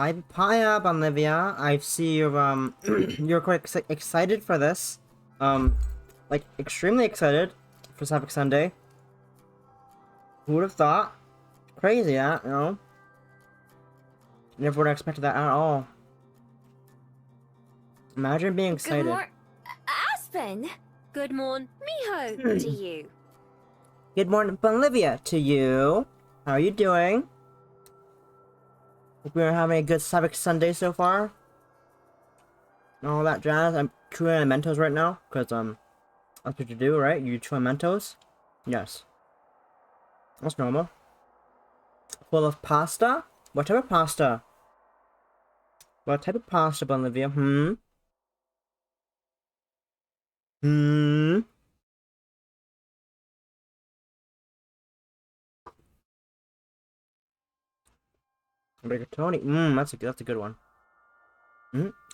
Hi, Olivia. I see you're you're quite excited for this. Like extremely excited for Sapphic Sunday. Who would have thought? Crazy, huh? You know? Never would have expected that at all. Imagine being Good excited. Aspen! Good morning, Miho, to you. Good morning, Olivia, to you. How are you doing? Hope you're having a good Sapphic Sunday so far. And all that jazz. I'm chewing on Mentos right now, because that's what you do, right? You chew on Mentos? Yes. That's normal. Full of pasta? What type of pasta? What type of pasta, Olivia? Hmm? Hmm? Rigatoni? That's a good one.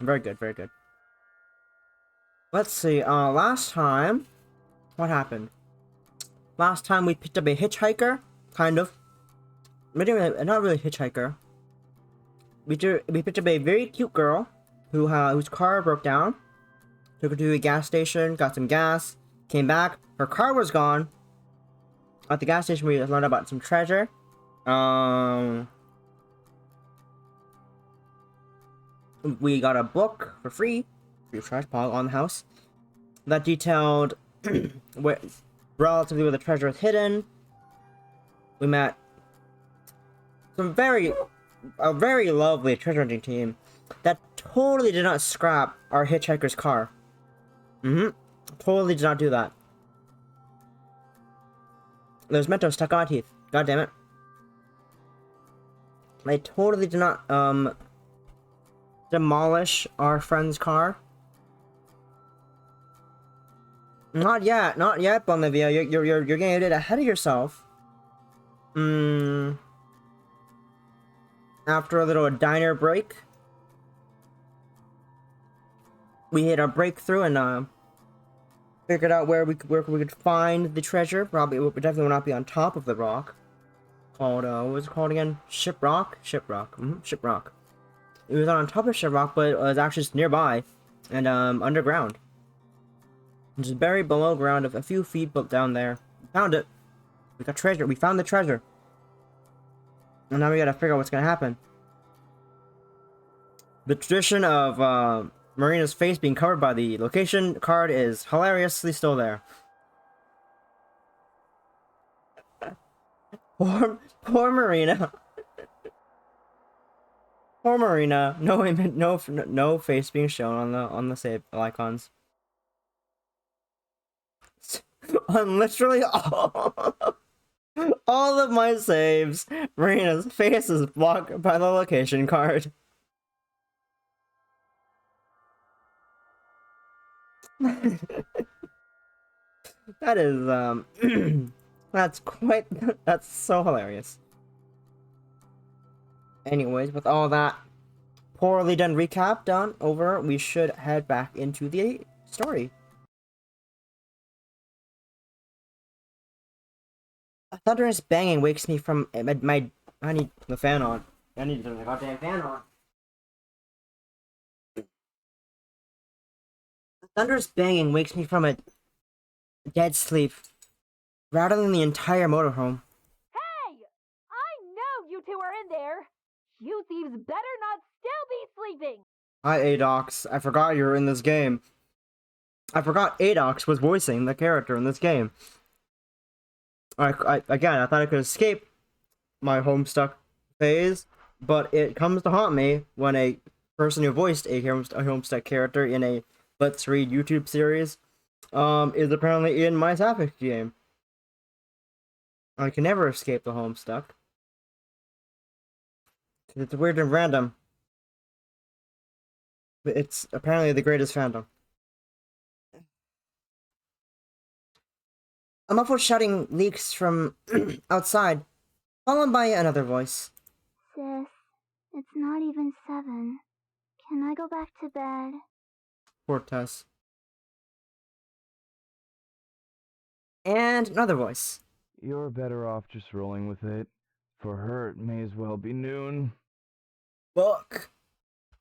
Very good, very good. Let's see, last time, what happened? Last time we picked up a hitchhiker, kind of. Not really a hitchhiker. We picked up a very cute girl whose car broke down. Took her to a gas station, got some gas, came back. Her car was gone. At the gas station, we learned about some treasure. We got a book for free of charge, pile on the house, that detailed where relatively where the treasure is hidden. We met a very lovely treasure hunting team that totally did not scrap our hitchhiker's car. Totally did not do that. There's Mentos stuck on my teeth. God damn it. They totally did not demolish our friend's car. Not yet, Olivia. You're getting a bit ahead of yourself. After a little diner break, we hit our breakthrough and figured out where we could find the treasure. Probably, it definitely will not be on top of the rock. Called what was it called again? Shiprock. Shiprock. It was not on top of Shiprock, but it was actually just nearby and underground. Just buried below ground, a few feet down there. We found it. We got treasure. We found the treasure. And now we gotta figure out what's gonna happen. The tradition of Marina's face being covered by the location card is hilariously still there. Poor Marina. Poor Marina. No face being shown on the save icons. On literally all of my saves, Marina's face is blocked by the location card. That is that's so hilarious. Anyways, with all that poorly done recap done over, we should head back into the story. A thunderous banging wakes me from my I need the fan on. I need the goddamn fan on. A thunderous banging wakes me from a dead sleep, rattling the entire motorhome. Hey! I know you two are in there! You thieves better not still be sleeping! Hi, Adox. I forgot you were in this game. I forgot Adox was voicing the character in this game. Again, I thought I could escape my Homestuck phase, but it comes to haunt me when a person who voiced a Homestuck character in a Let's Read YouTube series is apparently in my Sapphic game. I can never escape the Homestuck. It's weird and random. But it's apparently the greatest fandom. A muffled shouting leaks from outside, followed by another voice. Sis, it's not even 7. Can I go back to bed? Poor Tess. And another voice. You're better off just rolling with it. For her, it may as well be noon. Fuck.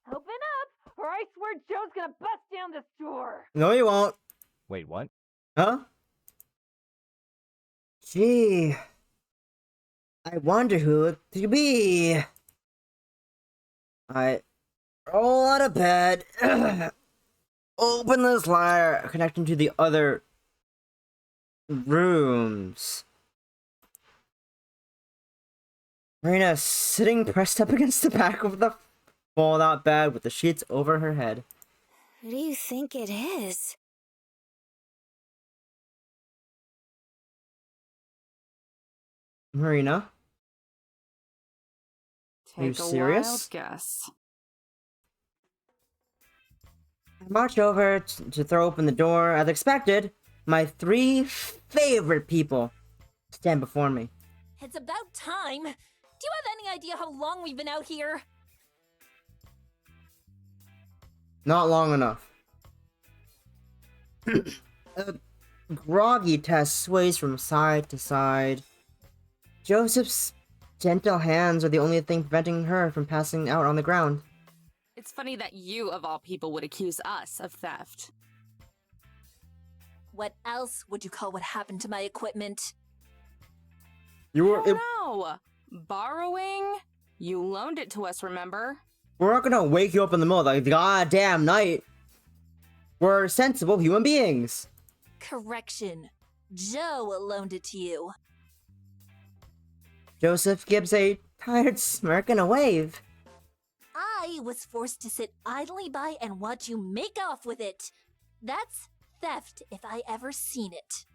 Open up, or I swear Joe's gonna bust down this door. No, you won't. Wait, what? Huh? Gee. I wonder who it could be. I roll out of bed. Open this ladder, connecting to the other rooms. Marina sitting pressed up against the back of the fold-out bed with the sheets over her head. Who do you think it is? Marina? Are you Take a serious? wild guess. I march over to throw open the door. As expected, my 3 favorite people stand before me. It's about time. Do you have any idea how long we've been out here? Not long enough. A groggy Tess sways from side to side. Joseph's gentle hands are the only thing preventing her from passing out on the ground. It's funny that you, of all people, would accuse us of theft. What else would you call what happened to my equipment? You were. No! Borrowing? You loaned it to us, remember? We're not gonna wake you up in the middle of the goddamn night. We're sensible human beings. Correction. Joe loaned it to you. Joseph gives a tired smirk and a wave. I was forced to sit idly by and watch you make off with it. That's theft if I ever seen it.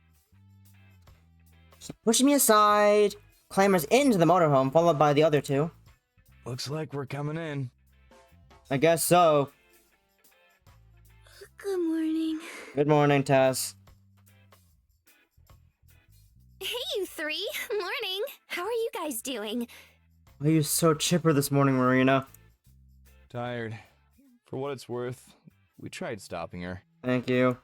Pushing me aside, clambers into the motorhome, followed by the other 2. Looks like we're coming in. I guess so. Good morning. Good morning, Tess. Hey, you 3. Morning. How are you guys doing? Why are you so chipper this morning, Marina? Tired. For what it's worth, we tried stopping her. Thank you.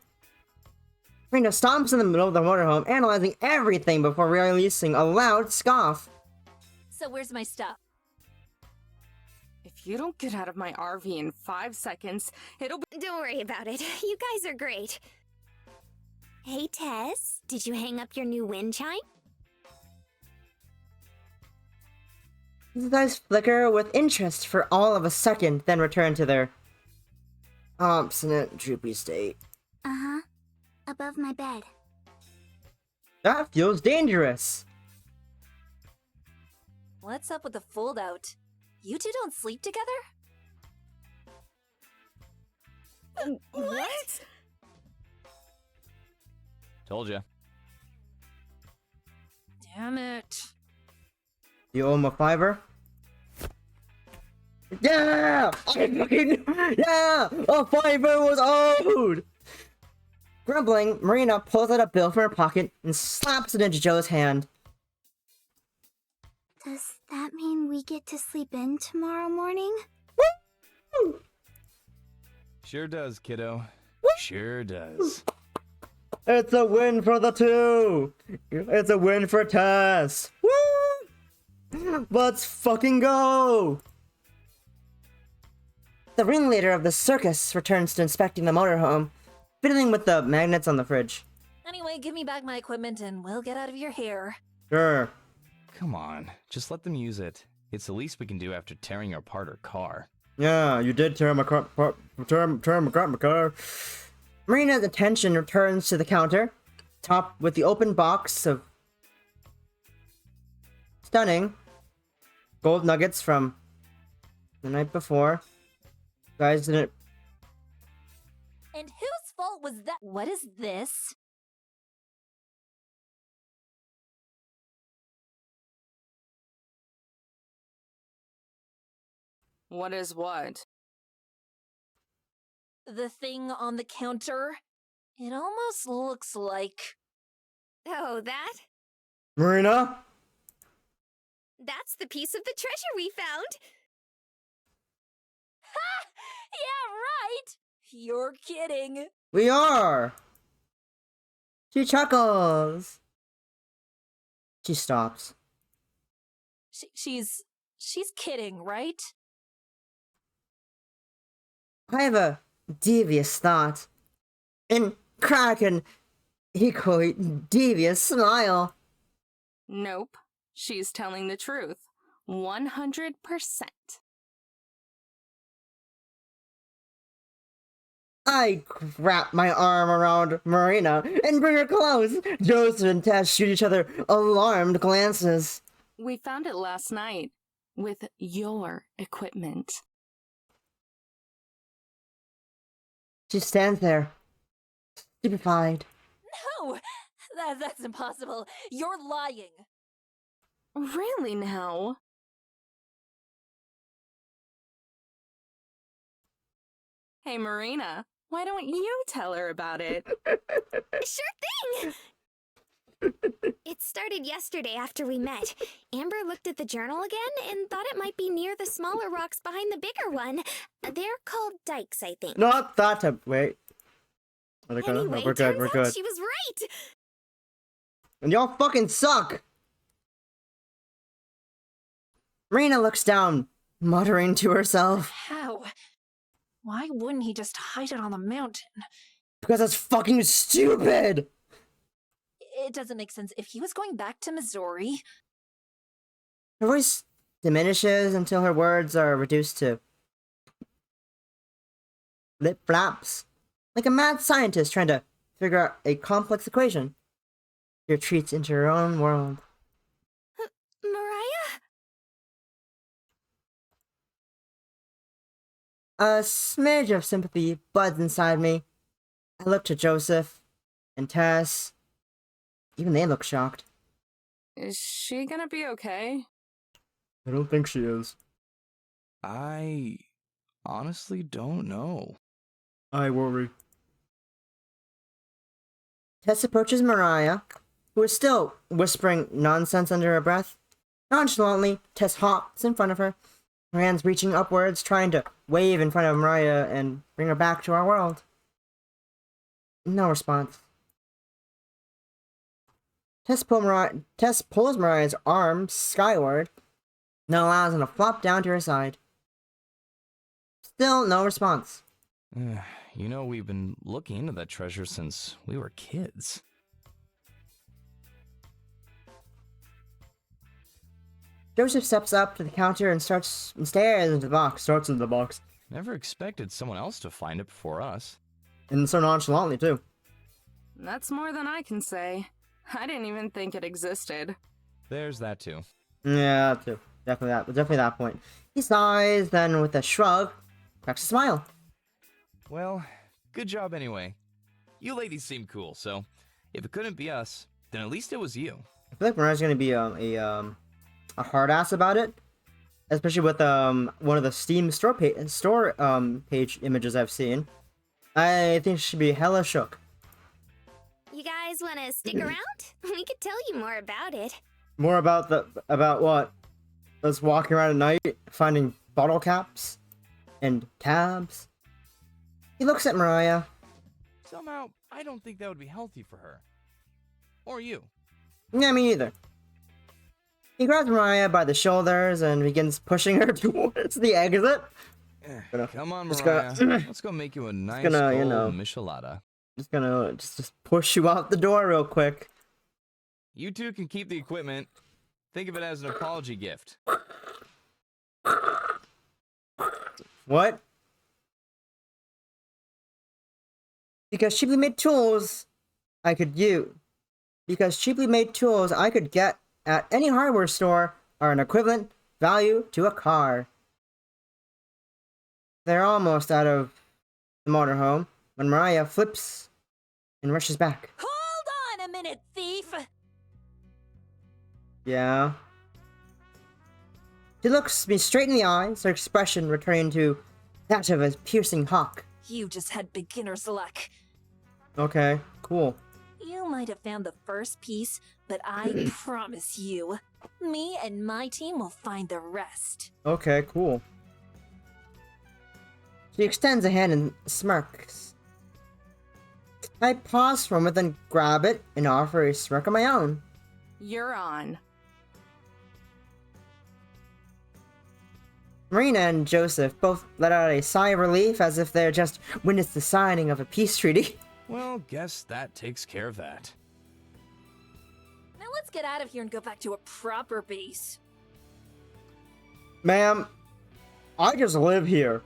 Marina stomps in the middle of the motorhome, analyzing everything before releasing a loud scoff. So where's my stuff? If you don't get out of my RV in 5 seconds, it'll be— Don't worry about it. You guys are great. Hey, Tess. Did you hang up your new wind chime? His eyes flicker with interest for all of a second, then return to their obstinate, droopy state. Uh-huh. Above my bed. That feels dangerous. What's up with the fold out? You 2 don't sleep together? What? Told ya. Damn it. You owe him a $5? Yeah! Yeah! A $5 was owed! Grumbling, Marina pulls out a bill from her pocket and slaps it into Joe's hand. Does that mean we get to sleep in tomorrow morning? Woo! Sure does, kiddo. Sure does. It's a win for the 2! It's a win for Tess! Woo! Let's fucking go! The ringleader of the circus returns to inspecting the motorhome, fiddling with the magnets on the fridge. Anyway, give me back my equipment and we'll get out of your hair. Sure. Come on, just let them use it. It's the least we can do after tearing apart her car. Yeah, you did tear my car. Tear my car. Marina's attention returns to the counter, topped with the open box of stunning gold nuggets from the night before. Guys didn't. And whose fault was that? What is this? What is what? The thing on the counter? It almost looks like... Oh, that? Marina? That's the piece of the treasure we found. Ha! Yeah, right! You're kidding. We are! She chuckles. She stops. She's kidding, right? I have a devious thought. And crack an equally devious smile. Nope. She's telling the truth. 100%. I wrap my arm around Marina and bring her close. Joseph and Tess shoot each other alarmed glances. We found it last night. With your equipment. She stands there, stupefied. No! That's impossible. You're lying. Really now? Hey, Marina, why don't you tell her about it? Sure thing! It started yesterday after we met. Amber looked at the journal again and thought it might be near the smaller rocks behind the bigger one. They're called dikes, I think. Not that type. Wait. Are they gonna? Anyway, No, we're good. We're turns out good. she was right. And y'all fucking suck. Marina looks down, muttering to herself, How? Why wouldn't he just hide it on the mountain? "Because it's fucking stupid." It doesn't make sense. If he was going back to Missouri... Her voice diminishes until her words are reduced to lip flaps, like a mad scientist trying to figure out a complex equation. She retreats into her own world. Mariah? A smidge of sympathy buds inside me. I look to Joseph and Tess. Even they look shocked. Is she gonna be okay? I don't think she is. I honestly don't know. I worry. Tess approaches Mariah, who is still whispering nonsense under her breath. Nonchalantly, Tess hops in front of her, her hands reaching upwards, trying to wave in front of Mariah and bring her back to our world. No response. Tess pulls Mariah's arm skyward, and allows him to flop down to her side. Still no response. You know, we've been looking into that treasure since we were kids. Joseph steps up to the counter and stares into the box. Starts into the box. Never expected someone else to find it before us. And so nonchalantly, too. That's more than I can say. I didn't even think it existed. There's that too. Yeah, that too. Definitely that point. He sighs, then with a shrug, cracks a smile. Well, good job anyway. You ladies seem cool, so if it couldn't be us, then at least it was you. I feel like Mariah's gonna be a hard ass about it, especially with one of the Steam store page images I've seen. I think she should be hella shook. You guys want to stick around? We could tell you more about it. More about what? Us walking around at night, finding bottle caps and tabs. He looks at Mariah. Somehow, I don't think that would be healthy for her. Or you. Yeah, me neither. He grabs Mariah by the shoulders and begins pushing her towards the exit. Come on, just Mariah. gonna- Let's go make you a nice gonna, you cold know. michelada. Just gonna just push you out the door real quick. You two can keep the equipment. Think of it as an apology gift. What? Because cheaply made tools I could get at any hardware store are an equivalent value to a car. They're almost out of the motorhome when Mariah flips and rushes back. Hold on a minute, thief! Yeah. She looks me straight in the eyes, her expression returning to that of a piercing hawk. You just had beginner's luck. Okay, cool. You might have found the first piece, but I promise you, me and my team will find the rest. Okay, cool. She extends a hand and smirks. I pause for a moment, then grab it and offer a smirk of my own. You're on. Marina and Joseph both let out a sigh of relief as if they're just witnessed the signing of a peace treaty. Well, guess that takes care of that. Now let's get out of here and go back to a proper base. Ma'am, I just live here.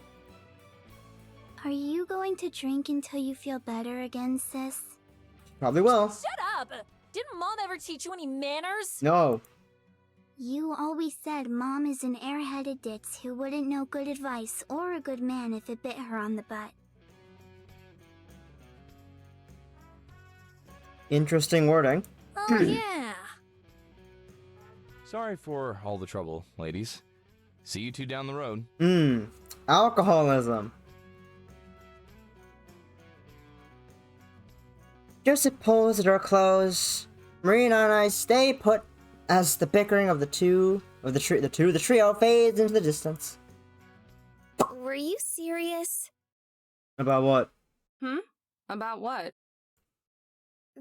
Are you going to drink until you feel better again, sis? Probably will. Shut up! Didn't Mom ever teach you any manners? No. You always said Mom is an airheaded ditz who wouldn't know good advice or a good man if it bit her on the butt. Interesting wording. Oh, yeah. Sorry for all the trouble, ladies. See you two down the road. Alcoholism. Joseph pulls the door closed. Marina and I stay put as the bickering of the trio fades into the distance. Were you serious? About what? About what?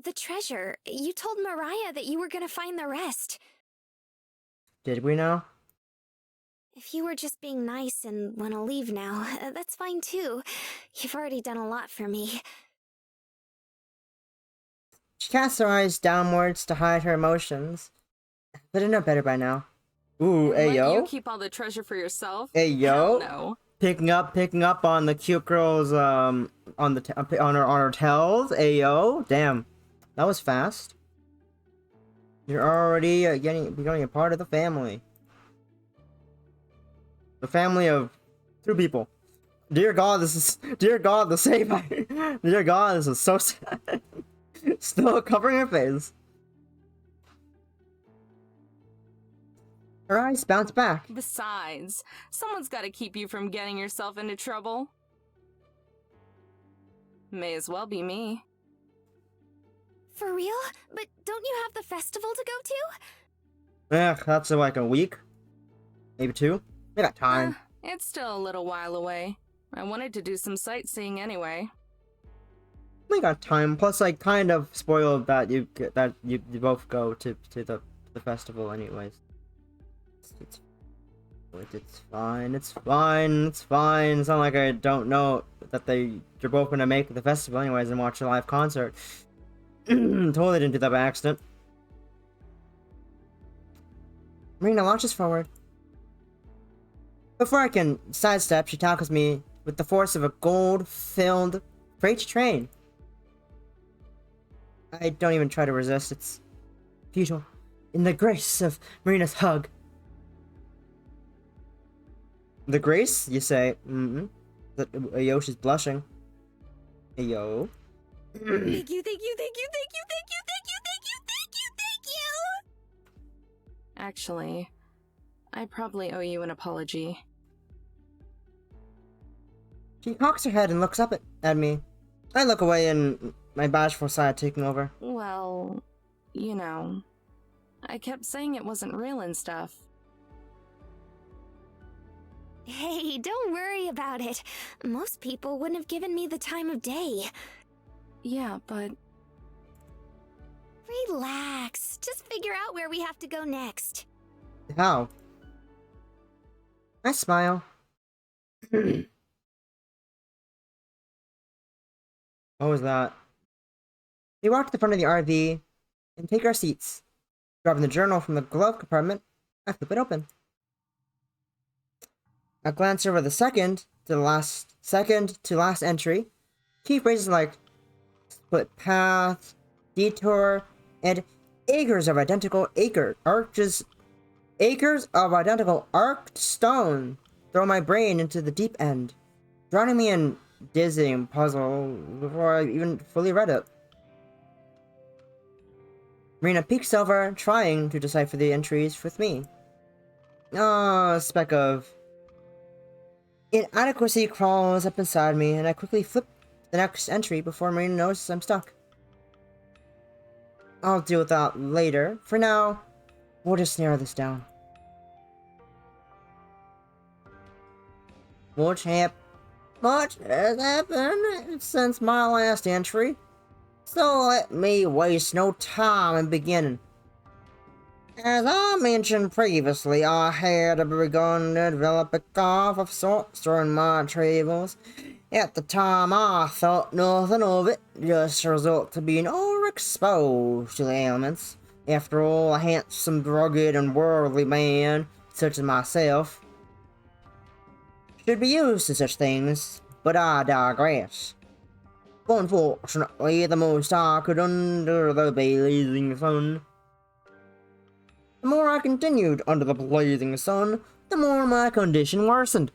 The treasure. You told Mariah that you were gonna find the rest. Did we know? If you were just being nice and want to leave now, that's fine too. You've already done a lot for me. She casts her eyes downwards to hide her emotions. But I know better by now. Ooh, Let ayo. you keep all the treasure for yourself? Ayo. Hell no. Picking up on the cute girls on her tails. Ayo. Damn. That was fast. You're already becoming a part of the family. The family of 2 people. Dear God, the save. Dear God, this is so sad. Still covering her face. Her eyes bounce back. Besides, someone's got to keep you from getting yourself into trouble. May as well be me. For real? But don't you have the festival to go to? That's in like a week. Maybe 2. We got time. It's still a little while away. I wanted to do some sightseeing anyway. We got time. Plus, I kind of spoiled that you both go to the festival anyways. It's fine. It's fine. It's fine. It's not like I don't know that you're both gonna make the festival anyways and watch a live concert. Totally didn't do that by accident. Marina launches forward. Before I can sidestep, she tackles me with the force of a gold-filled freight train. I don't even try to resist. It's futile. In the grace of Marina's hug. The grace, you say? Ayo, she's blushing. Ayo. Thank you, thank you, thank you, thank you, thank you, thank you, thank you, thank you, thank you! Actually, I probably owe you an apology. She cocks her head and looks up at me. I look away and my bashful side taking over. Well, you know, I kept saying it wasn't real and stuff. Hey, don't worry about it. Most people wouldn't have given me the time of day. Yeah, but Relax. Just figure out where we have to go next. How? I smile. What was that? We walk to the front of the RV and take our seats. Grabbing the journal from the glove compartment, I flip it open. I glance over the second to last entry. Key phrases like split path, detour, and acres of identical arced stone throw my brain into the deep end, drowning me in dizzying puzzle before I even fully read it. Marina peeks over, trying to decipher the entries with me. A speck of inadequacy crawls up inside me, and I quickly flip the next entry before Marina notices I'm stuck. I'll deal with that later. For now, we'll just narrow this down. Much has happened since my last entry, so let me waste no time in beginning. As I mentioned previously, I had begun to develop a cough of sorts during my travels. At the time, I thought nothing of it, just a result of being overexposed to the elements. After all, a handsome, rugged, and worldly man, such as myself, should be used to such things, but I digress. Unfortunately, the most I could under the blazing sun. The more I continued under the blazing sun, the more my condition worsened.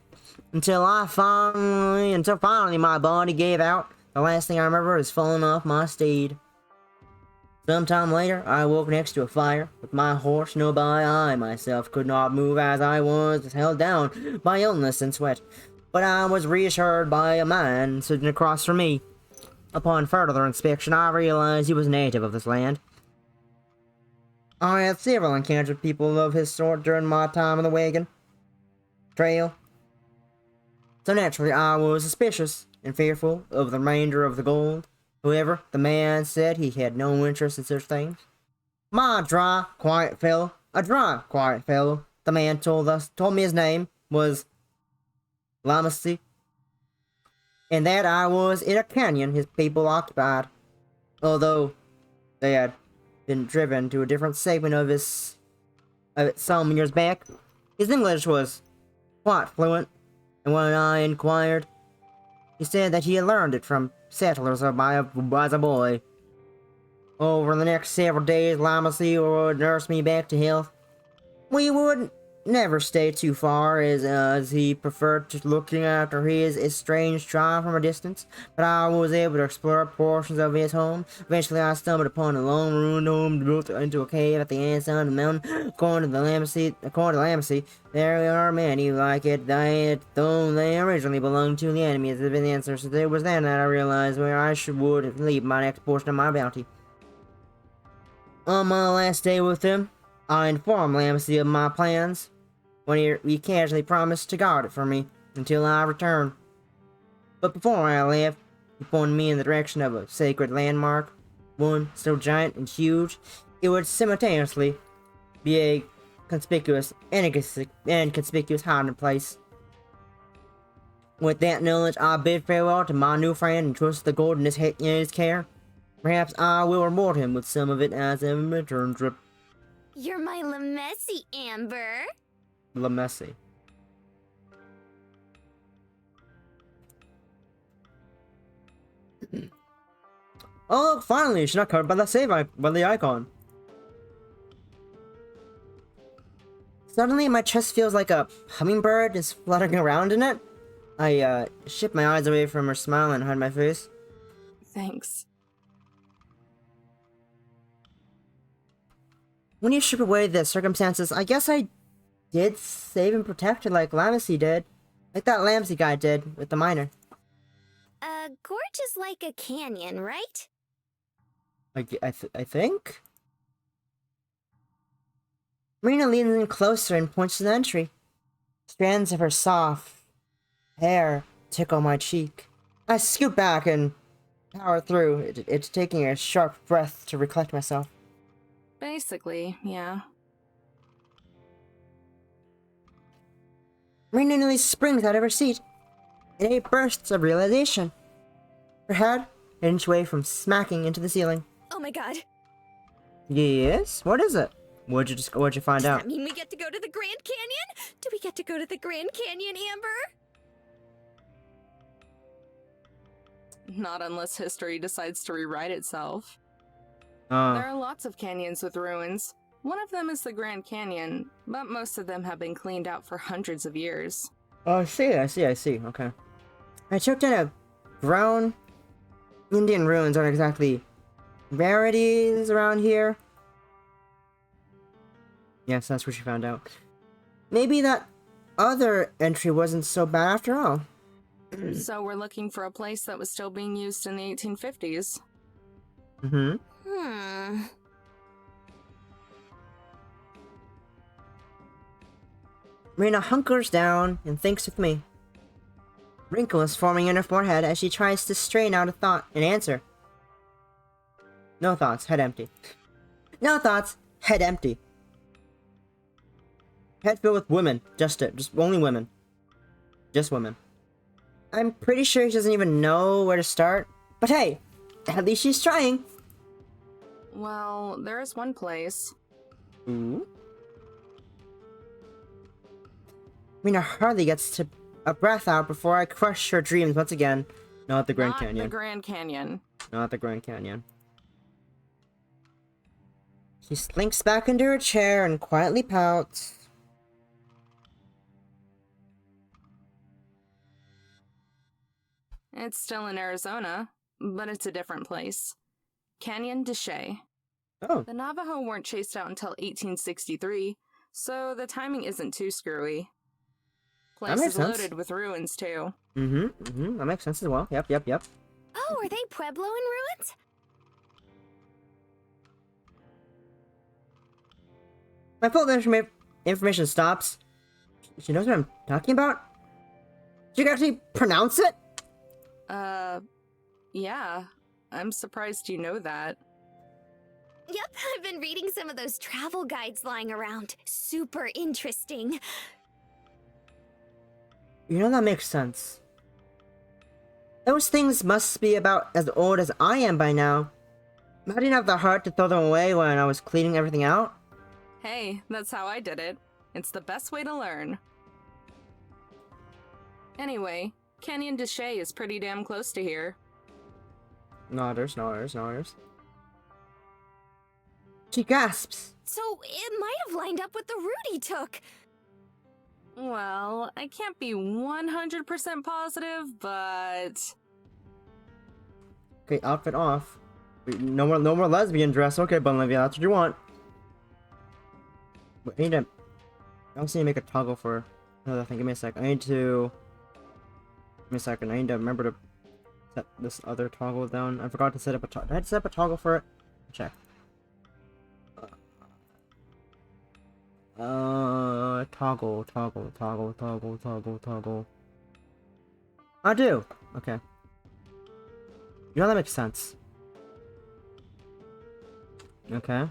Until finally my body gave out. The last thing I remember is falling off my steed. Sometime later, I awoke next to a fire, with my horse nearby. I myself could not move as I was held down by illness and sweat, but I was reassured by a man sitting across from me. Upon further inspection, I realized he was a native of this land. I had several encounters with people of his sort during my time on the wagon trail. So naturally, I was suspicious and fearful of the remainder of the gold. However, the man said he had no interest in such things. A dry, quiet fellow, the man told me his name was Lamasi, and that I was in a canyon his people occupied. Although they had been driven to a different segment of it some years back, his English was quite fluent, and when I inquired, he said that he had learned it from settlers as a boy. Over the next several days, Lamasi would nurse me back to health. We would never stay too far, as he preferred to looking after his estranged tribe from a distance, but I was able to explore portions of his home. Eventually, I stumbled upon a long ruined home built into a cave at the end side of the mountain. According to Lamasi, there are many like it, though they originally belonged to the enemies of the ancestors. It was then that I realized where I would leave my next portion of my bounty. On my last day with him, I informed Lamasi of my plans, when he casually promised to guard it for me until I returned. But before I left, he pointed me in the direction of a sacred landmark, one so giant and huge it would simultaneously be a conspicuous hiding place. With that knowledge, I bid farewell to my new friend and trust the gold in his care. Perhaps I will reward him with some of it as a return trip. You're my Lamessi, Amber. Lamessi. Oh, finally, she's not covered by the icon. Suddenly, my chest feels like a hummingbird is fluttering around in it. I shift my eyes away from her smile and hide my face. Thanks. When you strip away the circumstances, I guess I did save and protect her like Lamasi did. Like that Lamasi guy did with the miner. A gorge is like a canyon, right? I think? Marina leans in closer and points to the entry. Strands of her soft hair tickle my cheek. I scoot back and power through, it's taking a sharp breath to recollect myself. Basically, yeah. Marina nearly springs out of her seat in a burst of realization. Her head an inch away from smacking into the ceiling. Oh my god. Yes? What is it? What'd you find Does out? that mean we get to go to the Grand Canyon? Do we get to go to the Grand Canyon, Amber? Not unless history decides to rewrite itself. There Oh. are lots of canyons with ruins. One of them is the Grand Canyon, but most of them have been cleaned out for hundreds of years. Oh, I see. Okay. I checked in a brown Indian ruins aren't exactly rarities around here. Yes, that's what she found out. Maybe that other entry wasn't so bad after all. So we're looking for a place that was still being used in the 1850s. Mm-hmm. Marina hunkers down and thinks with me. Wrinkles forming in her forehead as she tries to strain out an answer. No thoughts, head empty. No thoughts, head empty. head filled with women. Just only women. Just women. I'm pretty sure she doesn't even know where to start. But hey, at least she's trying. Well, there is one place. Ooh. Rena hardly gets to a breath out before I crush her dreams once again. Not the Grand Not Canyon. the Grand Canyon. Not the Grand Canyon. She slinks back into her chair and quietly pouts. It's still in Arizona, but it's a different place. Canyon de Chelly. Oh, The Navajo weren't chased out until 1863, so the timing isn't too screwy. Place makes is sense. loaded with ruins, too. that makes sense as well. Yep. Oh, are they Puebloan ruins? My full information stops. She knows what I'm talking about? She can actually pronounce it? Yeah. I'm surprised you know that. Yep, I've been reading some of those travel guides lying around. Super interesting. You know, that makes sense. Those things must be about as old as I am by now. I didn't have the heart to throw them away when I was cleaning everything out. Hey, that's how I did it. It's the best way to learn. Anyway, Canyon de Chelly is pretty damn close to here. Nodders. She gasps. So it might have lined up with the route he took. Well, I can't be 100% positive, but... Okay, outfit off. Wait, no more lesbian dress. Okay, Bunlivia, that's what you want. Wait, I also need to make a toggle for another thing. Give me a sec. Give me a second. I need to remember to set this other toggle down. I forgot to set up a toggle. Did I set up a toggle for it? Check. Toggle. I do. Okay. You know, that makes sense. Okay.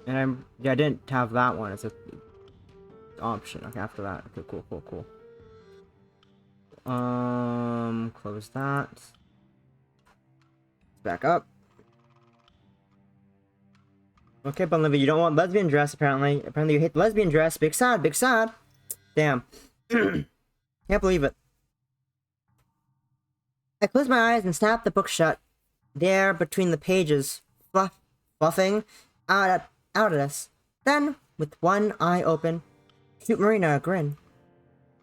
And I didn't have that one. It's a option. Okay, after that. Okay, cool. Close that. Back up. Okay, Bunlivia, you don't want lesbian dress, apparently. Apparently you hate lesbian dress. Big sad. Damn. Can't believe it. I close my eyes and snap the book shut. There, between the pages, fluffing out at us. Then, with one eye open, shoot Marina a grin.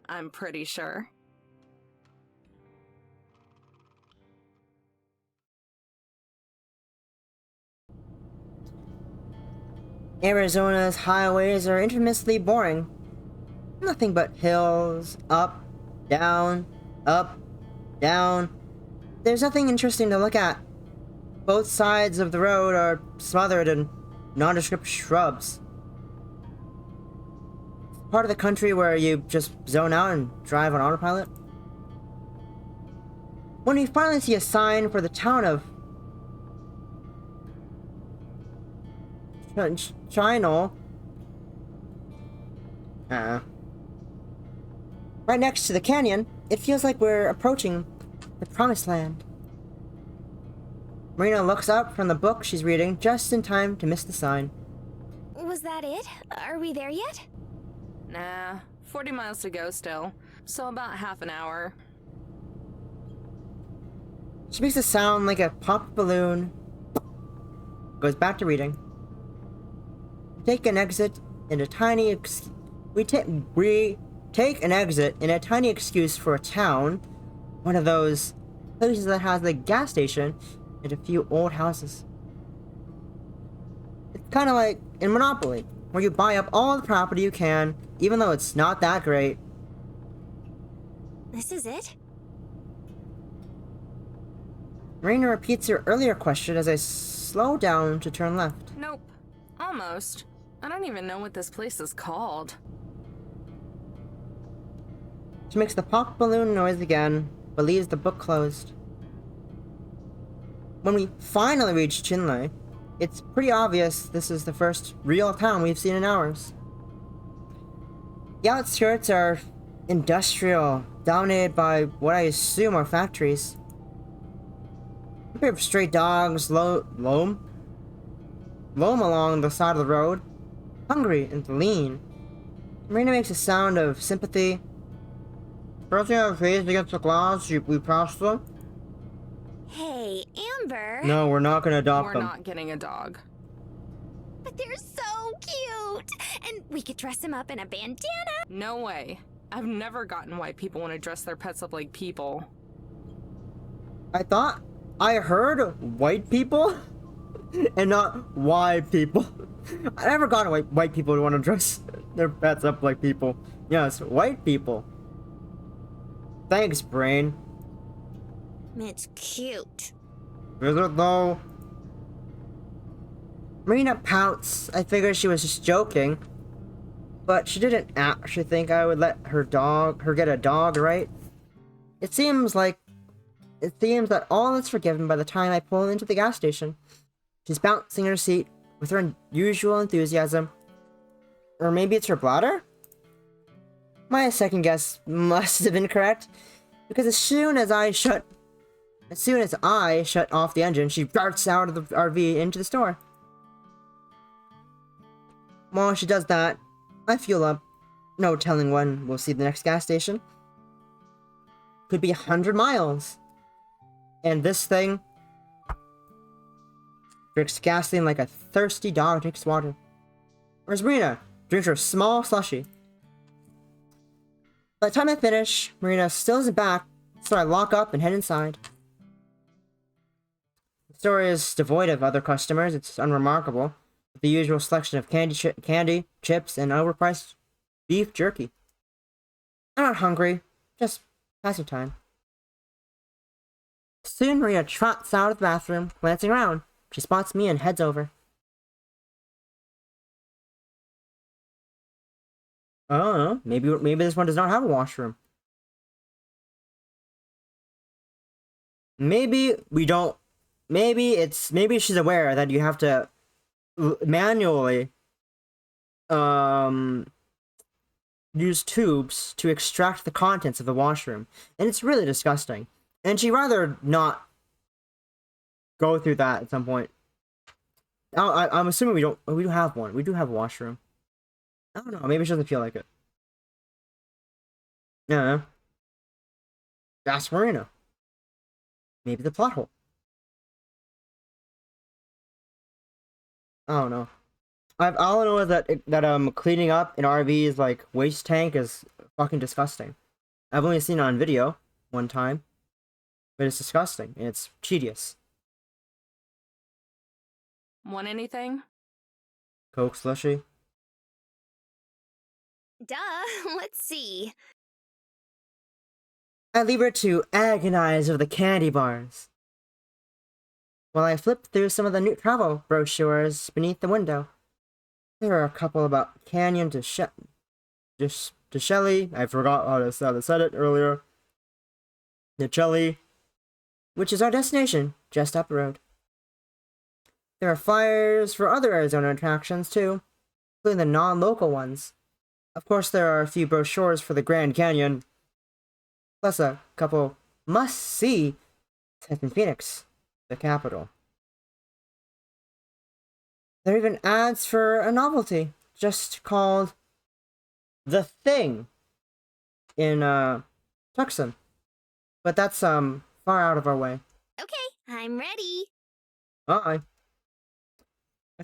I'm pretty sure. Arizona's highways are infamously boring. Nothing but hills, up, down. There's nothing interesting to look at. Both sides of the road are smothered in nondescript shrubs. Part of the country where you just zone out and drive on autopilot. When we finally see a sign for the town of Chino, right next to the canyon, it feels like we're approaching the promised land. Marina looks up from the book she's reading just in time to miss the sign. Was that it? Are we there yet? Nah, 40 miles to go still, so about half an hour. She makes a sound like a popped balloon. Goes back to reading. We take an exit in a tiny excuse for a town. One of those places that has a gas station and a few old houses. It's kind of like in Monopoly, where you buy up all the property you can, even though it's not that great. This is it? Marina repeats her earlier question as I slow down to turn left. Nope. Almost. I don't even know what this place is called. She makes the pop balloon noise again, but leaves the book closed. When we finally reach Chinle, it's pretty obvious this is the first real town we've seen in hours. The outskirts are industrial, dominated by what I assume are factories. A pair of stray dogs loam along the side of the road, hungry and lean. Marina makes a sound of sympathy. Pressing our face against the glass, we pass them. Hey, Amber. No, we're not gonna adopt We're them. not getting a dog. But they're so cute. And we could dress them up in a bandana. No way. I've never gotten why people want to dress their pets up like people. I thought I heard white people and not white people. I never got white people who want to dress their pets up like people. Yes, white people. Thanks, brain. It's cute. Is it though? Marina pouts. I figured she was just joking. But she didn't actually think I would let her get a dog, right? It seems that all is forgiven by the time I pull into the gas station. She's bouncing in her seat with her usual enthusiasm. Or maybe it's her bladder? My second guess must have been correct, because as soon as I shut off the engine, she darts out of the RV into the store. While she does that, I fuel up. No telling when we'll see the next gas station. Could be 100 miles. And this thing drinks gasoline like a thirsty dog drinks water. Whereas Marina drinks her small slushie. By the time I finish, Marina still isn't back, so I lock up and head inside. The store is devoid of other customers. It's unremarkable. With the usual selection of candy, chips, and overpriced beef jerky. I'm not hungry, just passing time. Soon Maria trots out of the bathroom, glancing around. She spots me and heads over. I don't know. Maybe this one does not have a washroom. Maybe we don't. Maybe she's aware that you have to manually use tubes to extract the contents of the washroom, and it's really disgusting. And she'd rather not go through that at some point. I'm assuming we don't have one. We do have a washroom. I don't know. Maybe she doesn't feel like it. Yeah. That's Marina. Maybe the plot hole. I don't know. All I know is that cleaning up an RV's like waste tank is fucking disgusting. I've only seen it on video one time, but it's disgusting and it's tedious. Want anything? Coke slushy. Duh, let's see. I leave her to agonize over the candy bars, while I flip through some of the new travel brochures beneath the window. There are a couple about Canyon to Shelley. I forgot how to said it earlier. To Shelley, which is our destination, just up the road. There are flyers for other Arizona attractions too, including the non-local ones. Of course, there are a few brochures for the Grand Canyon, plus a couple must-see sites in Phoenix, the capital. There are even ads for a novelty, just called The Thing in Tucson. But that's far out of our way. Okay, I'm ready. I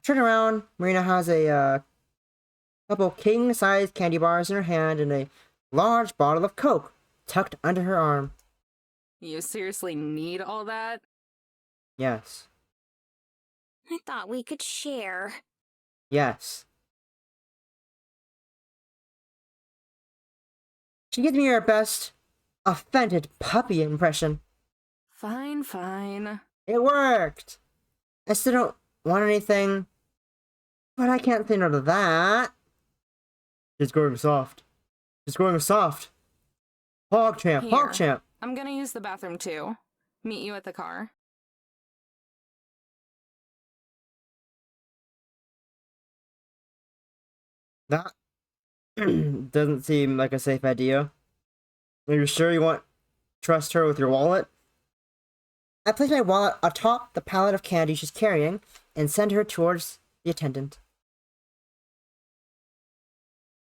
turn around. Marina has a couple king-sized candy bars in her hand and a large bottle of Coke tucked under her arm. You seriously need all that? Yes. I thought we could share. Yes. She gives me her best offended puppy impression. Fine, fine. It worked! I still don't want anything, but I can't say no to that. She's going soft. She's going soft. PogChamp, Here. PogChamp. I'm gonna use the bathroom too. Meet you at the car. That Doesn't seem like a safe idea. Are you sure you want trust her with your wallet? I place my wallet atop the pallet of candy she's carrying and send her towards the attendant.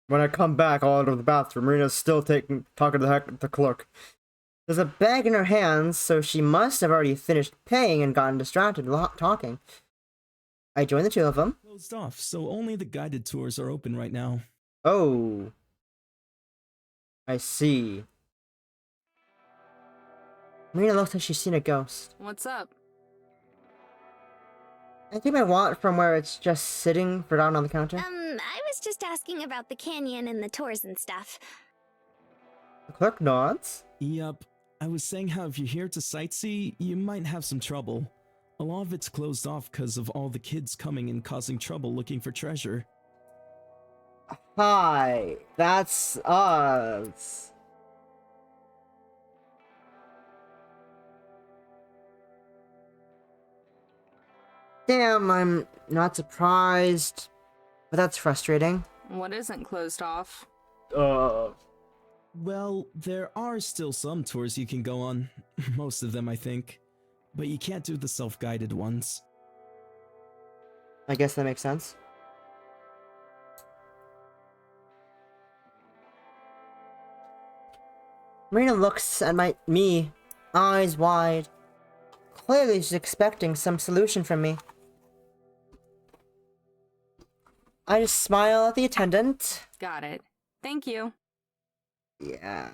When I come back, I'll enter the bathroom. Marina's still talking to the clerk. There's a bag in her hands, so she must have already finished paying and gotten distracted talking. I join the two of them. Closed off, so only the guided tours are open right now. Oh. I see. Marina looks like she's seen a ghost. What's up? I take my wallet from where it's just sitting forgotten on the counter. I was just asking about the canyon and the tours and stuff. The clerk nods. Yup. I was saying how if you're here to sightsee, you might have some trouble. A lot of it's closed off because of all the kids coming and causing trouble looking for treasure. Hi, that's us. Damn, I'm not surprised, but that's frustrating. What isn't closed off? Well, there are still some tours you can go on. Most of them, I think. But you can't do the self-guided ones. I guess that makes sense. Marina looks at me, eyes wide. Clearly she's expecting some solution from me. I just smile at the attendant. Got it. Thank you. Yeah.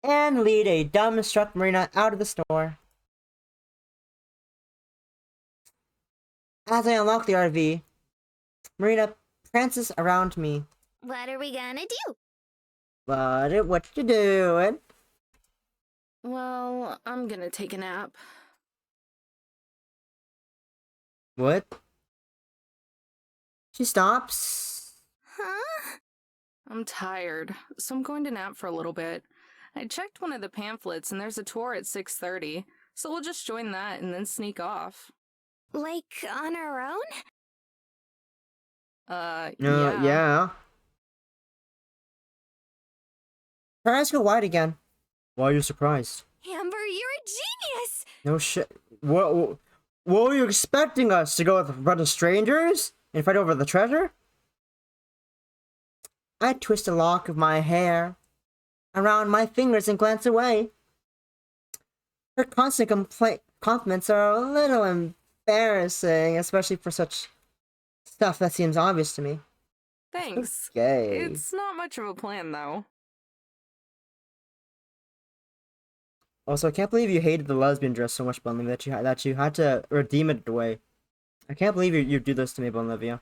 And lead a dumbstruck Marina out of the store. As I unlock the RV, Marina prances around me. What are we gonna do? What you doing? Well, I'm gonna take a nap. What? She stops. Huh? I'm tired, so I'm going to nap for a little bit. I checked one of the pamphlets and there's a tour at 6:30, so we'll just join that and then sneak off. Like, on our own? Yeah. Her eyes go wide again. Why are you surprised? Amber, you're a genius! No shit. What were you expecting us to go with a bunch of strangers and fight over the treasure? I twist a lock of my hair around my fingers and glance away. Her constant compliments are a little embarrassing, especially for such stuff that seems obvious to me. Thanks. Okay. It's not much of a plan, though. Also, I can't believe you hated the lesbian dress so much, Bunlivia, that you had to redeem it away. I can't believe you do this to me, Bunlivia.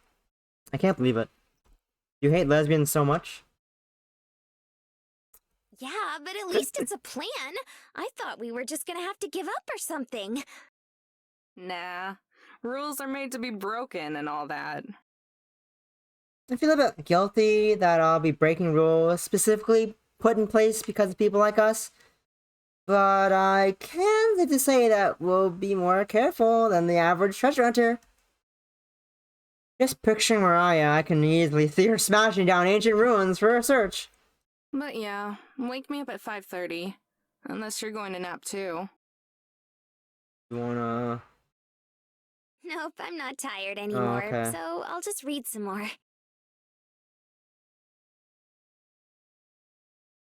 I can't believe it. You hate lesbians so much? Yeah, but at least it's a plan. I thought we were just gonna have to give up or something. Nah. Rules are made to be broken and all that. I feel a bit guilty that I'll be breaking rules specifically put in place because of people like us. But I can safely say that we'll be more careful than the average treasure hunter. Just picturing Mariah, I can easily see her smashing down ancient ruins for a search. But yeah, wake me up at 5:30. Unless you're going to nap too. You wanna... Nope, I'm not tired anymore, okay. so I'll just read some more.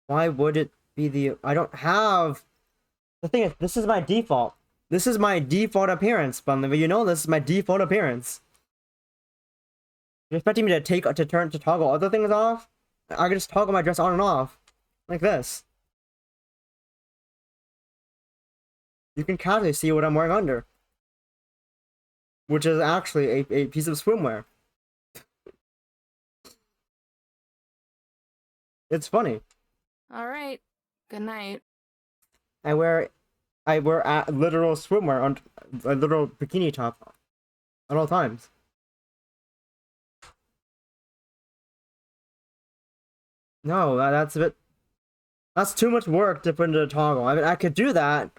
Why would it be the... I don't have... The thing is, this is my default. This is my default appearance, Bunlivia. You know this is my default appearance. You're expecting me to toggle other things off? I can just toggle my dress on and off. Like this. You can casually see what I'm wearing under. Which is actually a piece of swimwear. It's funny. Alright. Good night. I wear a literal swimwear on a literal bikini top at all times. No, that's a bit... That's too much work to put into a toggle. I mean, I could do that,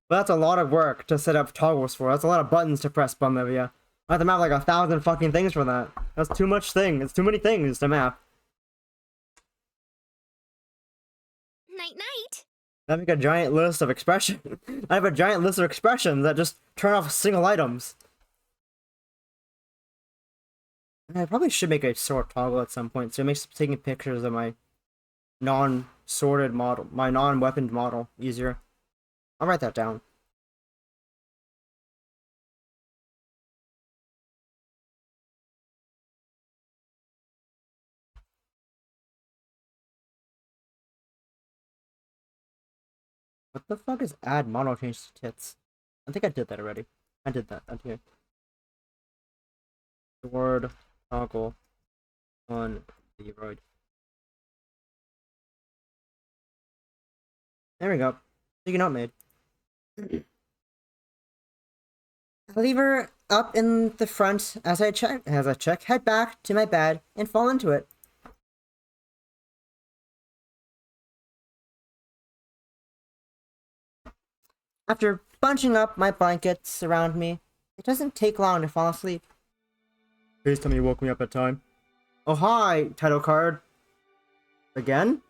but that's a lot of work to set up toggles for. That's a lot of buttons to press, Bunlivia. I have to map like 1,000 fucking things for that. That's too much thing. It's too many things to map. I make a giant list of expressions. I have a giant list of expressions that just turn off single items. I probably should make a sort toggle at some point, so it makes taking pictures of my non-sorted model, my non-weaponed model easier. I'll write that down. What the fuck is add model change to tits? I think I did that already. I did that. Okay. The word toggle on the roid. There we go. Sticky note made. I leave her up in the front as I check, head back to my bed, and fall into it. After bunching up my blankets around me, it doesn't take long to fall asleep. Please tell me you woke me up at time. Oh hi, title card. Again?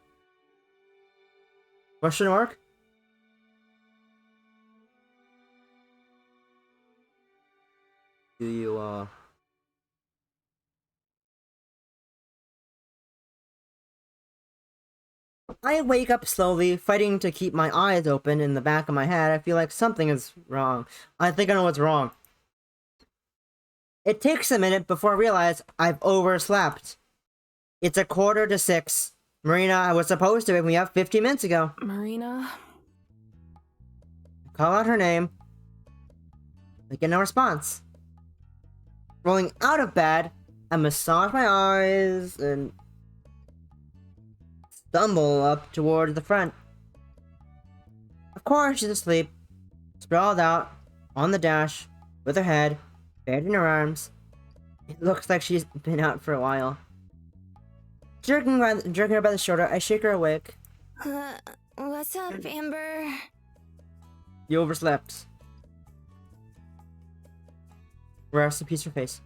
Question mark? Do you, I wake up slowly, fighting to keep my eyes open. In the back of my head, I feel like something is wrong. I think I know what's wrong. It takes a minute before I realize I've overslept. It's 5:45. Marina was supposed to wake me up 15 minutes ago. Marina? Call out her name. I get no response. Rolling out of bed, I massage my eyes and stumble up towards the front. Of course, she's asleep, sprawled out on the dash with her head buried in her arms. It looks like she's been out for a while. Jerking her by the shoulder, I shake her awake. What's up, Amber? You overslept. Rest in peace, her face.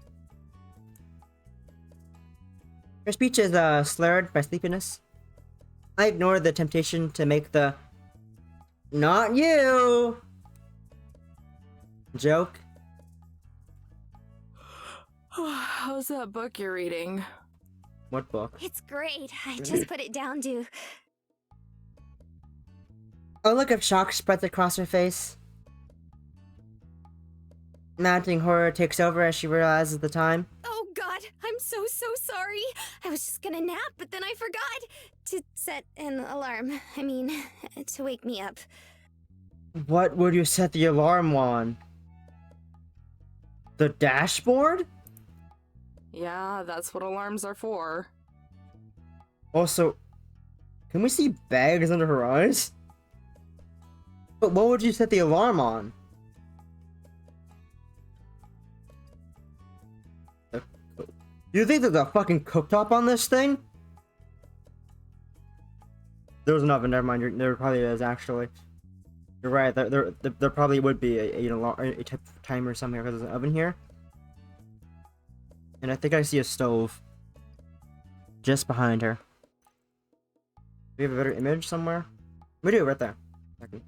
Her speech is slurred by sleepiness. I ignore the temptation to make the "not you" joke. How's that book you're reading? What book? It's great. I just put it down to... A look of shock spreads across her face. Mounting horror takes over as she realizes the time. Oh god, I'm so sorry. I was just gonna nap, but then I forgot to set an alarm. I mean, to wake me up. What would you set the alarm on? The dashboard? Yeah, that's what alarms are for. Also, can we see bags under her eyes? But what would you set the alarm on? Do you think there's a fucking cooktop on this thing? There was an oven, never mind. There probably is, actually. You're right, there probably would be a type of timer somewhere because there's an oven here. And I think I see a stove just behind her. Do we have a better image somewhere? We do, right there. Okay.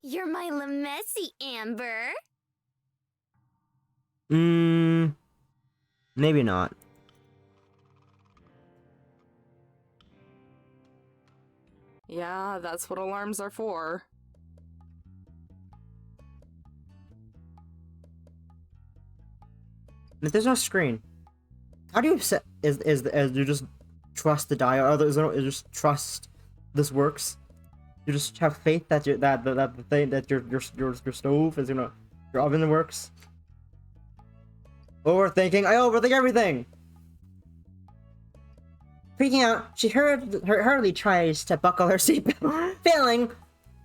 You're my Lemessy, Amber. Maybe not. Yeah, that's what alarms are for. If there's no screen, how do you set? Is you just trust the dial? Or there's no, you just trust this works? You just have faith that the thing that your stove is your oven works. Overthinking. I overthink everything. Freaking out, she hurriedly tries to buckle her seatbelt, failing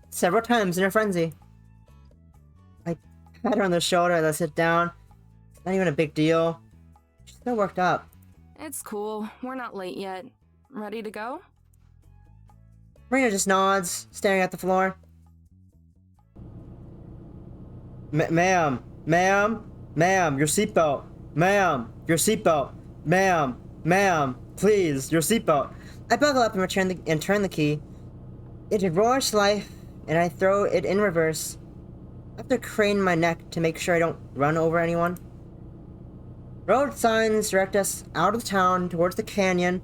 several times in her frenzy. I pat her on the shoulder as I sit down. It's not even a big deal. She's so worked up. It's cool. We're not late yet. Ready to go? Marina just nods, staring at the floor. Ma'am, your seatbelt. Ma'am, your seatbelt. Ma'am, Ma'am, please, your seatbelt. I buckle up and turn the key. It roars to life, and I throw it in reverse. I have to crane my neck to make sure I don't run over anyone. Road signs direct us out of town towards the canyon.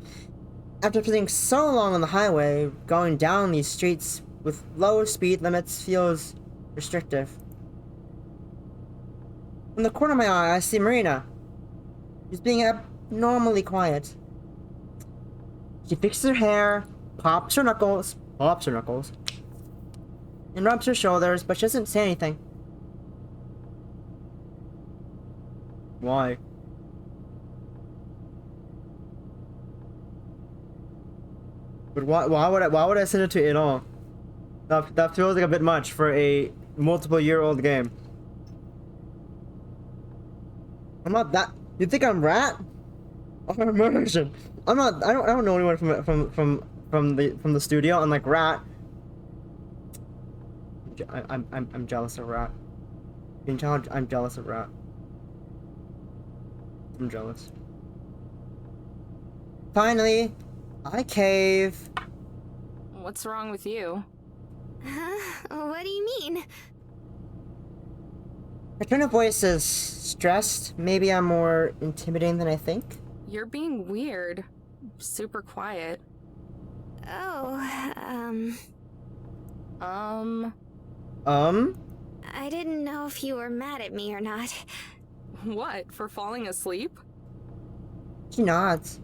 After spending so long on the highway, going down these streets with low speed limits feels restrictive. From the corner of my eye, I see Marina. She's being abnormally quiet. She fixes her hair, pops her knuckles, and rubs her shoulders, but she doesn't say anything. Why? But why would I send it to it all? That feels like a bit much for a multiple-year-old game. I'm not that. You think I'm Rat? I'm immersion. I'm not. I don't know anyone from the studio. Unlike Rat. I'm jealous of Rat. I'm jealous of Rat. I'm jealous. Finally, I cave. What's wrong with you? What do you mean? Her tone of voice is stressed. Maybe I'm more intimidating than I think. You're being weird. Super quiet. Oh, I didn't know if you were mad at me or not. What, for falling asleep? She nods.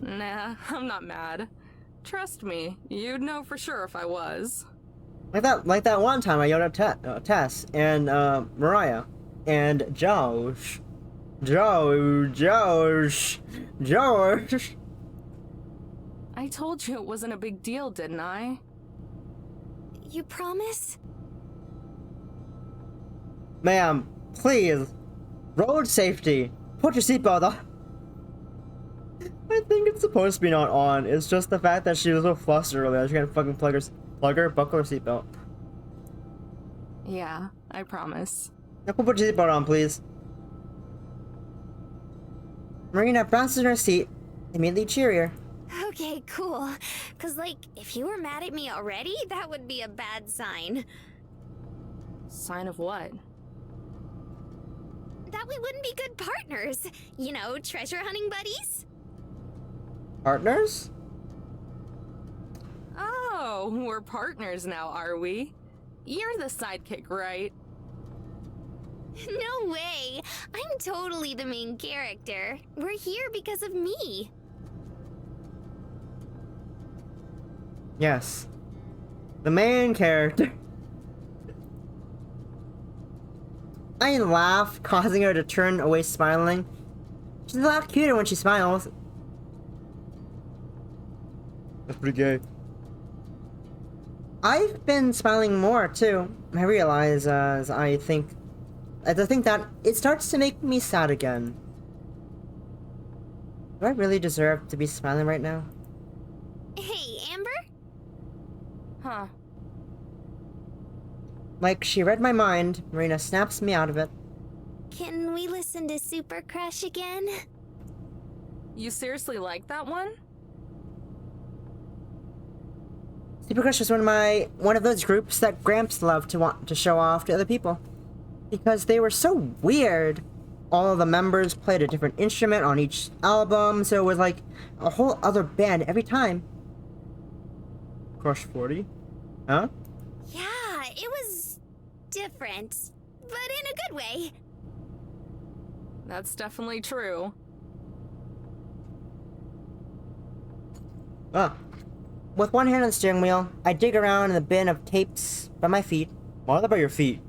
Nah, I'm not mad. Trust me, you'd know for sure if I was. Like that one time I yelled at Tess and Mariah and Josh. I told you it wasn't a big deal, didn't I? You promise? Ma'am, please. Road safety. Put your seatbelt on. I think it's supposed to be not on. It's just the fact that she was so flustered earlier. She can't fucking buckle her seatbelt. Yeah, I promise. Now put your seatbelt on, please. Marina bounces in her seat, immediately cheerier. Okay, cool. Cause like, if you were mad at me already, that would be a bad sign. Sign of what? That we wouldn't be good partners. You know, treasure hunting buddies? Partners? Oh, we're partners now, are we? You're the sidekick, right? No way! I'm totally the main character. We're here because of me. Yes. The main character. I laugh, causing her to turn away smiling. She's a lot cuter when she smiles. That's pretty gay. I've been smiling more too. I realize as I think that it starts to make me sad again. Do I really deserve to be smiling right now? Hey, Amber? Huh. Like she read my mind, Marina snaps me out of it. Can we listen to Super Crush again? You seriously like that one? Super Crush was one of those groups that Gramps loved to want to show off to other people. Because they were so weird. All of the members played a different instrument on each album, so it was like a whole other band every time. Crush 40? Huh? Yeah, it was different, but in a good way. That's definitely true. Ah. With one hand on the steering wheel, I dig around in the bin of tapes by my feet. Why are they by your feet?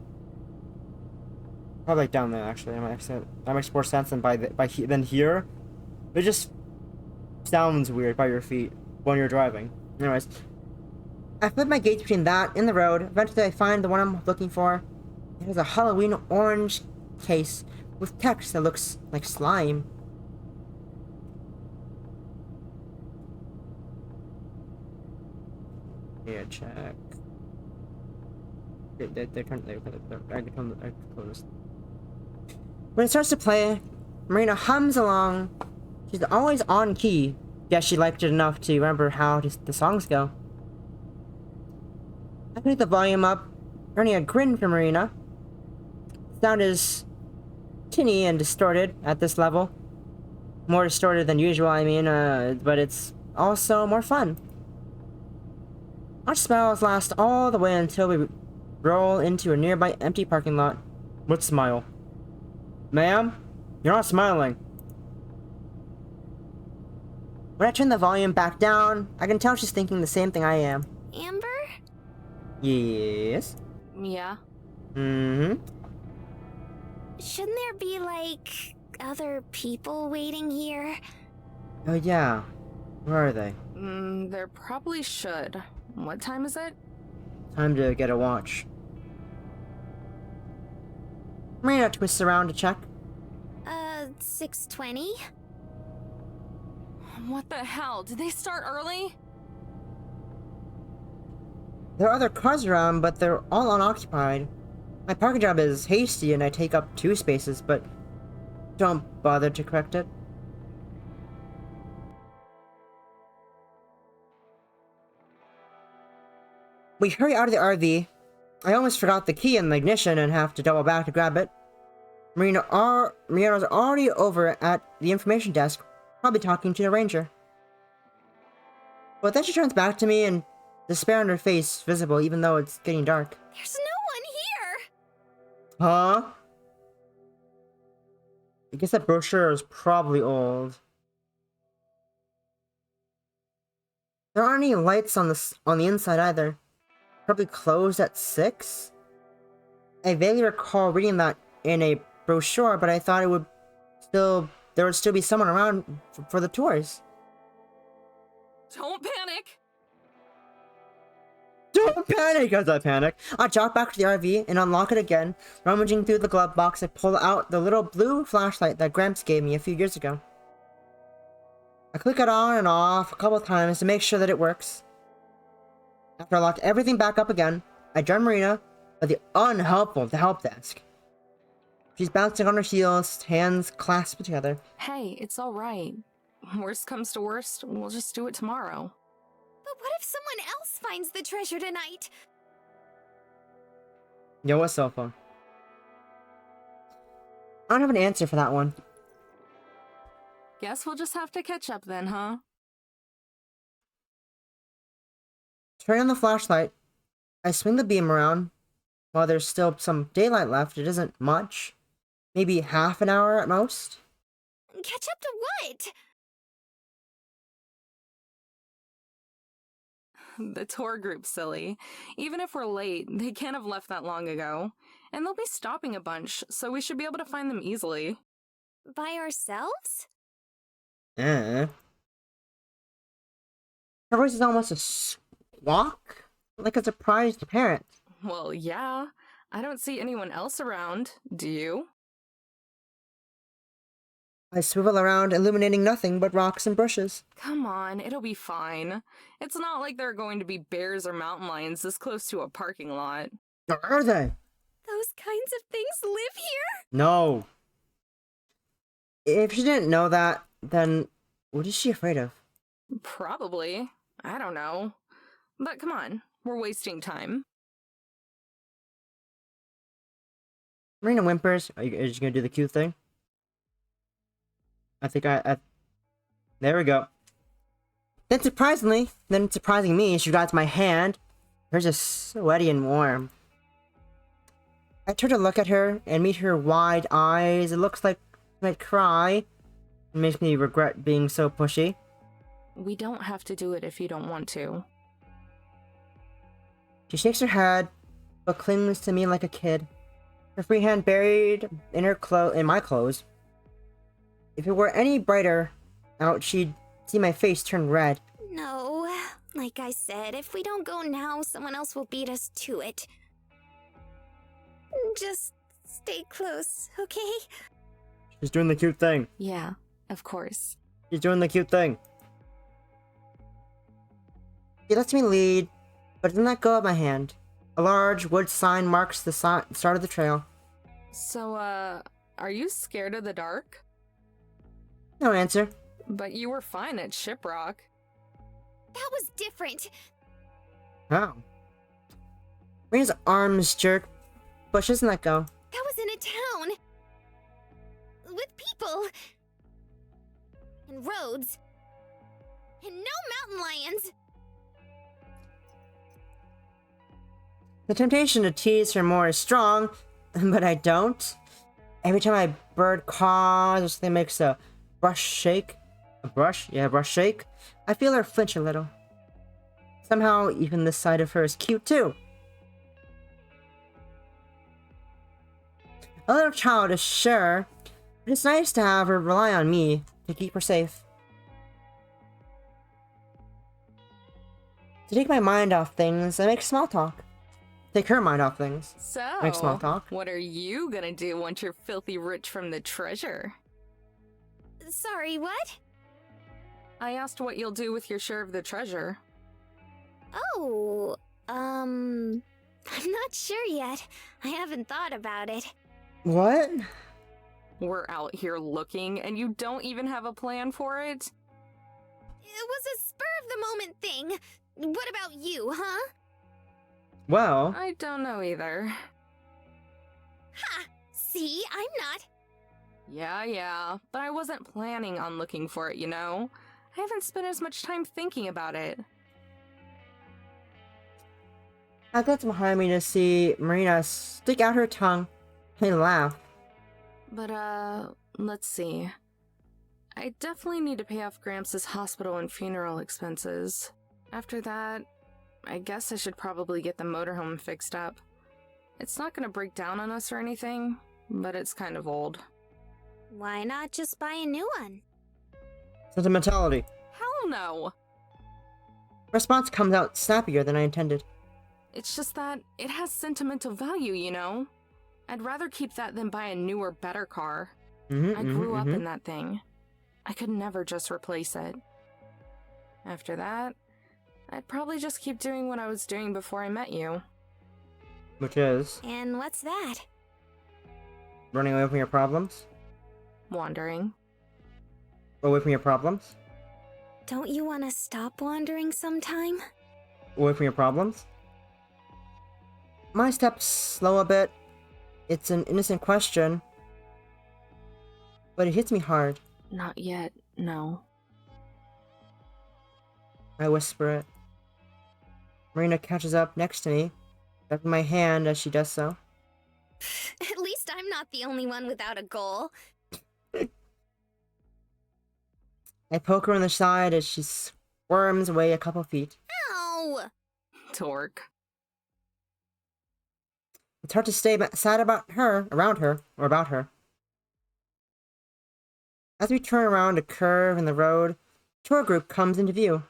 Probably like down there, actually. That makes more sense than than here. It just sounds weird by your feet when you're driving. Anyways, I flip my gaze between that and the road. Eventually, I find the one I'm looking for. It has a Halloween orange case with text that looks like slime. Yeah, check. I can close. When it starts to play, Marina hums along. She's always on key. Guess she liked it enough to remember how the songs go. I picked the volume up, earning a grin from Marina. The sound is tinny and distorted at this level. More distorted than usual, I mean, but it's also more fun. Our smiles last all the way until we roll into a nearby empty parking lot. What smile? Ma'am? You're not smiling. When I turn the volume back down, I can tell she's thinking the same thing I am. Amber? Yes? Yeah. Mm-hmm. Shouldn't there be, like, other people waiting here? Oh yeah. Where are they? There probably should. What time is it? Time to get a watch. Marina twists around to check. 6:20? What the hell? Did they start early? There are other cars around, but they're all unoccupied. My parking job is hasty and I take up 2 spaces, but don't bother to correct it. We hurry out of the RV. I almost forgot the key in the ignition and have to double back to grab it. Marina's already over at the information desk, probably talking to the ranger. But then she turns back to me and despair on her face visible even though it's getting dark. There's no one here! Huh? I guess that brochure is probably old. There aren't any lights on the inside either. Probably closed at 6? I vaguely recall reading that in a brochure, but I thought there would still be someone around for the tours. Don't panic! Don't panic as I panic. I jog back to the RV and unlock it again. Rummaging through the glove box, I pull out the little blue flashlight that Gramps gave me a few years ago. I click it on and off a couple of times to make sure that it works. After I locked everything back up again, I join Marina at the help desk. She's bouncing on her heels, hands clasped together. Hey, it's alright. Worst comes to worst, we'll just do it tomorrow. But what if someone else finds the treasure tonight? Yo, what's cell phone? I don't have an answer for that one. Guess we'll just have to catch up then, huh? Turning on the flashlight, I swing the beam around. While there's still some daylight left, it isn't much. Maybe half an hour at most. Catch up to what? The tour group's silly. Even if we're late, they can't have left that long ago. And they'll be stopping a bunch, so we should be able to find them easily. By ourselves? Her voice is almost a squawk, like a surprise to parents. Well, yeah. I don't see anyone else around, do you? I swivel around, illuminating nothing but rocks and bushes. Come on, it'll be fine. It's not like there are going to be bears or mountain lions this close to a parking lot. Or are they? Those kinds of things live here? No. If she didn't know that, then what is she afraid of? Probably. I don't know. But come on, we're wasting time. Marina whimpers. Are you just gonna do the cute thing? I think there we go. Then surprising me, she grabs my hand. Hers is sweaty and warm. I turn to look at her and meet her wide eyes. It looks like she might cry. It makes me regret being so pushy. We don't have to do it if you don't want to. She shakes her head, but clings to me like a kid. Her free hand buried in my clothes. If it were any brighter out, she'd see my face turn red. No. Like I said, if we don't go now, someone else will beat us to it. Just stay close, okay? She's doing the cute thing. Yeah, of course. She's doing the cute thing. She lets me lead, but doesn't let go of my hand. A large wood sign marks the start of the trail. So, are you scared of the dark? No answer. But you were fine at Shiprock. That was different. Oh. Marina's arms jerk, but she doesn't let go. That was in a town. With people. And roads. And no mountain lions. The temptation to tease her more is strong, but I don't. Every time my bird caws or something makes a brush shake, a brush shake, I feel her flinch a little. Somehow, even this side of her is cute too. A little childish, sure, but it's nice to have her rely on me to keep her safe. To take my mind off things, I make small talk. Take her mind off things. So, Make small talk. what are you gonna do once you're filthy rich from the treasure? Sorry, what? I asked what you'll do with your share of the treasure. Oh, I'm not sure yet. I haven't thought about it. What? We're out here looking, and you don't even have a plan for it? It was a spur-of-the-moment thing. What about you, huh? Well, I don't know either. Ha! See, I'm not. Yeah, but I wasn't planning on looking for it, you know? I haven't spent as much time thinking about it. I glanced behind me to see Marina stick out her tongue and laugh. But, let's see. I definitely need to pay off Gramps' hospital and funeral expenses. After that, I guess I should probably get the motorhome fixed up. It's not gonna break down on us or anything, but it's kind of old. Why not just buy a new one? Sentimentality. Hell no! Response comes out snappier than I intended. It's just that it has sentimental value, you know? I'd rather keep that than buy a newer, better car. I grew up in that thing. I could never just replace it. After that, I'd probably just keep doing what I was doing before I met you. Which is And what's that? running away from your problems. Wandering. Away from your problems. Don't you want to stop wandering sometime? Away from your problems. My steps slow a bit. It's an innocent question, but it hits me hard. Not yet, no. I whisper it. Marina catches up next to me, grabbing my hand as she does so. At least I'm not the only one without a goal. I poke her on the side as she squirms away a couple feet. Ow! Torque. It's hard to stay sad about her, around her, or about her. As we turn around a curve in the road, a tour group comes into view.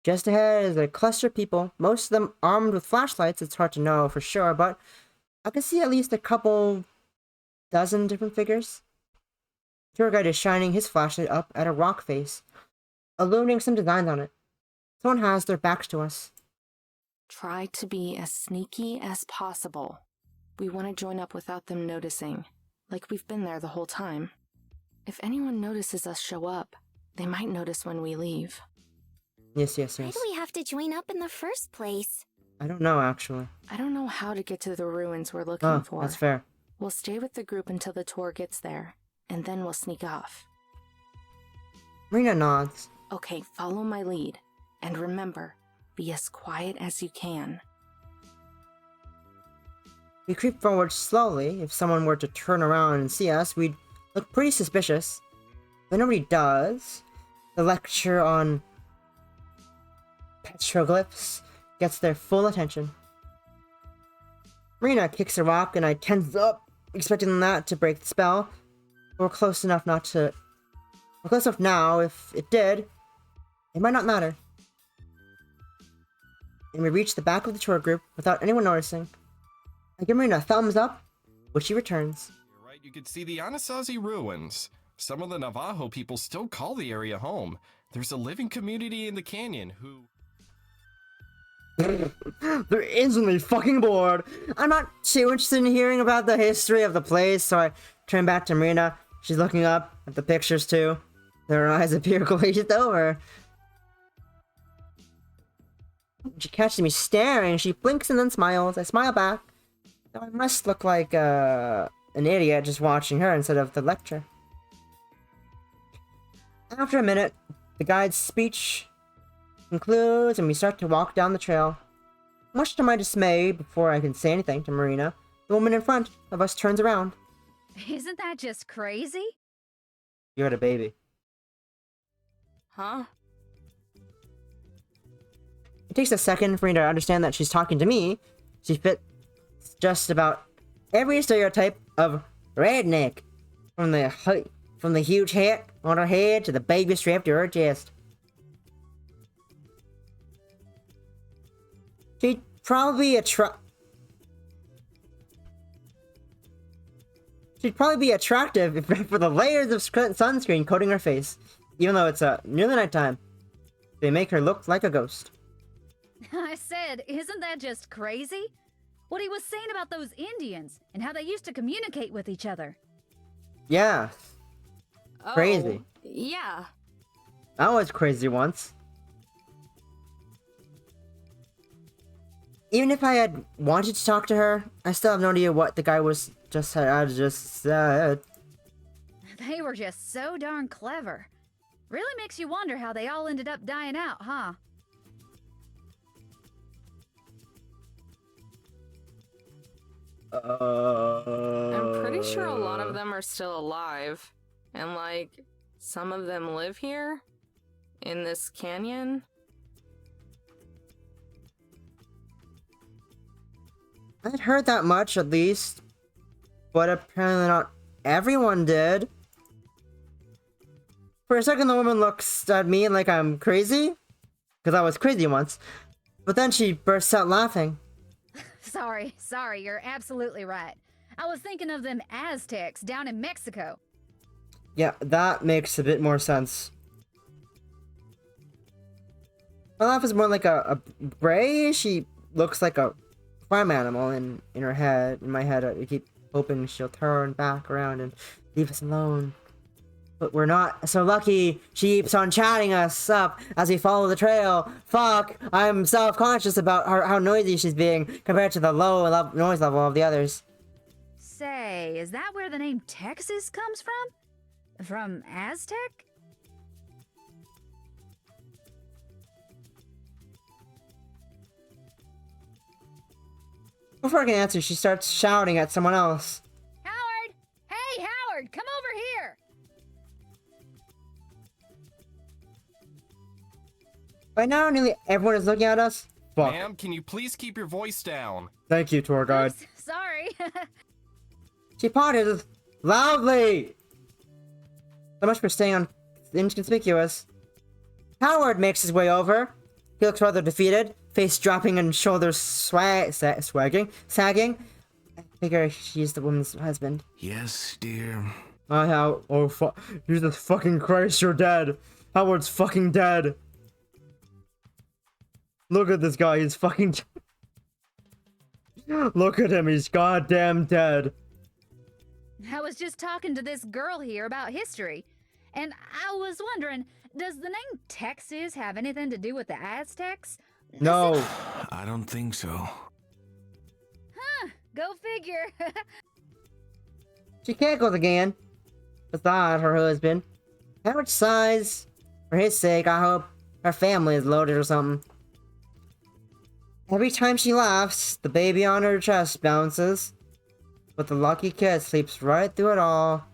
Just ahead is a cluster of people, most of them armed with flashlights. It's hard to know for sure, but I can see at least a couple dozen different figures. The tour guide is shining his flashlight up at a rock face, illuminating some designs on it. Someone has their backs to us. Try to be as sneaky as possible. We want to join up without them noticing, like we've been there the whole time. If anyone notices us show up, they might notice when we leave. Yes. Why do we have to join up in the first place? I don't know, actually. I don't know how to get to the ruins we're looking for. That's fair. We'll stay with the group until the tour gets there, and then we'll sneak off. Marina nods. Okay, follow my lead. And remember, be as quiet as you can. We creep forward slowly. If someone were to turn around and see us, we'd look pretty suspicious. But nobody does. The lecture on petroglyphs gets their full attention. Marina kicks a rock and I tense up, expecting that to break the spell. But we're close enough not to... We're close enough now. If it did, it might not matter. And we reach the back of the tour group without anyone noticing. I give Marina a thumbs up, which she returns. You're right, you could see the Anasazi ruins. Some of the Navajo people still call the area home. There's a living community in the canyon who... They're instantly fucking bored. I'm not too interested in hearing about the history of the place, so I turn back to Marina. She's looking up at the pictures too. Her eyes appear glazed over. She catches me staring. She blinks and then smiles. I smile back. Though I must look like an idiot just watching her instead of the lecture. After a minute, the guide's speech concludes and we start to walk down the trail. Much to my dismay, before I can say anything to Marina, the woman in front of us turns around. Isn't that just crazy? You had a baby. Huh? It takes a second for me to understand that she's talking to me. She fits just about every stereotype of redneck, from the huge hat on her head to the baby strapped to her chest. She'd probably be attractive if not for the layers of sunscreen coating her face, even though it's nearly nighttime. They make her look like a ghost. I said, isn't that just crazy? What he was saying about those Indians and how they used to communicate with each other. Yeah. Crazy. Oh, yeah. I was crazy once. Even if I had wanted to talk to her, I still have no idea what the guy just said. They were just so darn clever. Really makes you wonder how they all ended up dying out, huh? I'm pretty sure a lot of them are still alive. And, like, some of them live here? In this canyon? I'd heard that much, at least. But apparently not everyone did. For a second, the woman looks at me like I'm crazy. Because I was crazy once. But then she bursts out laughing. Sorry, you're absolutely right. I was thinking of them Aztecs down in Mexico. Yeah, that makes a bit more sense. My laugh is more like a bray. She looks like a farm animal in her head. In my head, I keep hoping she'll turn back around and leave us alone. But we're not so lucky. She keeps on chatting us up as we follow the trail. Fuck, I'm self-conscious about how noisy she's being compared to the low noise level of the others. Say, is that where the name Texas comes from? From Aztec? Before I can answer, she starts shouting at someone else. Howard! Hey, Howard, come over here! By now, nearly everyone is looking at us. Fuck. Ma'am, can you please keep your voice down? Thank you, tour guide. Oops, sorry. She potted loudly. So much for staying inconspicuous. Howard makes his way over. He looks rather defeated, face dropping and shoulders sagging. I figure she's the woman's husband. Yes, dear. Oh, fuck. Jesus fucking Christ, you're dead. Howard's fucking dead. Look at this guy, he's fucking Look at him, he's goddamn dead. I was just talking to this girl here about history, and I was wondering, does the name Texas have anything to do with the Aztecs? No. I don't think so. Huh, go figure. She cackles again. Besides her husband. Howard sighs. For his sake, I hope her family is loaded or something. Every time she laughs, the baby on her chest bounces. But the lucky kid sleeps right through it all.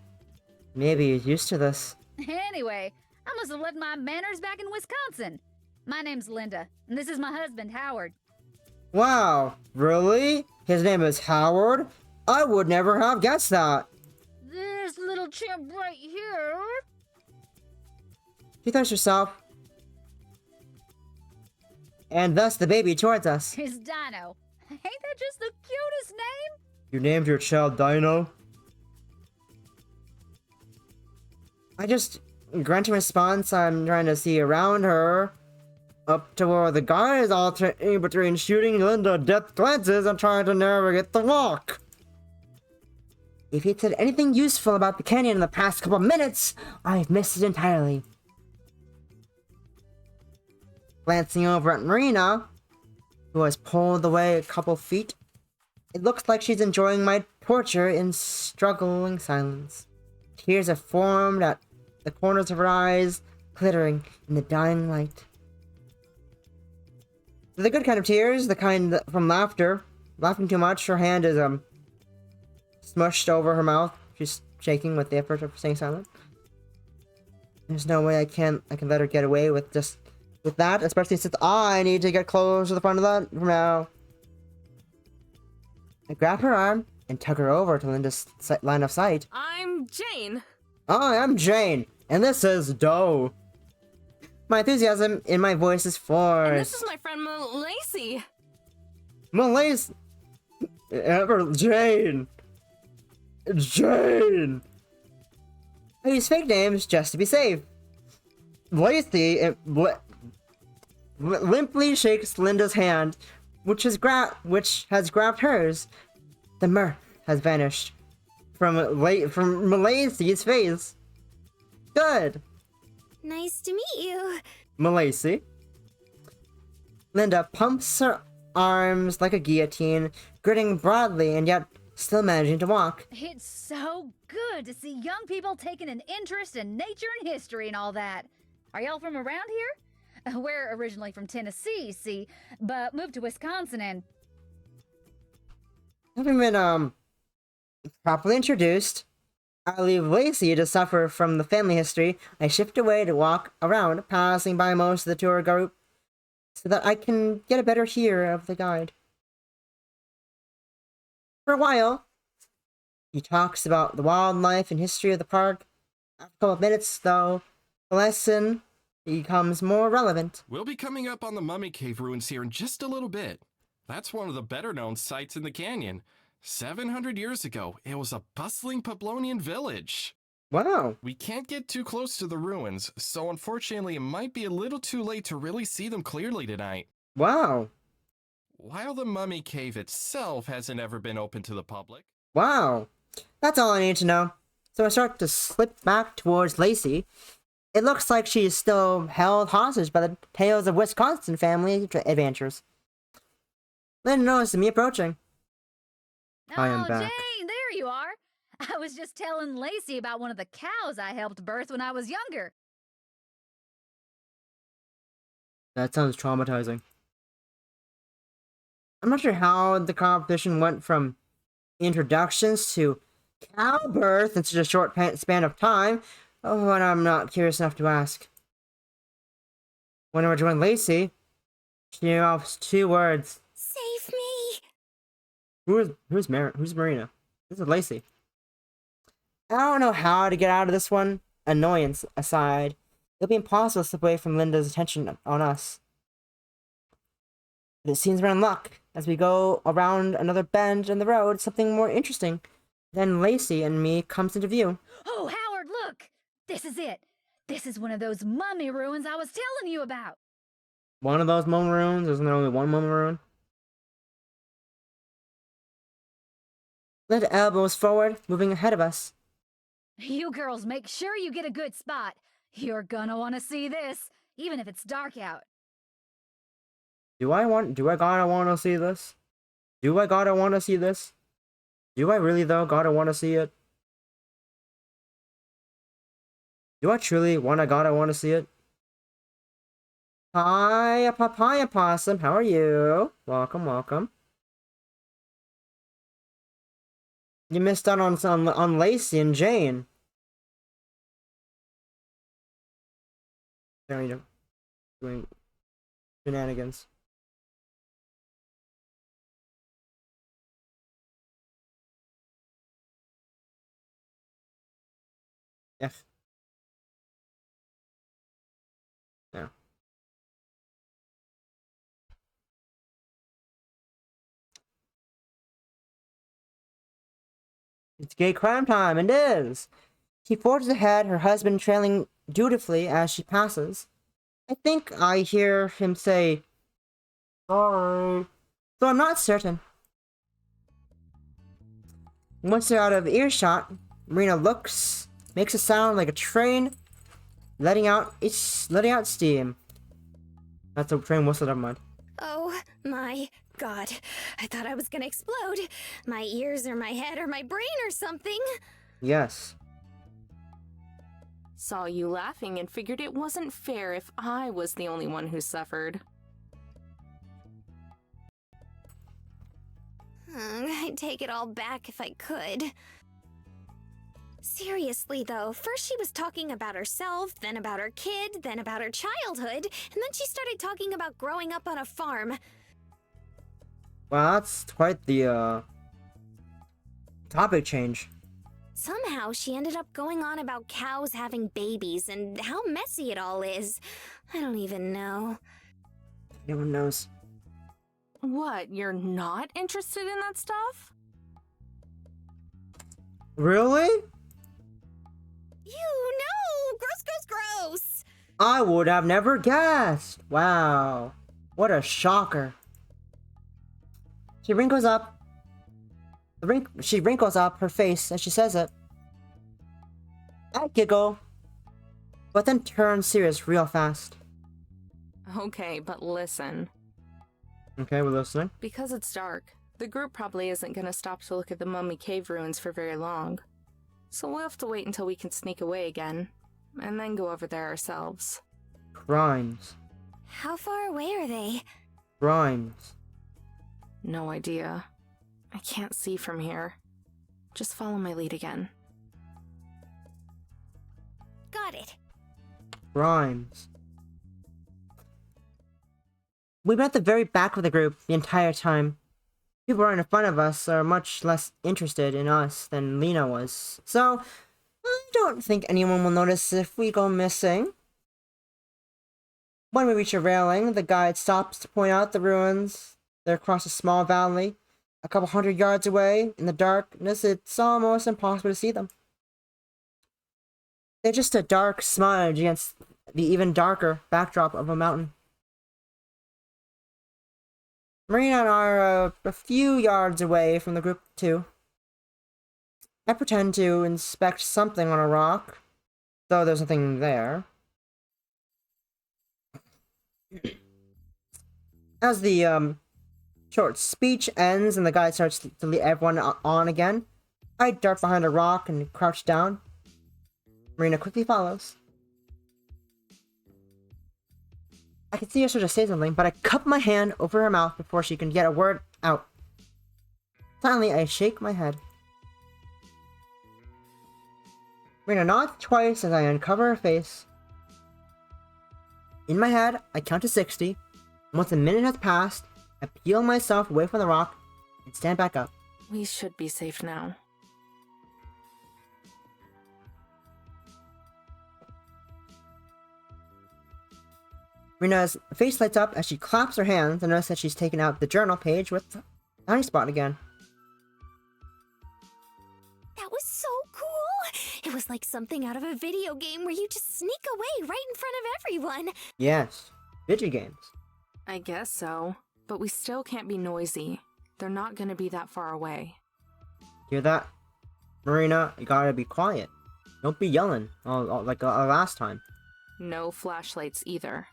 Maybe he's used to this. Anyway, I must have left my manners back in Wisconsin. My name's Linda, and this is my husband, Howard. Wow, really? His name is Howard? I would never have guessed that. This little chimp right here. She throws herself and thus the baby towards us. Is Dino. Ain't that just the cutest name? You named your child Dino? I just grunt in response. I'm trying to see around her. Up to where the guy is alternating between shooting Linda death glances and trying to navigate the walk. If he said anything useful about the canyon in the past couple minutes, I've missed it entirely. Glancing over at Marina, who has pulled away a couple feet, it looks like she's enjoying my torture in struggling silence. Tears have formed at the corners of her eyes, glittering in the dying light. The good kind of tears, the kind from laughter. Laughing too much, her hand is smushed over her mouth. She's shaking with the effort of staying silent. There's no way I can let her get away with that, especially since I need to get close to the front of that from now. I grab her arm and tug her over to Linda's line of sight. I'm Jane. Hi, I'm Jane, and this is Doe. My enthusiasm in my voice is forced. And this is my friend Lacey. Lacey. Jane. Jane. I use fake names just to be safe. Lacey limply shakes Linda's hand, which has grabbed hers. The mirth has vanished from Lacey's face. Good. Nice to meet you. Lacey. Linda pumps her arms like a guillotine, grinning broadly and yet still managing to walk. It's so good to see young people taking an interest in nature and history and all that. Are y'all from around here? We're originally from Tennessee, see, but moved to Wisconsin and... Having been, properly introduced, I leave Lacey to suffer from the family history. I shift away to walk around, passing by most of the tour group, so that I can get a better hear of the guide. For a while, he talks about the wildlife and history of the park. After a couple of minutes, though, the lesson becomes more relevant. We'll be coming up on the Mummy Cave ruins here in just a little bit. That's one of the better-known sites in the canyon. 700 years ago, it was a bustling Poblonian village. Wow. We can't get too close to the ruins, so unfortunately it might be a little too late to really see them clearly tonight. Wow. While the Mummy Cave itself hasn't ever been open to the public. Wow. That's all I need to know. So I start to slip back towards Lacey. It looks like she is still held hostage by the tales of Wisconsin family adventures. Linda notices me approaching. I am back. Jane, there you are. I was just telling Lacey about one of the cows I helped birth when I was younger. That sounds traumatizing. I'm not sure how the competition went from introductions to cow birth in such a short span of time, but I'm not curious enough to ask. When I joined Lacey, she mouths 2 words. Save me. Who's Marina? This is Lacey. I don't know how to get out of this one. Annoyance aside, it'll be impossible to slip away from Linda's attention on us. But it seems we're in luck. As we go around another bend in the road, something more interesting than Lacey and me comes into view. Oh, Howard, look! This is it. This is one of those mummy ruins I was telling you about. One of those mummy ruins? Isn't there only one mummy ruin? Linda elbows forward, moving ahead of us. You girls make sure you get a good spot. You're gonna want to see this, even if it's dark out. Do I gotta wanna see this? Do I gotta wanna see this? Do I really, though, gotta wanna see it? Do I truly gotta wanna see it? Hi, Papaya Possum, how are you? Welcome, welcome. You missed out on Lacey and Jane. There you go. Doing shenanigans. F. Yeah. It's gay crime time, and it is. She forges ahead, her husband trailing dutifully as she passes. I think I hear him say, sorry, though I'm not certain. Once they're out of earshot, Marina makes a sound like a train letting out steam. That's a train whistle, never mind. Oh my god. I thought I was gonna explode. My ears or my head or my brain or something. Yes. Saw you laughing and figured it wasn't fair if I was the only one who suffered. I'd take it all back if I could. Seriously, though, first she was talking about herself, then about her kid, then about her childhood, and then she started talking about growing up on a farm. Well, that's quite the, topic change. Somehow she ended up going on about cows having babies and how messy it all is. I don't even know. No one knows. What, you're not interested in that stuff? Really? You know! Gross, gross, gross! I would have never guessed. Wow. What a shocker. She wrinkles up her face as she says it. I giggle, but then turn serious real fast. Okay, but listen. Okay, we're listening. Because it's dark, the group probably isn't gonna stop to look at the Mummy Cave ruins for very long. So we'll have to wait until we can sneak away again, and then go over there ourselves. Crimes. How far away are they? Crimes. No idea. I can't see from here. Just follow my lead again. Got it. Crimes. We've been at the very back of the group the entire time. People right in front of us are much less interested in us than Lena was, so I don't think anyone will notice if we go missing. When we reach a railing, the guide stops to point out the ruins. They're across a small valley, a couple 100 yards away. In the darkness, it's almost impossible to see them. They're just a dark smudge against the even darker backdrop of a mountain. Marina and I are a few yards away from the group, too. I pretend to inspect something on a rock, though there's nothing there. As the, short speech ends and the guy starts to lead everyone on again, I dart behind a rock and crouch down. Marina quickly follows. I can see her start to say something, but I cup my hand over her mouth before she can get a word out. Finally, I shake my head. Marina nods twice as I uncover her face. In my head, I count to 60, and once a minute has passed, I peel myself away from the rock and stand back up. We should be safe now. Marina's face lights up as she claps her hands and notices that she's taken out the journal page with the tiny spot again. That was so cool! It was like something out of a video game where you just sneak away right in front of everyone. Yes, video games. I guess so, but we still can't be noisy. They're not gonna be that far away. Hear that? Marina, you gotta be quiet. Don't be yelling, like last time. No flashlights either.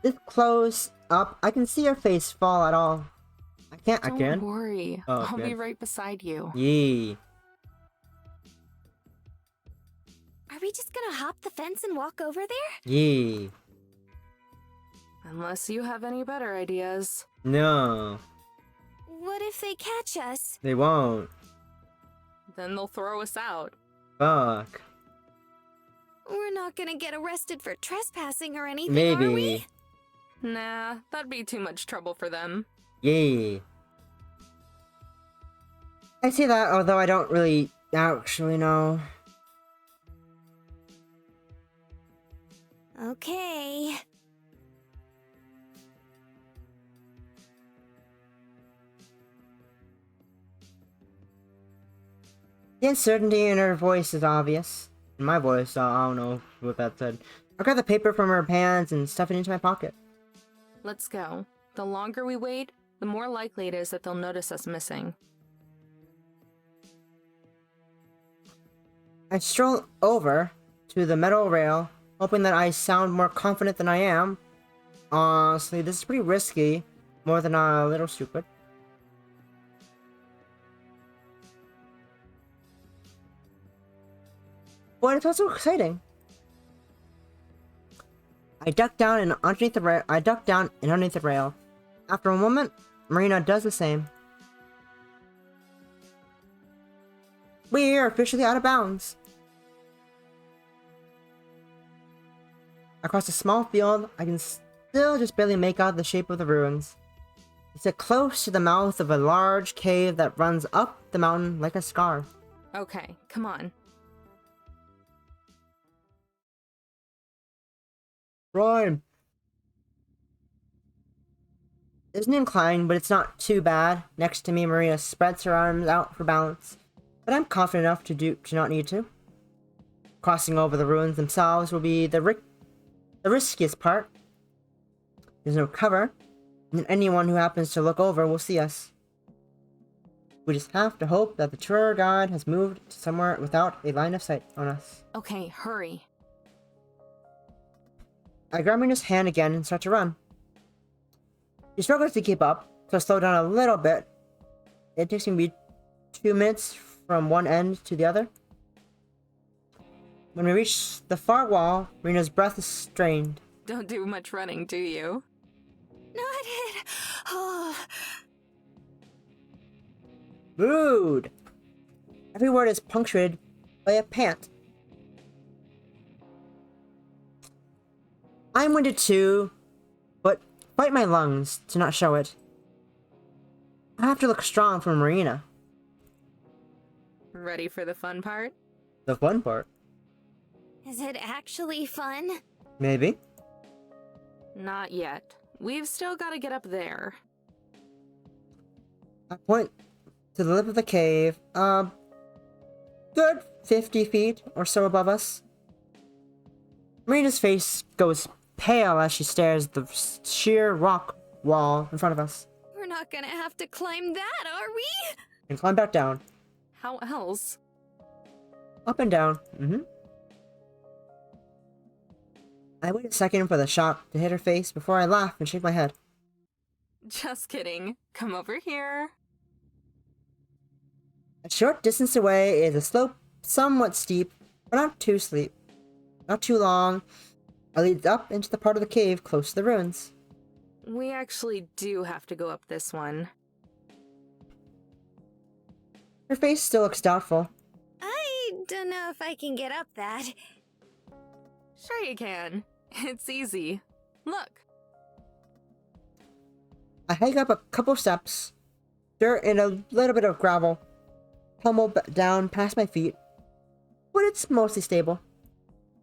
This close up, I can see her face fall at all. I Don't can. worry. Oh, I'll good. be right beside you. Yee. Are we just gonna hop the fence and walk over there? Yee. Unless you have any better ideas. No, What if they catch us? they won't. Then they'll throw us out. Fuck. We're not gonna get arrested for trespassing or anything, are we? Maybe. Nah, that'd be too much trouble for them. Yee. I say that, although I don't really actually know. Okay. The uncertainty in her voice is obvious. In my voice, I don't know what that said. I grab the paper from her hands and stuff it into my pocket. Let's go. The longer we wait, the more likely it is that they'll notice us missing. I stroll over to the metal rail, hoping that I sound more confident than I am. Honestly, this is pretty risky, more than a little stupid. But it's also exciting. I duck down and underneath the rail. After a moment, Marina does the same. We are officially out of bounds. Across a small field, I can still just barely make out the shape of the ruins. It's close to the mouth of a large cave that runs up the mountain like a scar. Okay, come on. Rhyme! There's an incline, but it's not too bad. Next to me, Maria spreads her arms out for balance, but I'm confident enough to not need to. Crossing over the ruins themselves will be the riskiest part. There's no cover, and anyone who happens to look over will see us. We just have to hope that the tour guide has moved to somewhere without a line of sight on us. Okay, hurry. I grab Marina's hand again and start to run. She struggles to keep up, so I slow down a little bit. It takes me 2 minutes from one end to the other. When we reach the far wall, Marina's breath is strained. Don't do much running, do you? Not it. Oh. Rude! Every word is punctuated by a pant. I'm winded too, but fight my lungs to not show it. I have to look strong for Marina. Ready for the fun part? The fun part? Is it actually fun? Maybe. Not yet. We've still got to get up there. I point to the lip of the cave, good 50 feet or so above us. Marina's face goes pale as she stares at the sheer rock wall in front of us. We're not gonna have to climb that, are we? And climb back down. How else? Up and down. I wait a second for the shock to hit her face before I laugh and shake my head. Just kidding. Come over here. A short distance away is a slope somewhat steep, but not too steep. Not too long. It leads up into the part of the cave close to the ruins. We actually do have to go up this one. Her face still looks doubtful. I don't know if I can get up that. Sure you can. It's easy. Look. I hike up a couple steps, dirt and a little bit of gravel, pummel down past my feet, but it's mostly stable.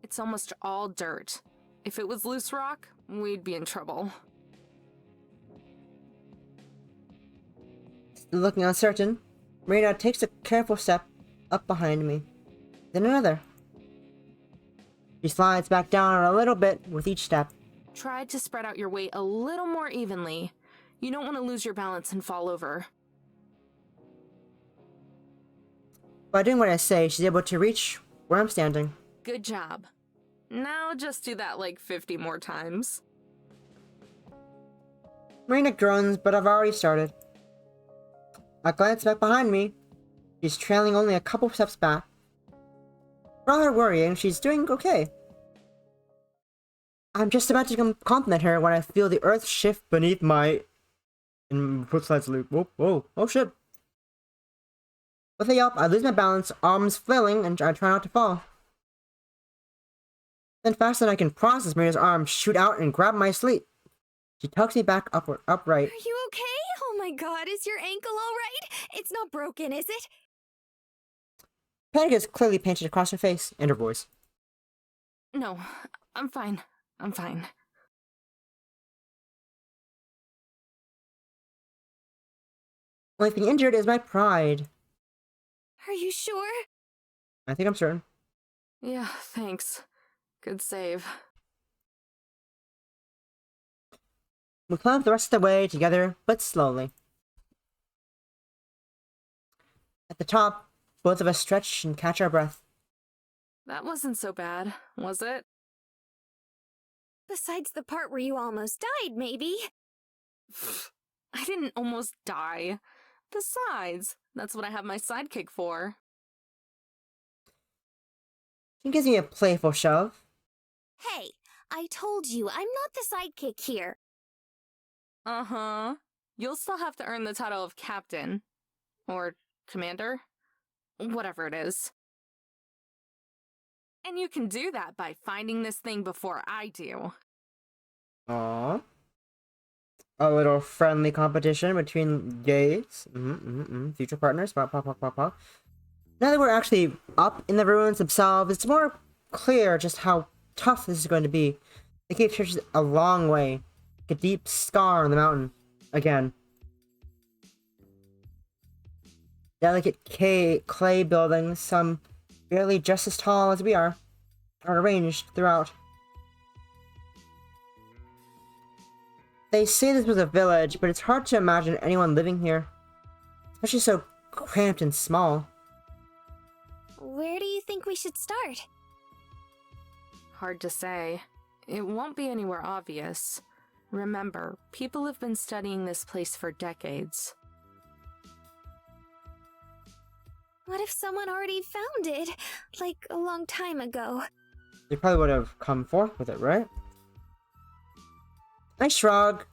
It's almost all dirt. If it was loose rock, we'd be in trouble. Still looking uncertain, Marina takes a careful step up behind me, then another. She slides back down a little bit with each step. Try to spread out your weight a little more evenly. You don't want to lose your balance and fall over. By doing what I say, she's able to reach where I'm standing. Good job. Now just do that like 50 more times. Marina groans, but I've already started. I glance back behind me. She's trailing only a couple steps back. For all her worrying, she's doing okay. I'm just about to compliment her when I feel the earth shift beneath my... and foot slides loop. Oh shit. With a yelp, I lose my balance, arms flailing, and I try not to fall. Then faster than I can process, Marina's arms shoot out and grab my sleeve. She tucks me back upright. Are you okay? Oh my god, is your ankle alright? It's not broken, is it? Panic is clearly painted across her face and her voice. No, I'm fine. I'm fine. Only thing injured is my pride. Are you sure? I think I'm certain. Yeah, thanks. Good save. We climbed the rest of the way together, but slowly. At the top, both of us stretch and catch our breath. That wasn't so bad, was it? Besides the part where you almost died, maybe. I didn't almost die. Besides, that's what I have my sidekick for. She gives me a playful shove. Hey, I told you, I'm not the sidekick here. Uh-huh. You'll still have to earn the title of captain. Or commander. Whatever it is. And you can do that by finding this thing before I do. Aww. A little friendly competition between gays. Future partners. Pop, pop, pop, pop, pop. Now that we're actually up in the ruins themselves, it's more clear just how tough this is going to be. The cave stretches a long way. Like a deep scar on the mountain. Again. Delicate clay buildings, some barely just as tall as we are arranged throughout. They say this was a village, but it's hard to imagine anyone living here. Especially so cramped and small. Where do you think we should start? Hard to say. It won't be anywhere obvious. Remember, people have been studying this place for decades. What if someone already found it? Like, a long time ago. They probably would have come forth with it, right? I shrug.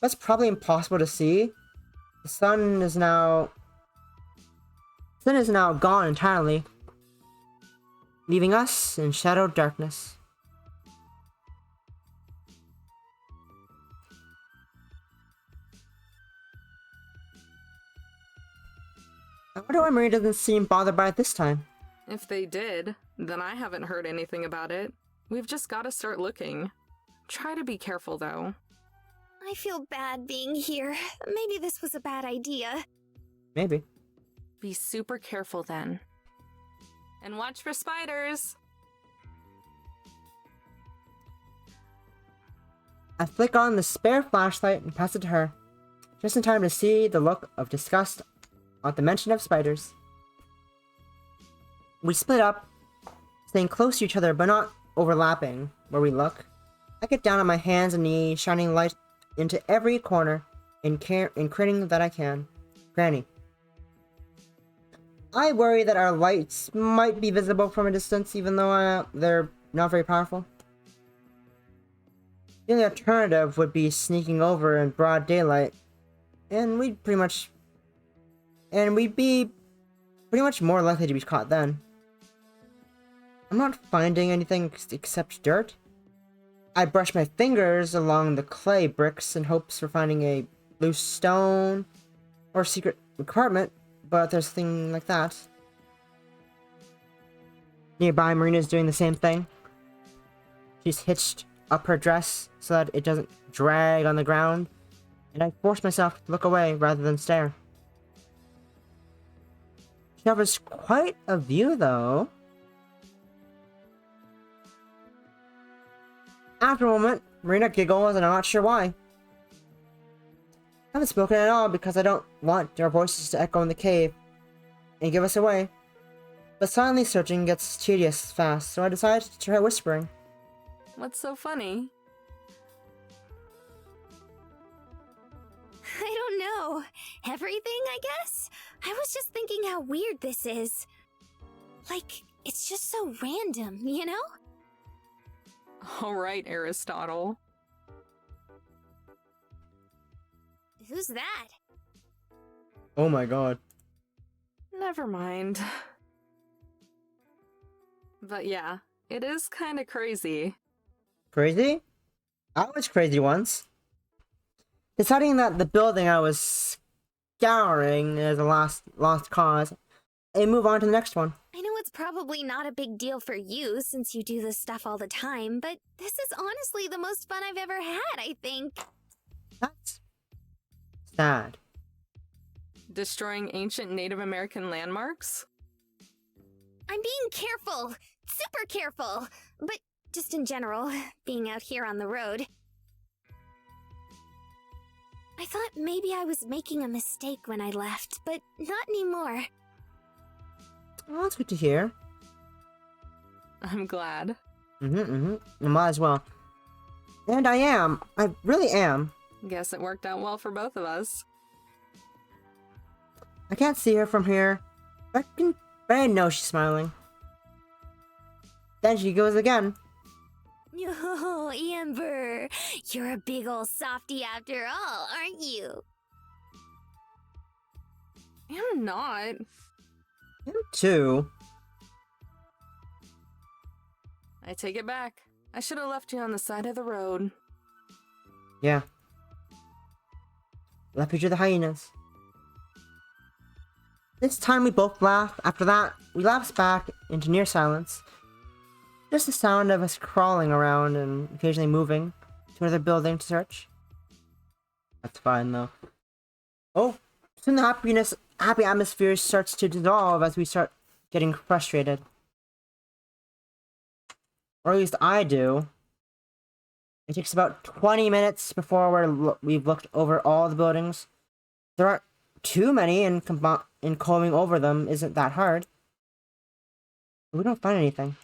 That's probably impossible to see. The sun is now gone entirely, leaving us in shadowed darkness. I wonder why Marie doesn't seem bothered by it this time. If they did, then I haven't heard anything about it. We've just gotta start looking. Try to be careful, though. I feel bad being here. Maybe this was a bad idea. Maybe. Be super careful, then. And watch for spiders! I flick on the spare flashlight and pass it to her, just in time to see the look of disgust at the mention of spiders. We split up, staying close to each other but not overlapping where we look. I get down on my hands and knees, shining light into every corner and critting that I can. Granny. I worry that our lights might be visible from a distance, even though they're not very powerful. The only alternative would be sneaking over in broad daylight, and we'd be pretty much more likely to be caught then. I'm not finding anything except dirt. I brush my fingers along the clay bricks in hopes for finding a loose stone or secret compartment, but there's nothing like that. Nearby, Marina's doing the same thing. She's hitched up her dress so that it doesn't drag on the ground, and I force myself to look away rather than stare. She offers quite a view, though. After a moment, Marina giggles, and I'm not sure why. I haven't spoken at all because I don't want our voices to echo in the cave and give us away. But silently searching gets tedious fast, so I decide to try whispering. What's so funny? I don't know. Everything, I guess? I was just thinking how weird this is. Like, it's just so random, you know? Alright, Aristotle. Who's that? Oh my god. Never mind. But yeah, it is kinda crazy. Crazy? I was crazy once. Deciding that the building I was scouring is a lost cause, and move on to the next one. I know it's probably not a big deal for you since you do this stuff all the time, but this is honestly the most fun I've ever had, I think. That's sad. Destroying ancient Native American landmarks? I'm being careful. Super careful. But just in general, being out here on the road. I thought maybe I was making a mistake when I left, but not anymore. Oh, that's good to hear. I'm glad. Might as well. And I am. I really am. Guess it worked out well for both of us. I can't see her from here, but I know she's smiling. Then she goes again. Oh, Amber, you're a big ol' softy after all, aren't you? I'm not. Him too. I take it back. I should have left you on the side of the road. Yeah. Left you to the hyenas. This time we both laugh. After that, we lapse back into near silence. Just the sound of us crawling around and occasionally moving to another building to search. That's fine though. Oh, soon the happy atmosphere starts to dissolve as we start getting frustrated. Or at least I do. It takes about 20 minutes before we've looked over all the buildings. There aren't too many, and combing over them isn't that hard. But we don't find anything.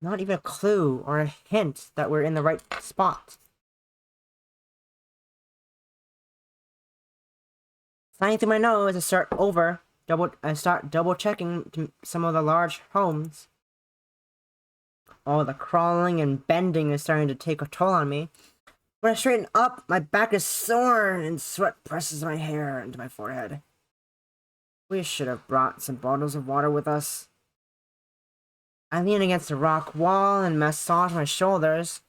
Not even a clue or a hint that we're in the right spot. Signing through my nose, I start double checking some of the large homes. All the crawling and bending is starting to take a toll on me. When I straighten up, my back is sore and sweat presses my hair into my forehead. We should have brought some bottles of water with us. I lean against a rock wall and massage my shoulders.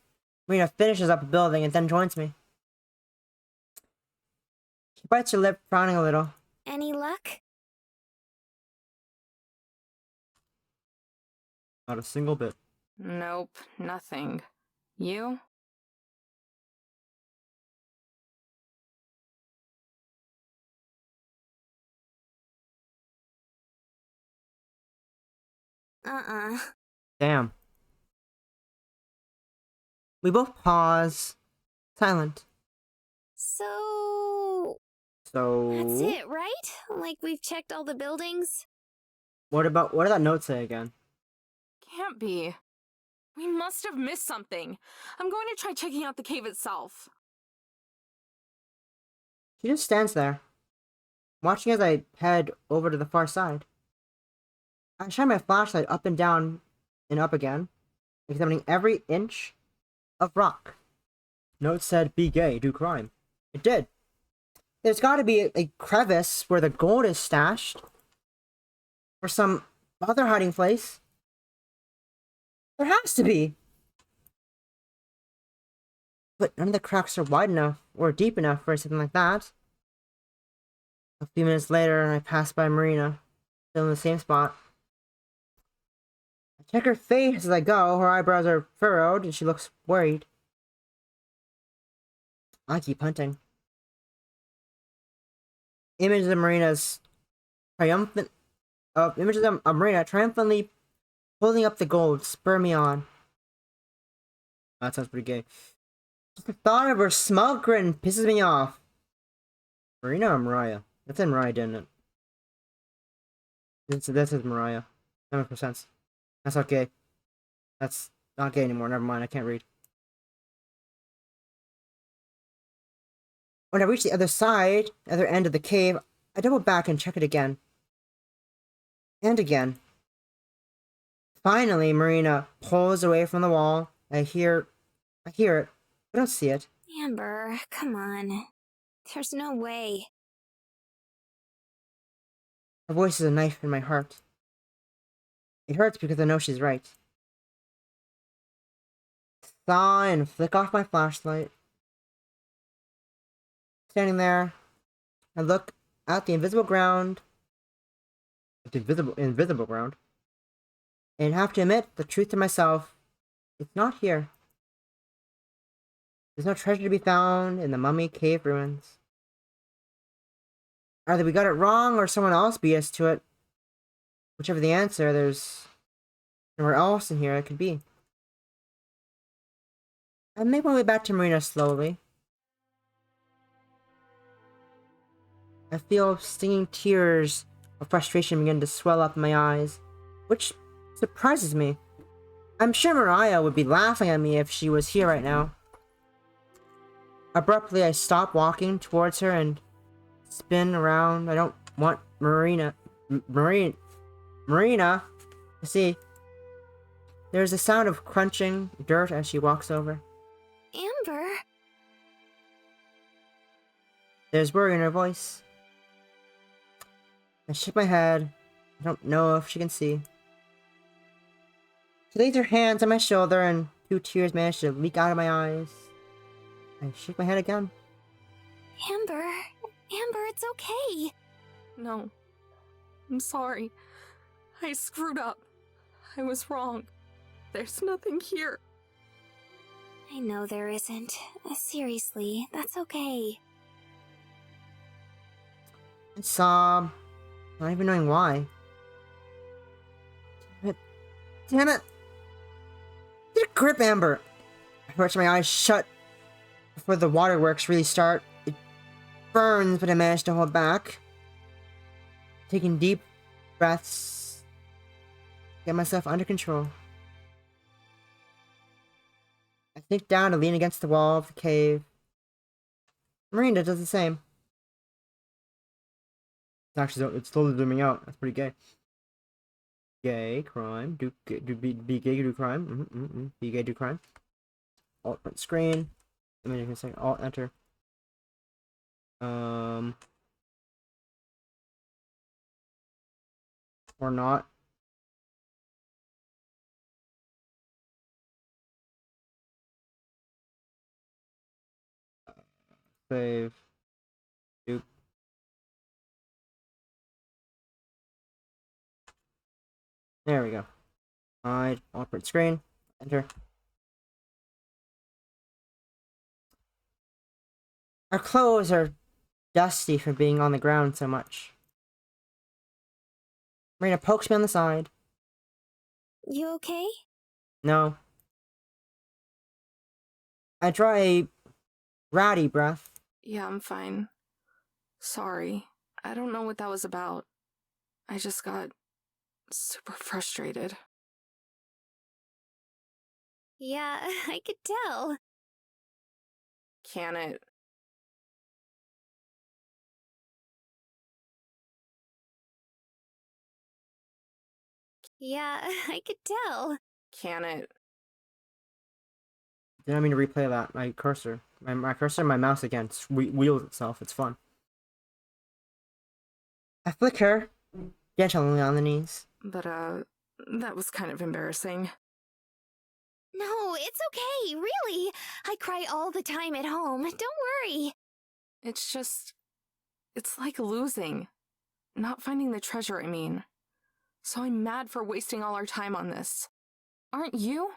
Marina finishes up the building and then joins me. She bites her lip, frowning a little. Any luck? Not a single bit. Nope, nothing. You? Damn. We both pause, silent. So... So... That's it, right? Like we've checked all the buildings? What did that note say again? Can't be. We must have missed something. I'm going to try checking out the cave itself. She just stands there, watching as I head over to the far side. I shine my flashlight up and down and up again, examining every inch of rock. Note said, "Be gay, do crime." It did. There's gotta be a crevice where the gold is stashed. Or some other hiding place. There has to be. But none of the cracks are wide enough or deep enough for something like that. A few minutes later, I pass by Marina, still in the same spot. I check her face as I go. Her eyebrows are furrowed and she looks worried. I keep hunting. Images of Marina triumphantly holding up the gold spur me on. That sounds pretty gay. Just the thought of her smug grin pisses me off. Marina or Mariah? That said Mariah, didn't it? This is Mariah. 100%. That's not gay. That's not gay anymore. Never mind, I can't read. When I reach the other side, other end of the cave, I double back and check it again. And again. Finally, Marina pulls away from the wall. I hear it. I don't see it. Amber, come on. There's no way. Her voice is a knife in my heart. It hurts because I know she's right. Sigh and flick off my flashlight. Standing there, I look at the invisible ground. The invisible ground. And have to admit the truth to myself. It's not here. There's no treasure to be found in the Mummy Cave ruins. Either we got it wrong or someone else beat us to it. Whichever the answer, there's nowhere else in here it could be. I make my way back to Marina slowly. I feel stinging tears of frustration begin to swell up in my eyes, which surprises me. I'm sure Mariah would be laughing at me if she was here right now. Abruptly, I stop walking towards her and spin around. I don't want Marina to see. There's a sound of crunching dirt as she walks over. Amber? There's worry in her voice. I shake my head. I don't know if she can see. She lays her hands on my shoulder and 2 tears manage to leak out of my eyes. I shake my head again. Amber, it's okay. No. I'm sorry. I screwed up. I was wrong. There's nothing here. I know there isn't. Seriously, that's okay. I sob, not even knowing why. Damn it! Get a grip, Amber! I rush my eyes shut before the waterworks really start. It burns, but I manage to hold back. Taking deep breaths, get myself under control. I sink down to lean against the wall of the cave. Miranda does the same. It's slowly zooming out. That's pretty gay. Gay, crime, be gay, do crime. Be gay, do crime. Alt print screen. Let me just say Alt enter. Or not. Save. Dupe. There we go. Hide. Alt print screen. Enter. Our clothes are dusty from being on the ground so much. Marina pokes me on the side. You okay? No. I draw a ratty breath. Yeah, I'm fine. Sorry. I don't know what that was about. I just got super frustrated. Yeah, I could tell. Can it? Yeah, I could tell. Can it? Didn't mean to replay that. My cursor. My cursor and my mouse again wheels itself. It's fun. I flick her gently on the knees. But, that was kind of embarrassing. No, it's okay, really. I cry all the time at home. Don't worry. It's just... it's like losing. Not finding the treasure, I mean. So I'm mad for wasting all our time on this. Aren't you?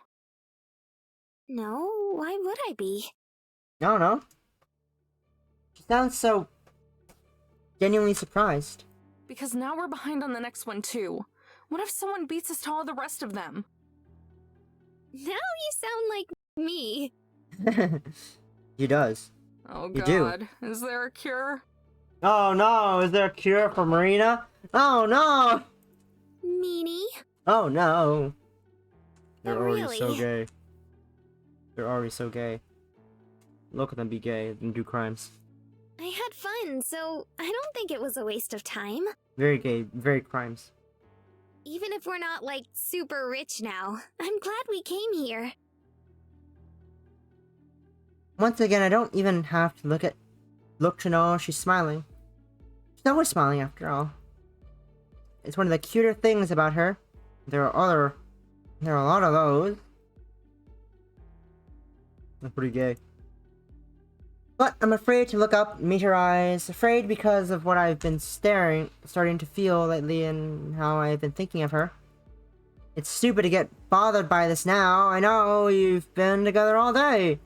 No, why would I be? No. She sounds so genuinely surprised. Because now we're behind on the next one, too. What if someone beats us to all the rest of them? Now you sound like me. He does. Oh You god, is there a cure? Oh no, is there a cure for Marina? Oh no! Meanie? Oh no! They're But already so really- gay. They're already so gay. Look at them be gay and do crimes. I had fun, so I don't think it was a waste of time. Very gay, very crimes. Even if we're not, like, super rich now, I'm glad we came here. Once again, I don't even have to look to know she's smiling. She's always smiling after all. It's one of the cuter things about her. There are a lot of those. That's pretty gay. But I'm afraid to look up, meet her eyes. Afraid because of what I've been starting to feel lately and how I've been thinking of her. It's stupid to get bothered by this now. I know you've been together all day.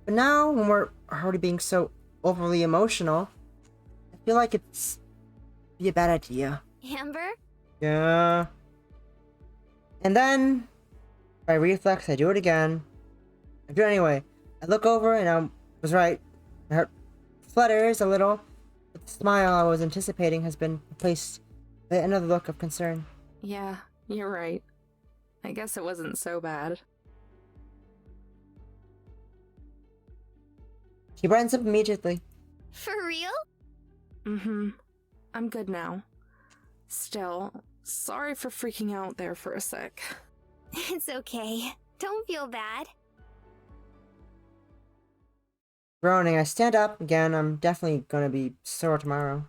But now, when we're already being so overly emotional, I feel like it's be a bad idea. Amber? Yeah. And then, by reflex, I do it again. I do it anyway. I look over and I was right. My heart flutters a little. But The smile I was anticipating has been replaced by another look of concern. Yeah, you're right. I guess it wasn't so bad. She brightens up immediately. For real? Mm-hmm. I'm good now. Still, sorry for freaking out there for a sec. It's okay. Don't feel bad. Groaning, I stand up again. I'm definitely gonna be sore tomorrow.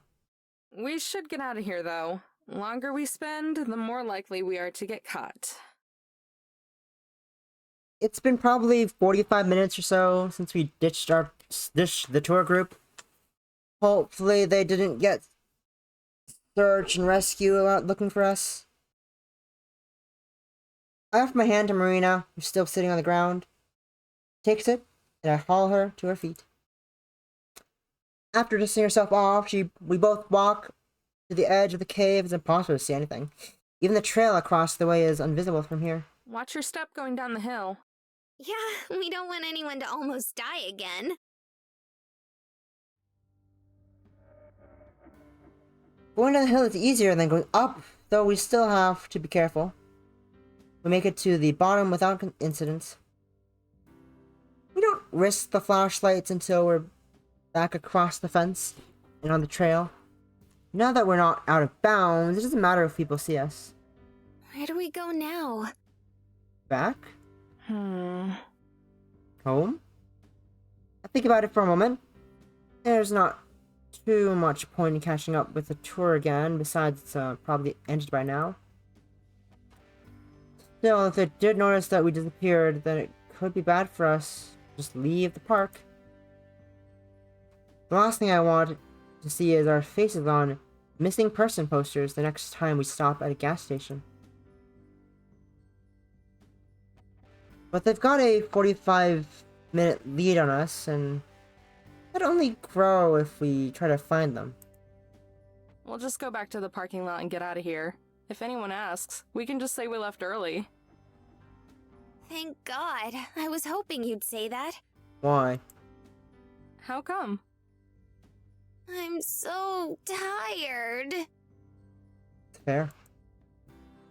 We should get out of here, though. Longer we spend, the more likely we are to get caught. It's been probably 45 minutes or so since we ditched the tour group. Hopefully they didn't get search and rescue out looking for us. I offer my hand to Marina, who's still sitting on the ground. Takes it, and I haul her to her feet. After dusting herself off, we both walk to the edge of the cave. It's impossible to see anything. Even the trail across the way is invisible from here. Watch your step going down the hill. Yeah, we don't want anyone to almost die again. Going down the hill is easier than going up, though we still have to be careful. We make it to the bottom without incidents. We don't risk the flashlights until we're back across the fence and on the trail. Now that we're not out of bounds, it doesn't matter if people see us. Where do we go now? Back? Hmm. Home? I think about it for a moment. There's not too much point in catching up with the tour again, besides it's probably ended by now. Still, if they did notice that we disappeared, then it could be bad for us. Just leave the park. The last thing I want to see is our faces on missing person posters the next time we stop at a gas station. But they've got a 45-minute lead on us, and that'd only grow if we try to find them. We'll just go back to the parking lot and get out of here. If anyone asks, we can just say we left early. Thank God. I was hoping you'd say that. Why? How come? I'm so tired. Fair.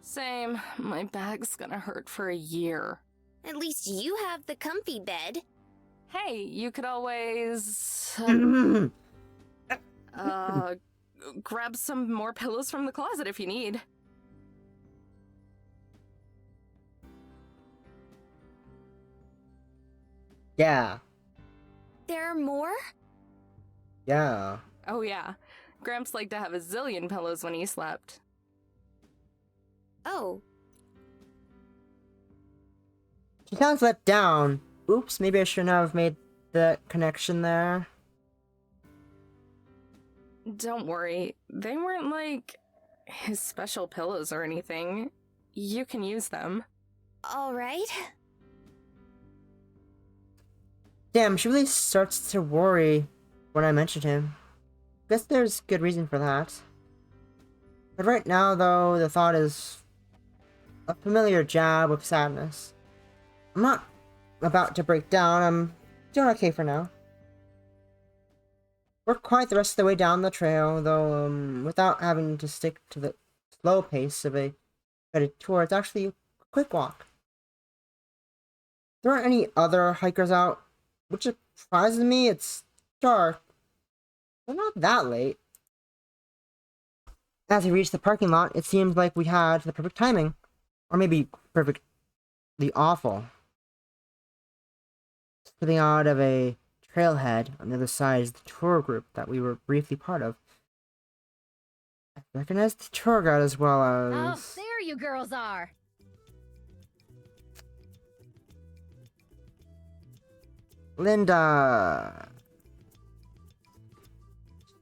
Same. My back's gonna hurt for a year. At least you have the comfy bed. Hey, you could always... grab some more pillows from the closet if you need. Yeah. There are more? Yeah. Oh yeah. Gramps liked to have a zillion pillows when he slept. Oh. She sounds let down. Oops, maybe I shouldn't have made that connection there. Don't worry. They weren't like his special pillows or anything. You can use them. All right. Damn, she really starts to worry when I mentioned him. Guess there's good reason for that. But right now, though, the thought is a familiar jab of sadness. I'm not about to break down. I'm doing okay for now. We're quite the rest of the way down the trail, though, without having to stick to the slow pace of a guided tour. It's actually a quick walk. There aren't any other hikers out, which surprises me. It's dark, but not that late. As we reach the parking lot, it seems like we had the perfect timing. Or maybe perfectly awful. Slipping out of a trailhead on the other side is the tour group that we were briefly part of. I recognize the tour guide as well Oh, as... there you girls are. Linda.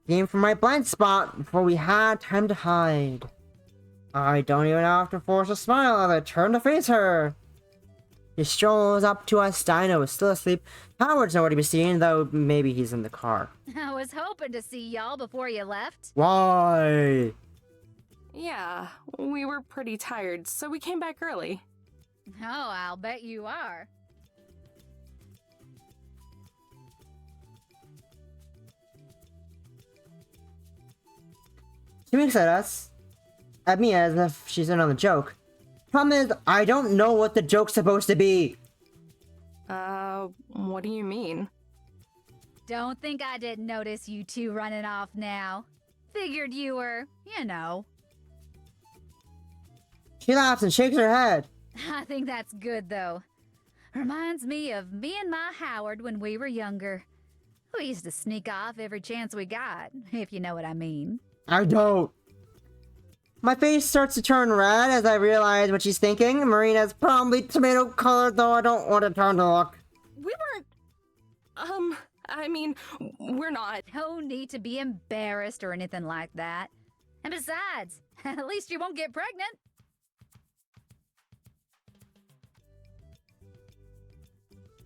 Came from my blind spot before we had time to hide. I don't even have to force a smile as I turn to face her. He strolls up to us. Dino is still asleep. Howard's nowhere to be seen, though maybe he's in the car. I was hoping to see y'all before you left. Why? Yeah, we were pretty tired, so we came back early. Oh, I'll bet you are. She winks at me as if she's in on the joke. Problem is, I don't know what the joke's supposed to be. What do you mean? Don't think I didn't notice you two running off now. Figured you were, you know. She laughs and shakes her head. I think that's good, though. Reminds me of me and my Howard when we were younger. We used to sneak off every chance we got, if you know what I mean. I don't. My face starts to turn red as I realize what she's thinking. Marina's probably tomato colored, though I don't want to turn to look. We weren't... I mean, we're not. No need to be embarrassed or anything like that. And besides, at least you won't get pregnant.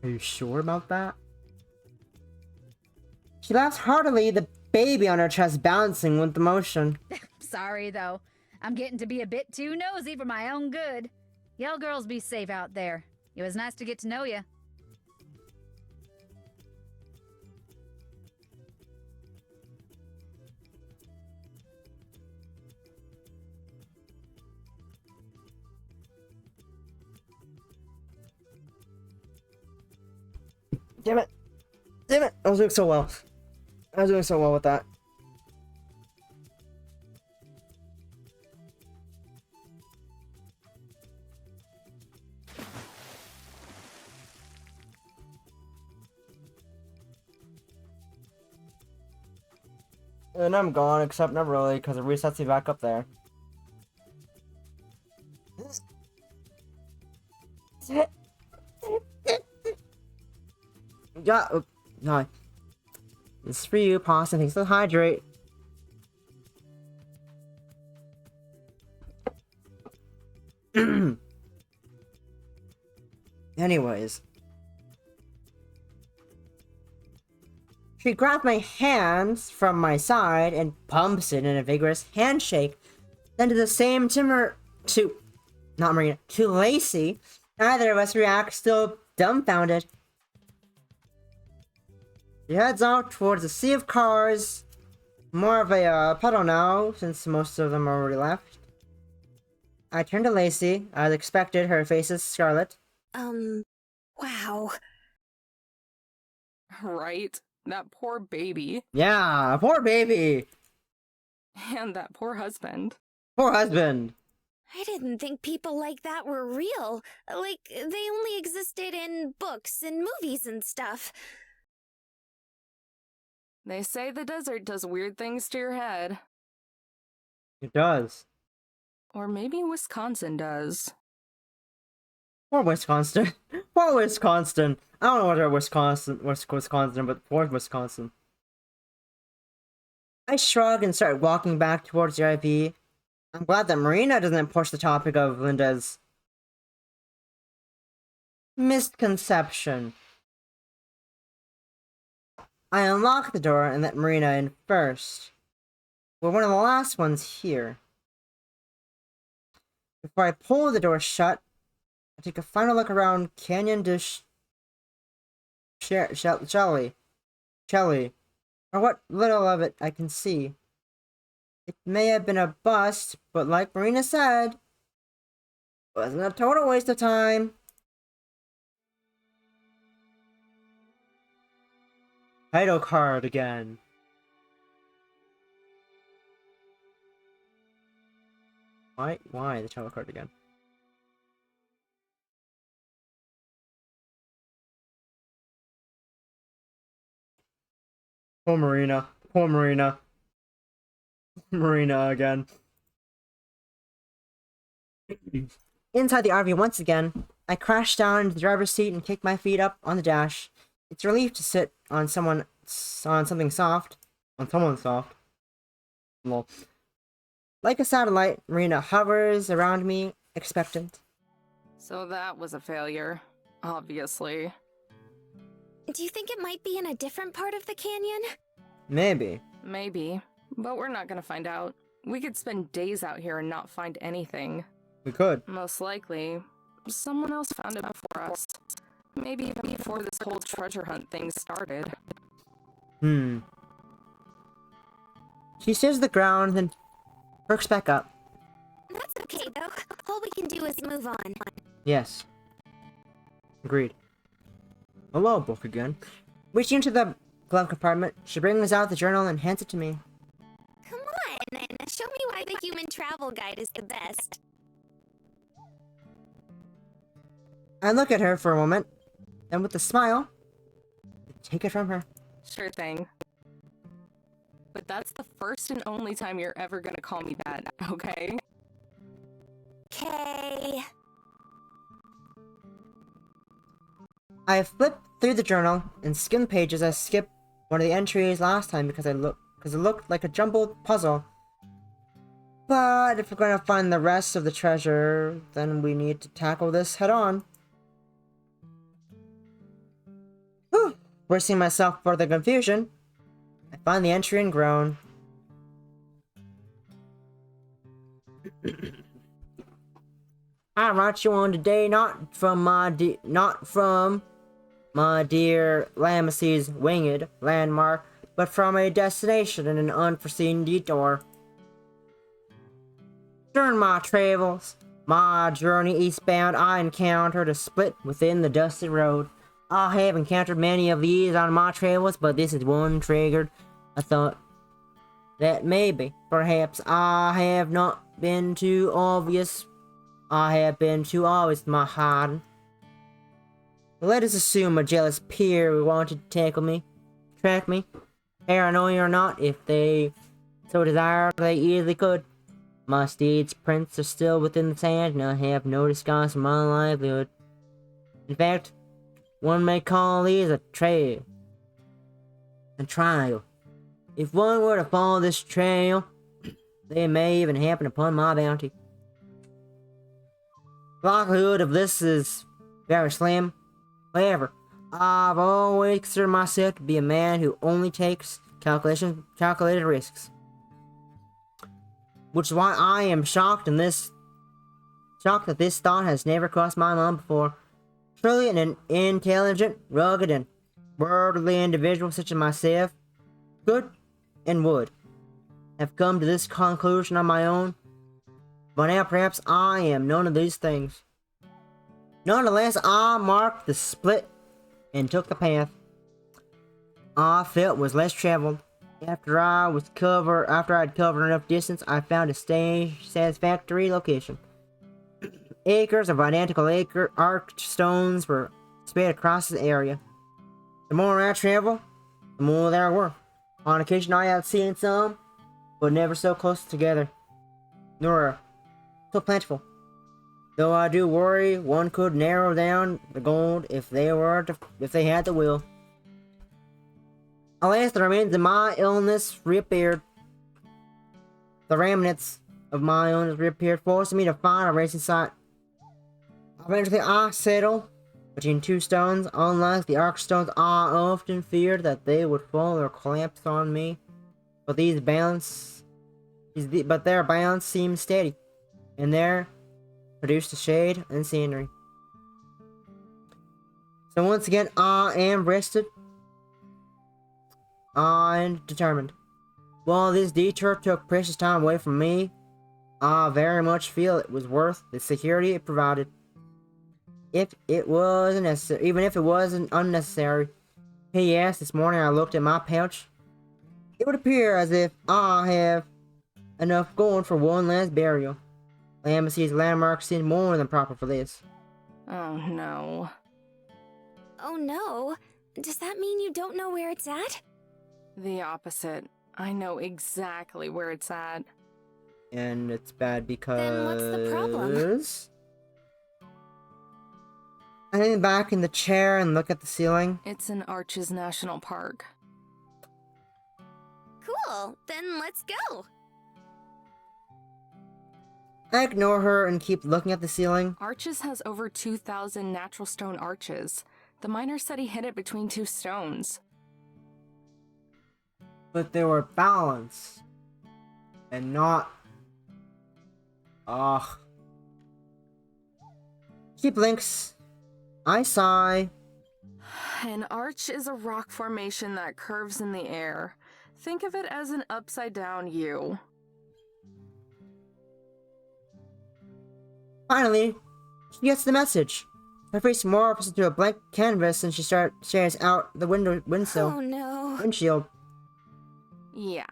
Are you sure about that? She laughs heartily, the baby on her chest bouncing with the motion. Sorry, though. I'm getting to be a bit too nosy for my own good. Y'all girls be safe out there. It was nice to get to know you. Damn it! Damn it! I was doing so well. I was doing so well with that. And I'm gone, except not really, because it resets me back up there. Yeah, no. This is for you, Pasta. Thanks to hydrate. Anyways. She grabbed my hands from my side and pumps it in a vigorous handshake. Then to the same not Marina, to Lacey. Neither of us react, still dumbfounded. She heads out towards a sea of cars. More of a puddle now, since most of them are already left. I turn to Lacey. As expected, her face is scarlet. Wow. Right? That poor baby. Yeah, poor baby. And that poor husband. Poor husband. I didn't think people like that were real. Like, they only existed in books and movies and stuff. They say the desert does weird things to your head. It does. Or maybe Wisconsin does. Poor Wisconsin. Poor Wisconsin. I don't know whether Wisconsin, but poor Wisconsin. I shrug and start walking back towards the IV. I'm glad that Marina doesn't push the topic of Linda's misconception. I unlock the door and let Marina in first. We're one of the last ones here. Before I pull the door shut, I take a final look around Canyon de Shelly, or what little of it I can see. It may have been a bust, but like Marina said, wasn't a total waste of time. Title card again. Why the title card again? Poor Marina. Poor Marina. Marina again. Inside the RV once again, I crash down into the driver's seat and kick my feet up on the dash. It's a relief to sit on someone soft. Lol. Like a satellite, Marina hovers around me, expectant. So that was a failure, obviously. Do you think it might be in a different part of the canyon? Maybe. Maybe, but we're not gonna find out. We could spend days out here and not find anything. We could. Most likely, someone else found it before us. Maybe even before this whole treasure hunt thing started. She stares at the ground, then Perks back up. That's okay, though. All we can do is move on. Yes. Agreed. Hello, book again. Reaching into the glove compartment, she brings out the journal and hands it to me. Come on, and show me why the human travel guide is the best. I look at her for a moment, and with a smile, I take it from her. Sure thing. But that's the first and only time you're ever gonna call me that, okay? Okay. I flip through the journal and skim pages. I skipped one of the entries last time because it looked like a jumbled puzzle. But if we're gonna find the rest of the treasure, then we need to tackle this head on. Whew! Bracing myself for the confusion, I find the entry and groan. I write you on today, not from my dear Lamessy's winged landmark, but from a destination in an unforeseen detour. During my travels, my journey eastbound, I encountered a split within the dusty road. I have encountered many of these on my travels, but this is one triggered a thought that maybe, perhaps, I have not been too obvious. I have been too obvious in my hiding. Let us assume a jealous peer wanted to track me. Paranoid or not, if they so desired, they easily could. My steed's prints are still within the sand, and I have no disguise for my livelihood. In fact, one may call these a trail. A trial. If one were to follow this trail, they may even happen upon my bounty. The likelihood of this is very slim. However, I've always considered myself to be a man who only takes calculated risks. Which is why I am shocked that this thought has never crossed my mind before. Surely an intelligent, rugged, and worldly individual such as myself could and would have come to this conclusion on my own. But now perhaps I am none of these things. Nonetheless, I marked the split and took the path I felt was less traveled. After I had covered enough distance, I found a satisfactory location. Acres of identical arched stones were spread across the area. The more I traveled, the more there were. On occasion I had seen some, but never so close together, nor so plentiful. Though I do worry one could narrow down the gold if they had the will. Alas, the remains of my illness reappeared. The remnants of my illness reappeared, forcing me to find a resting site. Eventually, I settled between two stones. Unlike the arc stones, I often feared that they would fall or collapse on me. But their balance seemed steady, and there produced a shade and scenery. So once again, I am rested and determined. While this detour took precious time away from me, I very much feel it was worth the security it provided. Even if it wasn't unnecessary. P.S. This morning I looked at my pouch. It would appear as if I have enough going for one last burial. Lamessy's landmark seemed more than proper for this. Oh no. Oh no? Does that mean you don't know where it's at? The opposite. I know exactly where it's at. And it's bad because... Then what's the problem? I lean back in the chair and look at the ceiling. It's in Arches National Park. Cool, then let's go. I ignore her and keep looking at the ceiling. Arches has over 2,000 natural stone arches. The miner said he hit it between two stones. But they were balanced. And not... Ugh. She blinks. I sigh. An arch is a rock formation that curves in the air. Think of it as an upside-down U. Finally, she gets the message. Her face morphs into a blank canvas and she stares out the windshield. Oh no. Windshield. Yeah.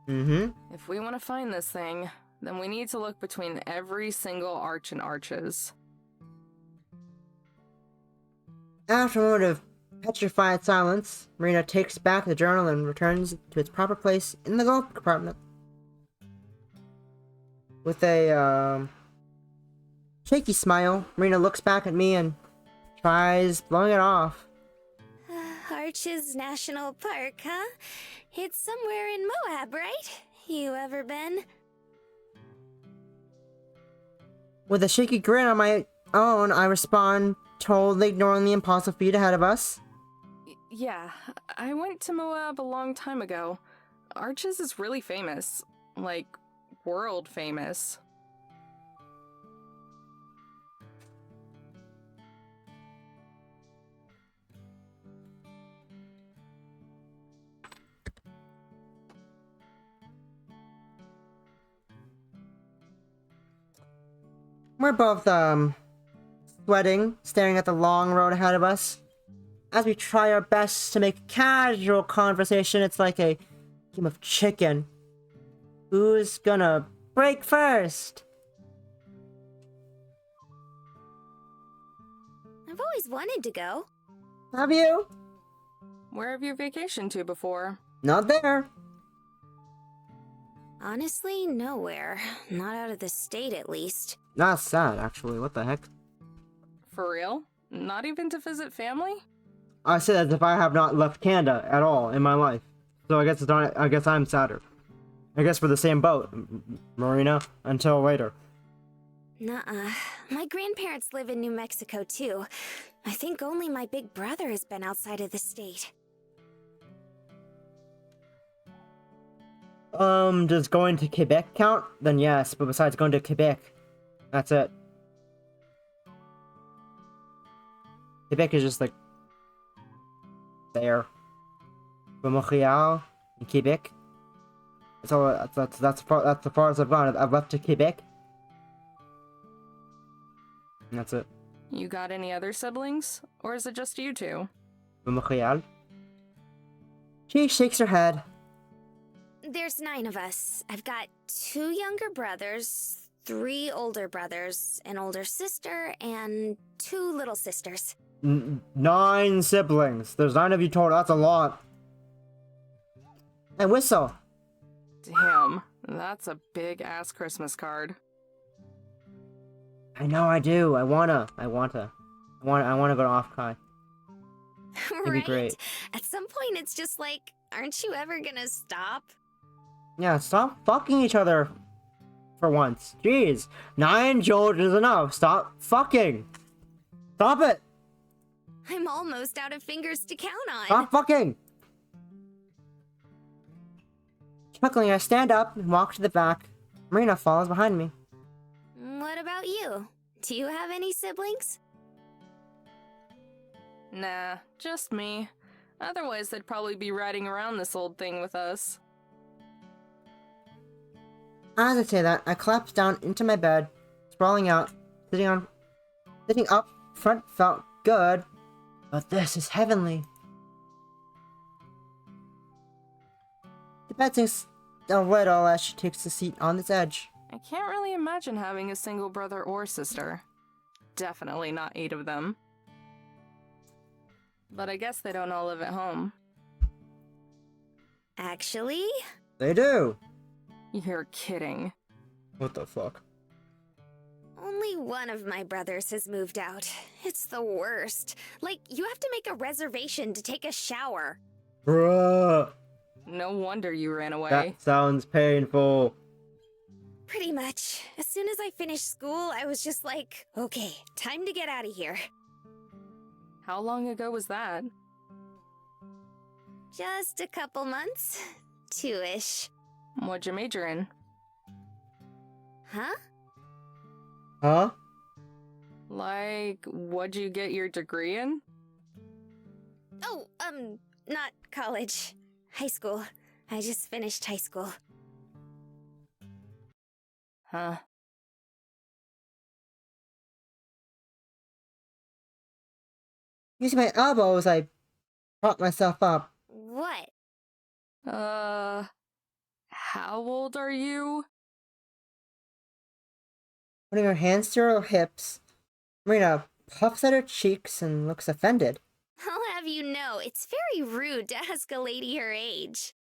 Mm-hmm. If we want to find this thing, then we need to look between every single arch and arches. After a moment of petrified silence, Marina takes back the journal and returns to its proper place in the glove compartment. With a, shaky smile, Marina looks back at me and tries blowing it off. Arches National Park, huh? It's somewhere in Moab, right? You ever been? With a shaky grin on my own, I respond, totally ignoring the impulsive feet ahead of us. Yeah, I went to Moab a long time ago. Arches is really famous. Like, world famous. We're both, sweating, staring at the long road ahead of us. As we try our best to make casual conversation, it's like a game of chicken. Who's gonna break first? I've always wanted to go. Have you? Where have you vacationed to before? Not there. Honestly, nowhere. Not out of the state, at least. That's sad, actually. What the heck? For real? Not even to visit family? I say that as if I have not left Canada at all in my life. So I guess it's not. I guess I'm sadder. I guess we're the same boat, Marina. Until later. Nuh-uh. My grandparents live in New Mexico, too. I think only my big brother has been outside of the state. Does going to Quebec count? Then yes, but besides going to Quebec, that's it. Quebec is just like there. From Montreal and Quebec. That's all. That's the farthest I've gone. I've left to Quebec. And that's it. You got any other siblings? Or is it just you two? From Montreal. She shakes her head. There's 9 of us. I've got 2 younger brothers, 3 older brothers, an older sister, and 2 little sisters. 9 siblings. There's 9 of you total. That's a lot. And whistle. Damn, that's a big-ass Christmas card. I know I do. I wanna go to Off-Kai. It'd be great. At some point, it's just like, aren't you ever gonna stop? Yeah, stop fucking each other for once. Jeez. 9 children is enough. Stop fucking. Stop it. I'm almost out of fingers to count on. Stop fucking. Chuckling, I stand up and walk to the back. Marina follows behind me. What about you? Do you have any siblings? Nah, just me. Otherwise, they'd probably be riding around this old thing with us. As I say that, I collapse down into my bed, sprawling out, sitting up front felt good, but this is heavenly. The bed sinks a little as she takes a seat on its edge. I can't really imagine having a single brother or sister. Definitely not 8 of them. But I guess they don't all live at home. Actually? They do. You're kidding. What the fuck? Only one of my brothers has moved out. It's the worst. Like, you have to make a reservation to take a shower. Bruh. No wonder you ran away. That sounds painful. Pretty much. As soon as I finished school, I was just like, okay, time to get out of here. How long ago was that? Just a couple months. 2-ish. What'd you major in? Huh? Huh? Like, what'd you get your degree in? Oh, not college. High school. I just finished high school. Huh. Using my elbows, I prop myself up. What? How old are you? Putting her hands to her hips, Marina puffs at her cheeks and looks offended. I'll have you know, it's very rude to ask a lady her age.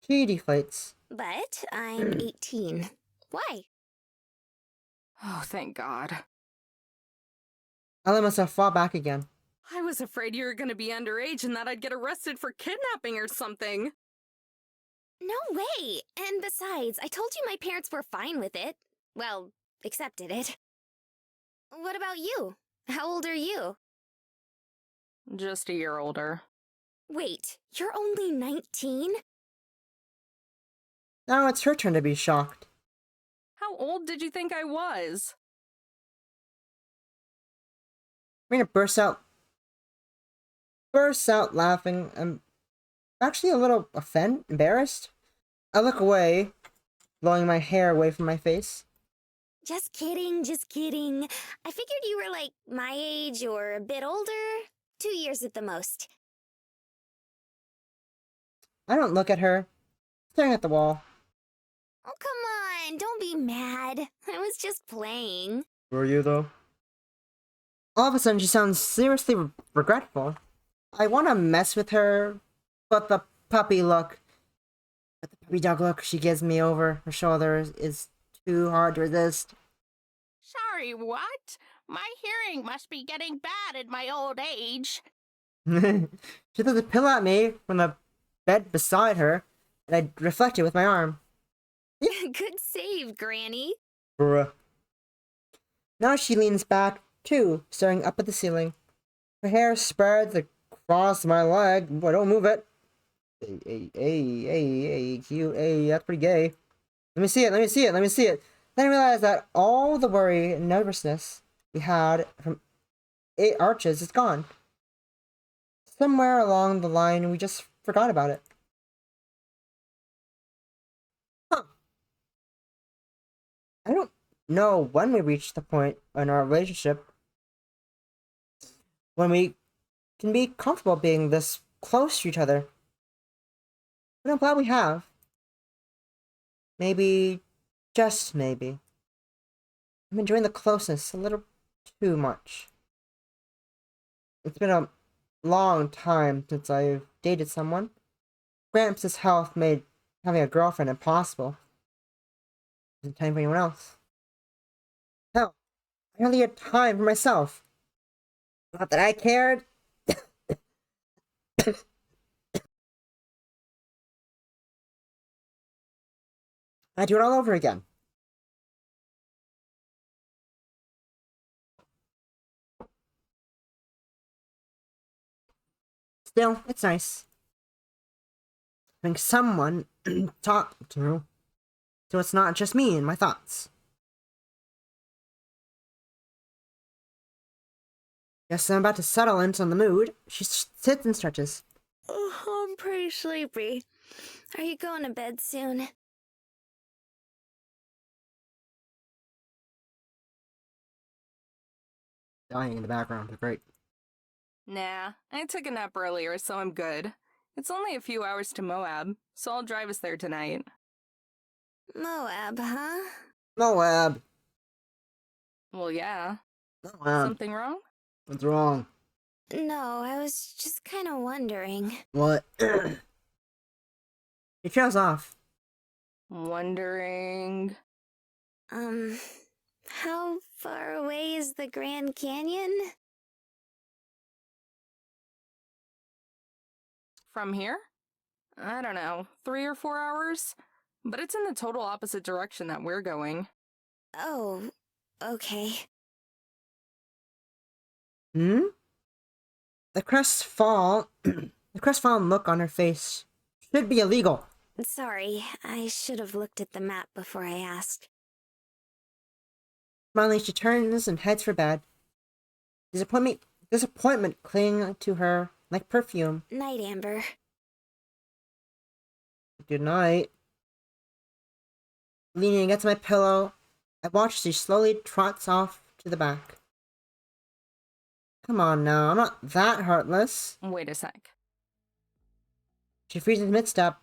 She deflates. But I'm 18. Why? Oh, thank God. I let myself fall back again. I was afraid you were gonna be underage and that I'd get arrested for kidnapping or something. No way! And besides, I told you my parents were fine with it. Well, accepted it. What about you? How old are you? Just a year older. Wait, you're only 19? Now it's her turn to be shocked. How old did you think I was? Marina bursts out laughing. I'm actually a little embarrassed. I look away, blowing my hair away from my face. Just kidding, just kidding. I figured you were like my age or a bit older. 2 years at the most. I don't look at her, staring at the wall. Oh, come on, don't be mad. I was just playing. Were you, though? All of a sudden, she sounds seriously regretful. I want to mess with her, but the puppy dog look she gives me over her shoulder is too hard to resist. Sorry, what? My hearing must be getting bad at my old age. She throws a pillow at me from the bed beside her, and I reflect it with my arm. Good save, Granny. Bruh. Now she leans back, too, staring up at the ceiling. Her hair spreads across my leg, but don't move it. Cute, that's pretty gay. Let me see it. Then I realized that all the worry and nervousness we had from 8 arches is gone. Somewhere along the line, we just forgot about it. Huh. I don't know when we reached the point in our relationship when we can be comfortable being this close to each other. But I'm glad we have. Maybe, just maybe, I'm enjoying the closeness a little too much. It's been a long time since I've dated someone. Gramps' health made having a girlfriend impossible. Isn't time for anyone else. Hell, I hardly had time for myself. Not that I cared. I'd do it all over again. Still, it's nice having someone talk to, so it's not just me and my thoughts. Guess I'm about to settle into the mood. She sits and stretches. Oh, I'm pretty sleepy. Are you going to bed soon? Dying in the background, they're great. Nah, I took a nap earlier, so I'm good. It's only a few hours to Moab, so I'll drive us there tonight. Moab, huh? Moab. Well, yeah. Moab. Something wrong? What's wrong? No, I was just kind of wondering. What? He trails off. Wondering... How far away is the Grand Canyon? From here? I don't know, 3 or 4 hours? But it's in the total opposite direction that we're going. Oh, okay. The crestfallen look on her face should be illegal. Sorry, I should have looked at the map before I asked. Smiling, she turns and heads for bed. Disappointment clinging to her like perfume. Night, Amber. Good night. Leaning against my pillow, I watch as she slowly trots off to the back. Come on now, I'm not that heartless. Wait a sec. She freezes mid-step.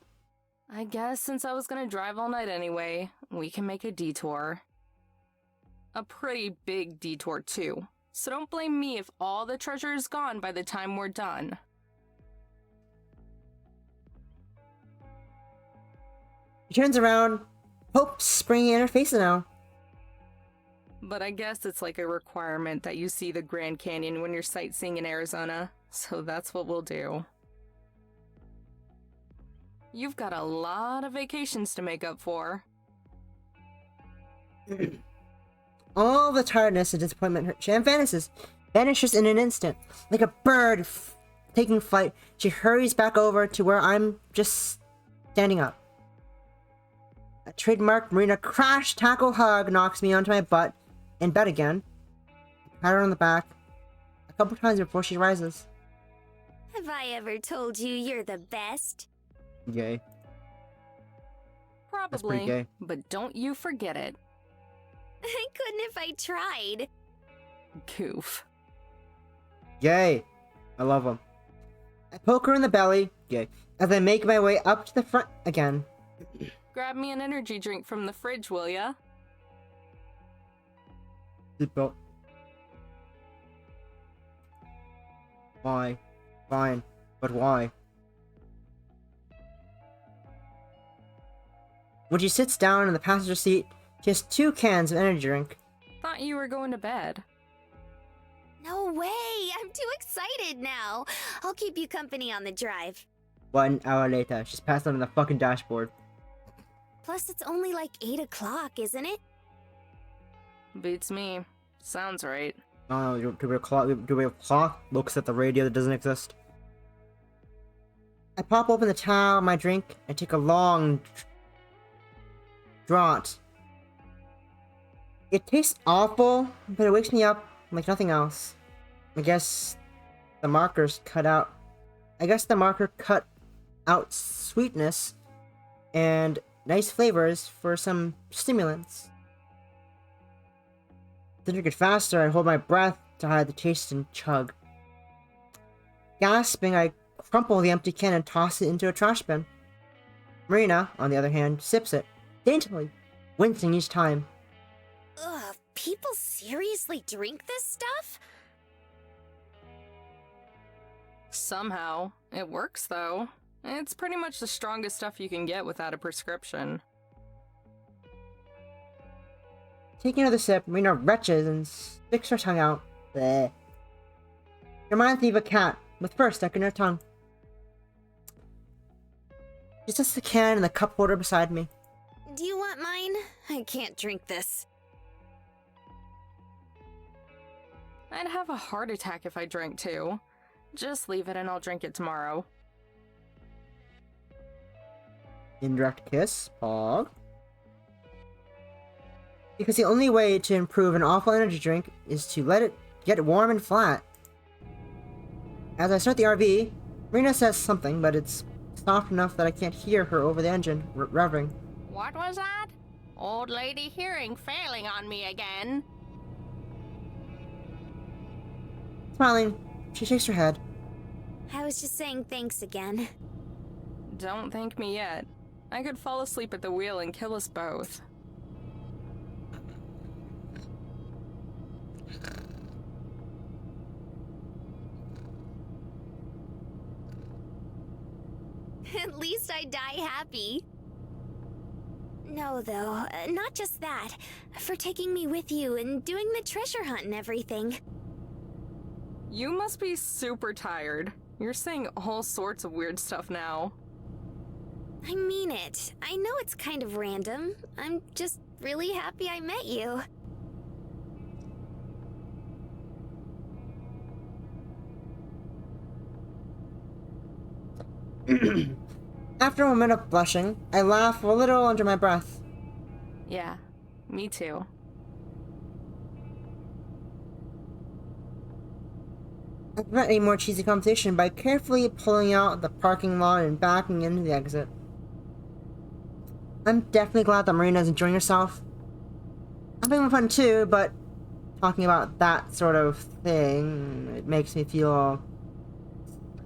I guess since I was gonna drive all night anyway, we can make a detour. A pretty big detour, too. So don't blame me if all the treasure is gone by the time we're done. She turns around, hope springing in her face now. But I guess it's like a requirement that you see the Grand Canyon when you're sightseeing in Arizona, so that's what we'll do. You've got a lot of vacations to make up for. All the tiredness and disappointment vanishes in an instant. Like a bird taking flight, she hurries back over to where I'm just standing up. A trademark Marina crash tackle hug knocks me onto my butt in bed again. Pat her on the back a couple times before she rises. Have I ever told you you're the best? Yay. That's pretty Probably, gay. but don't you forget it. I couldn't if I tried. Goof. Yay. I love them. I poke her in the belly. Yay. As I make my way up to the front again. Grab me an energy drink from the fridge, will ya? Seatbelt. Why? Fine. But why? When she sits down in the passenger seat, she has 2 cans of energy drink. Thought you were going to bed. No way! I'm too excited now. I'll keep you company on the drive. 1 hour later, she's passed out on the fucking dashboard. Plus, it's only like 8 o'clock, isn't it? Beats me. Sounds right. Oh, do we have a clock? Looks at the radio that doesn't exist. I pop open the towel of my drink and take a long draught. It tastes awful, but it wakes me up like nothing else. I guess the marker cut out sweetness and nice flavors for some stimulants. To drink it faster, I hold my breath to hide the taste and chug. Gasping, I crumple the empty can and toss it into a trash bin. Marina, on the other hand, sips it, daintily, wincing each time. Ugh, people seriously drink this stuff? Somehow. It works, though. It's pretty much the strongest stuff you can get without a prescription. Taking another sip, Marina retches and sticks her tongue out. Bleh. She reminds me of a cat, with fur stuck in her tongue. She sets the can in the cup holder beside me. Do you want mine? I can't drink this. I'd have a heart attack if I drank too. Just leave it and I'll drink it tomorrow. Indirect kiss, Pog. Because the only way to improve an awful energy drink is to let it get warm and flat. As I start the RV, Marina says something, but it's soft enough that I can't hear her over the engine revving. What was that? Old lady hearing failing on me again. Smiling, she shakes her head. I was just saying thanks again. Don't thank me yet. I could fall asleep at the wheel and kill us both. At least I die happy. No, though, not just that. For taking me with you and doing the treasure hunt and everything. You must be super tired. You're saying all sorts of weird stuff now. I mean it. I know it's kind of random. I'm just really happy I met you. After a moment of blushing, I laugh a little under my breath. Yeah, me too. I prevent any more cheesy conversation by carefully pulling out the parking lot and backing into the exit. I'm definitely glad that Marina's enjoying herself. I'm having fun too, but talking about that sort of thing, it makes me feel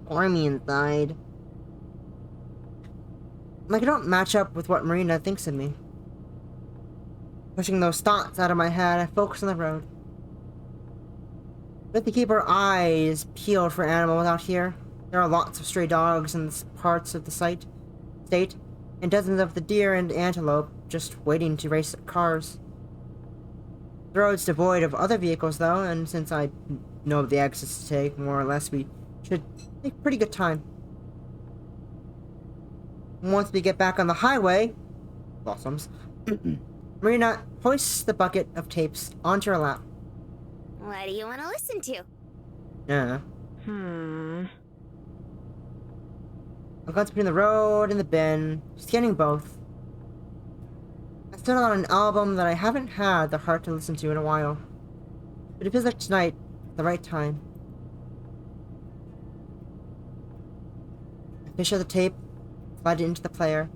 squirmy inside. Like I don't match up with what Marina thinks of me. Pushing those thoughts out of my head, I focus on the road. We have to keep our eyes peeled for animals out here. There are lots of stray dogs in parts of the state, and dozens of the deer and antelope just waiting to race cars. The road's devoid of other vehicles, though, and since I know the exits to take, more or less, we should take pretty good time. Once we get back on the highway, blossoms, Marina hoists the bucket of tapes onto her lap. What do you want to listen to? Yeah. Hmm. I'm going between the road and the bin, scanning both. I settled on an album that I haven't had the heart to listen to in a while. But it feels like tonight, the right time. I fish out the tape, slide it into the player.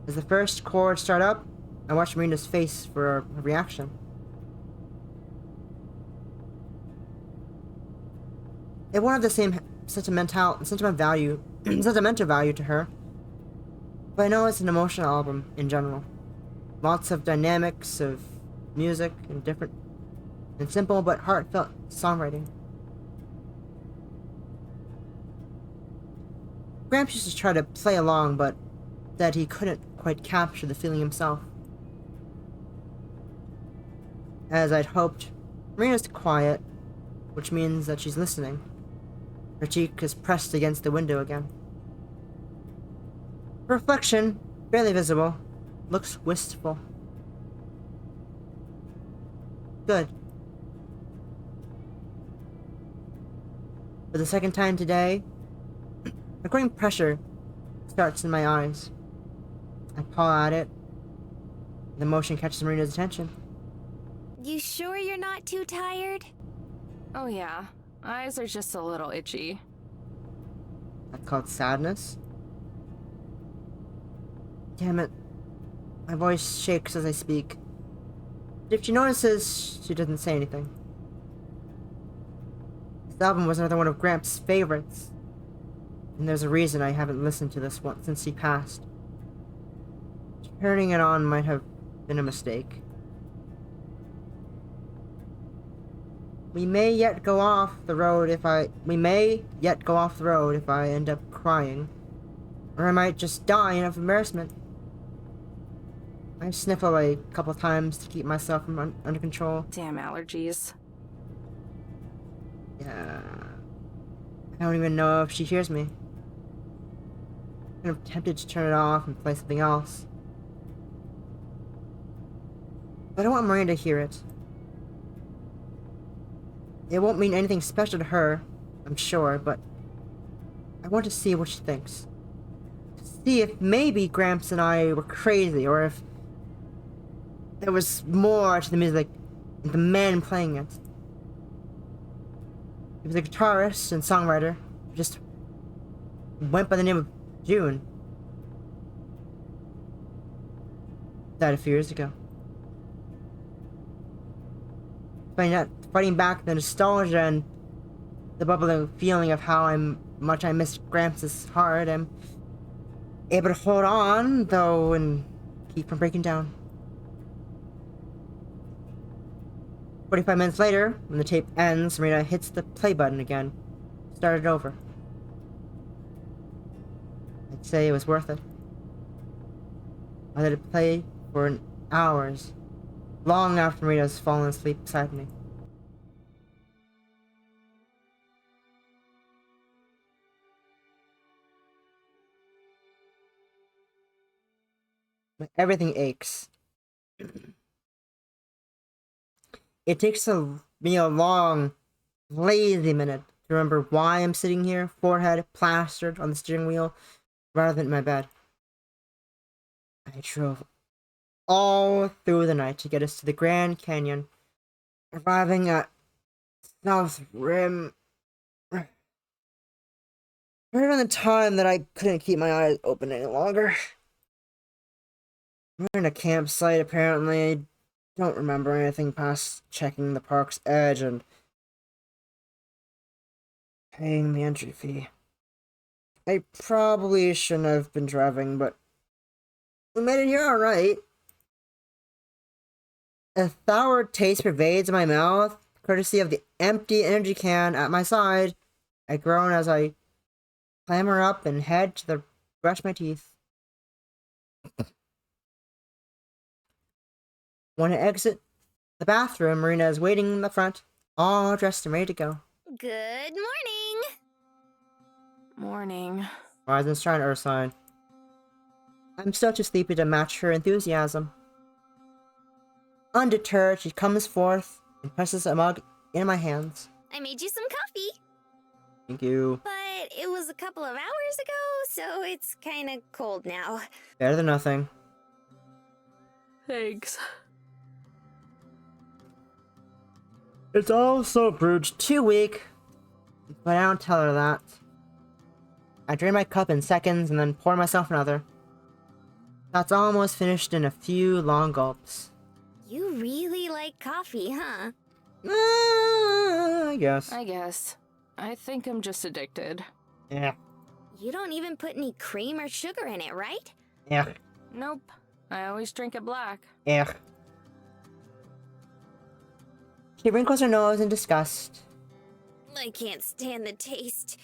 As the first chords start up, I watch Marina's face for a reaction. It won't have the same sentimental value to her, but I know it's an emotional album in general. Lots of dynamics of music and different and simple but heartfelt songwriting. Gramps used to try to play along, but said he couldn't quite capture the feeling himself. As I'd hoped, Marina's quiet, which means that she's listening. Her cheek is pressed against the window again. Her reflection, barely visible, looks wistful. Good. For the second time today, a growing pressure starts in my eyes. I paw at it. The motion catches Marina's attention. You sure you're not too tired? Oh yeah, eyes are just a little itchy. That's called sadness. Damn it. My voice shakes as I speak. But if she notices, she doesn't say anything. This album was another one of Gramps' favorites. And there's a reason I haven't listened to this one since he passed. Turning it on might have been a mistake. We may yet go off the road if I end up crying. Or I might just die of embarrassment. I sniffle a couple times to keep myself from under control. Damn allergies. Yeah. I don't even know if she hears me. I'm kind of tempted to turn it off and play something else. But I don't want Miranda to hear it. It won't mean anything special to her, I'm sure, but I want to see what she thinks. See if maybe Gramps and I were crazy, or if there was more to the music than the man playing it. He was a guitarist and songwriter who just went by the name of June. Died a few years ago. Fighting back the nostalgia and the bubbling feeling of how much I miss Gramps' heart, I'm able to hold on, though, and keep from breaking down. 45 minutes later, when the tape ends, Marina hits the play button again. Start it over. I'd say it was worth it. I let it play for hours, long after Marina's fallen asleep beside me. Everything aches. It takes me a long, lazy minute to remember why I'm sitting here, forehead plastered on the steering wheel, rather than in my bed. I drove all through the night to get us to the Grand Canyon, arriving at South Rim right around the time that I couldn't keep my eyes open any longer. We're in a campsite, apparently. don't remember anything past checking the park's edge and paying the entry fee. I probably shouldn't have been driving, but we made it here alright. A sour taste pervades my mouth, courtesy of the empty energy can at my side. I groan as I clamber up and head to brush my teeth. When I exit the bathroom, Marina is waiting in the front, all dressed and ready to go. Good morning! Morning. Rising shine Earth sign. I'm still too sleepy to match her enthusiasm. Undeterred, she comes forth and presses a mug in my hands. I made you some coffee, Thank you. but it was a couple of hours ago, so it's kinda cold now. Better than nothing. Thanks. It's all so brewed, too weak. But I don't tell her that. I drain my cup in seconds and then pour myself another. That's almost finished in a few long gulps. You really like coffee, huh? I guess. I guess. I think I'm just addicted. Yeah. You don't even put any cream or sugar in it, right? Yeah. Nope. I always drink it black. Yeah. She wrinkles her nose in disgust. I can't stand the taste.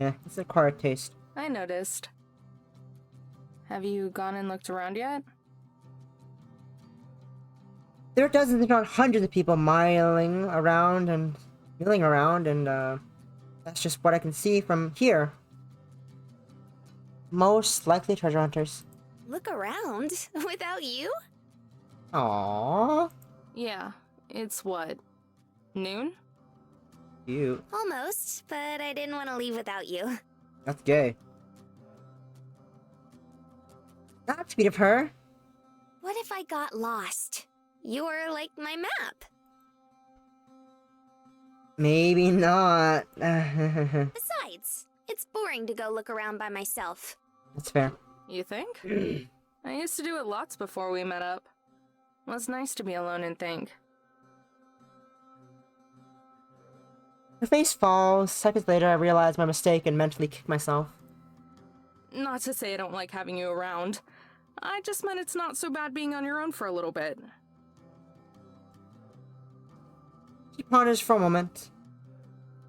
Yeah, it's an acquired taste. I noticed. Have you gone and looked around yet? There are dozens, if not hundreds of people milling around, and that's just what I can see from here. Most likely treasure hunters. Look around. Without you? Aww. Yeah. It's what? Noon? Cute. Almost, but I didn't want to leave without you. That's gay. That's sweet of her. What if I got lost? You're like my map. Maybe not. Besides, it's boring to go look around by myself. That's fair. You think? I used to do it lots before we met up. It was nice to be alone and think. Her face falls. Seconds later, I realize my mistake and mentally kick myself. Not to say I don't like having you around. I just meant it's not so bad being on your own for a little bit. She ponders for a moment.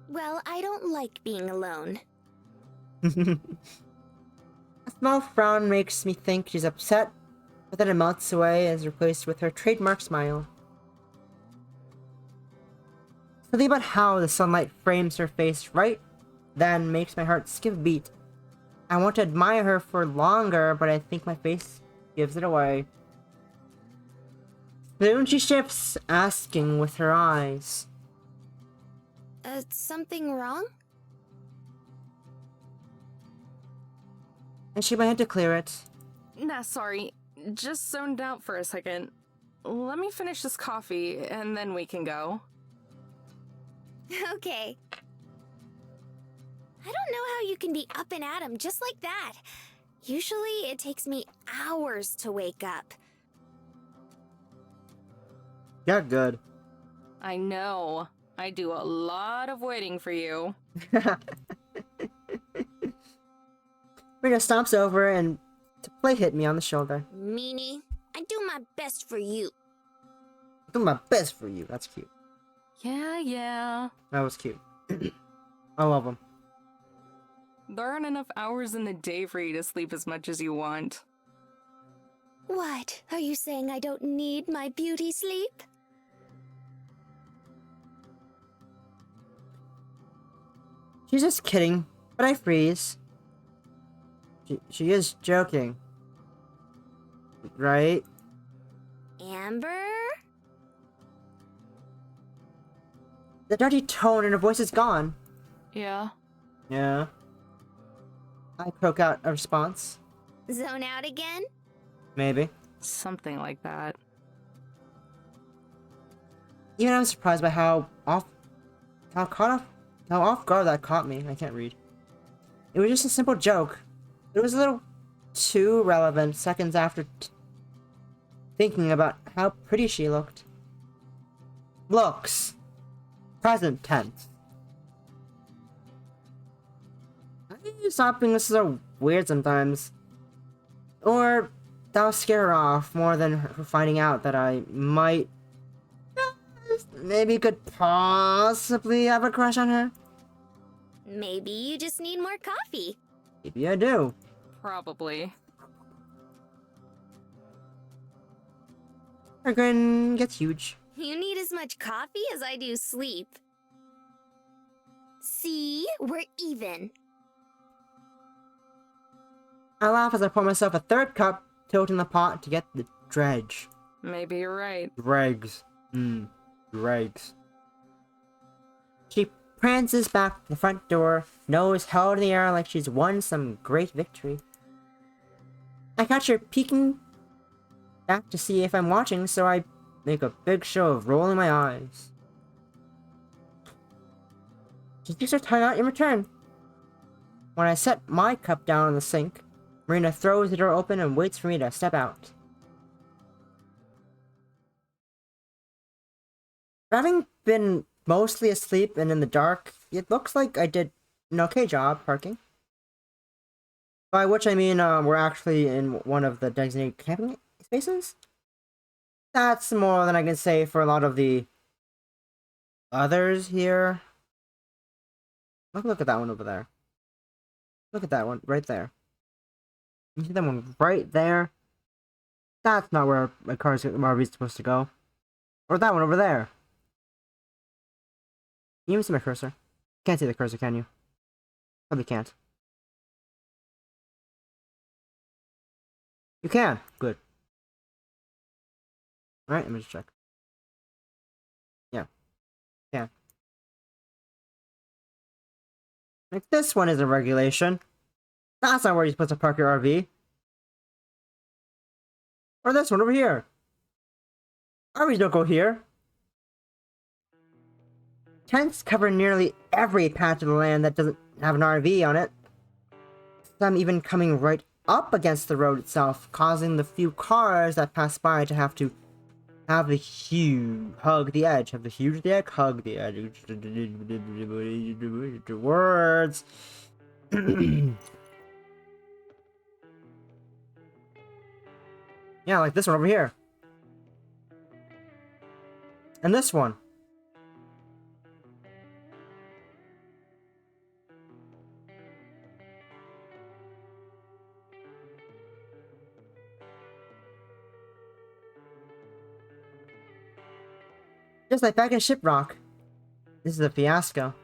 Well, I don't like being alone. A small frown makes me think she's upset, but then it melts away and is replaced with her trademark smile. Something about how the sunlight frames her face right then makes my heart skip a beat. I want to admire her for longer, but I think my face gives it away. Soon she shifts, asking with her eyes. Something wrong? I shake my head to clear it. Nah, sorry. Just zoned out for a second. Let me finish this coffee, and then we can go. Okay. I don't know how you can be up and at 'em just like that. Usually it takes me hours to wake up. Yeah, good. I know. I do a lot of waiting for you. Rita stomps over and to play hit me on the shoulder. Meanie, I do my best for you. Do my best for you. That's cute. Yeah. That was cute. I love him. There aren't enough hours in the day for you to sleep as much as you want. What? Are you saying I don't need my beauty sleep? She's just kidding, but I freeze. She is joking. Right? Amber? The dirty tone in her voice is gone. Yeah. Yeah. I croak out a response. Zone out again? Maybe. Something like that. Even I was surprised by how off guard that caught me. I can't read. It was just a simple joke. It was a little too relevant seconds after thinking about how pretty she looked. Looks. Present tense. I think stop being so weird sometimes. Or that'll scare her off more than her finding out that I might... maybe could possibly have a crush on her. Maybe you just need more coffee. Maybe I do. Probably. Her grin gets huge. You need as much coffee as I do sleep. See? We're even. I laugh as I pour myself a third cup, tilting the pot to get the dredge. Maybe you're right. Dregs. Dregs. She prances back to the front door, nose held in the air like she's won some great victory. I catch her peeking back to see if I'm watching, so I make a big show of rolling my eyes. She sticks her tongue out in return. When I set my cup down on the sink, Marina throws the door open and waits for me to step out. Having been mostly asleep and in the dark, it looks like I did an okay job parking. By which I mean, we're actually in one of the designated camping spaces. That's more than I can say for a lot of the others here. Look at that one over there. Look at that one right there. You see that one right there? That's not where my RV's supposed to go. Or that one over there. Can you even see my cursor? Can't see the cursor, can you? Probably can't. You can. Good. Alright, let me just check. Yeah. Yeah. Like, this one is a regulation. That's not where you're supposed to park your RV. Or this one over here. RVs don't go here. Tents cover nearly every patch of the land that doesn't have an RV on it. Some even coming right up against the road itself, causing the few cars that pass by to have to have the huge hug the edge, hug the edge. Words. Yeah, like this one over here. And this one. Just like back in Shiprock. This is a fiasco.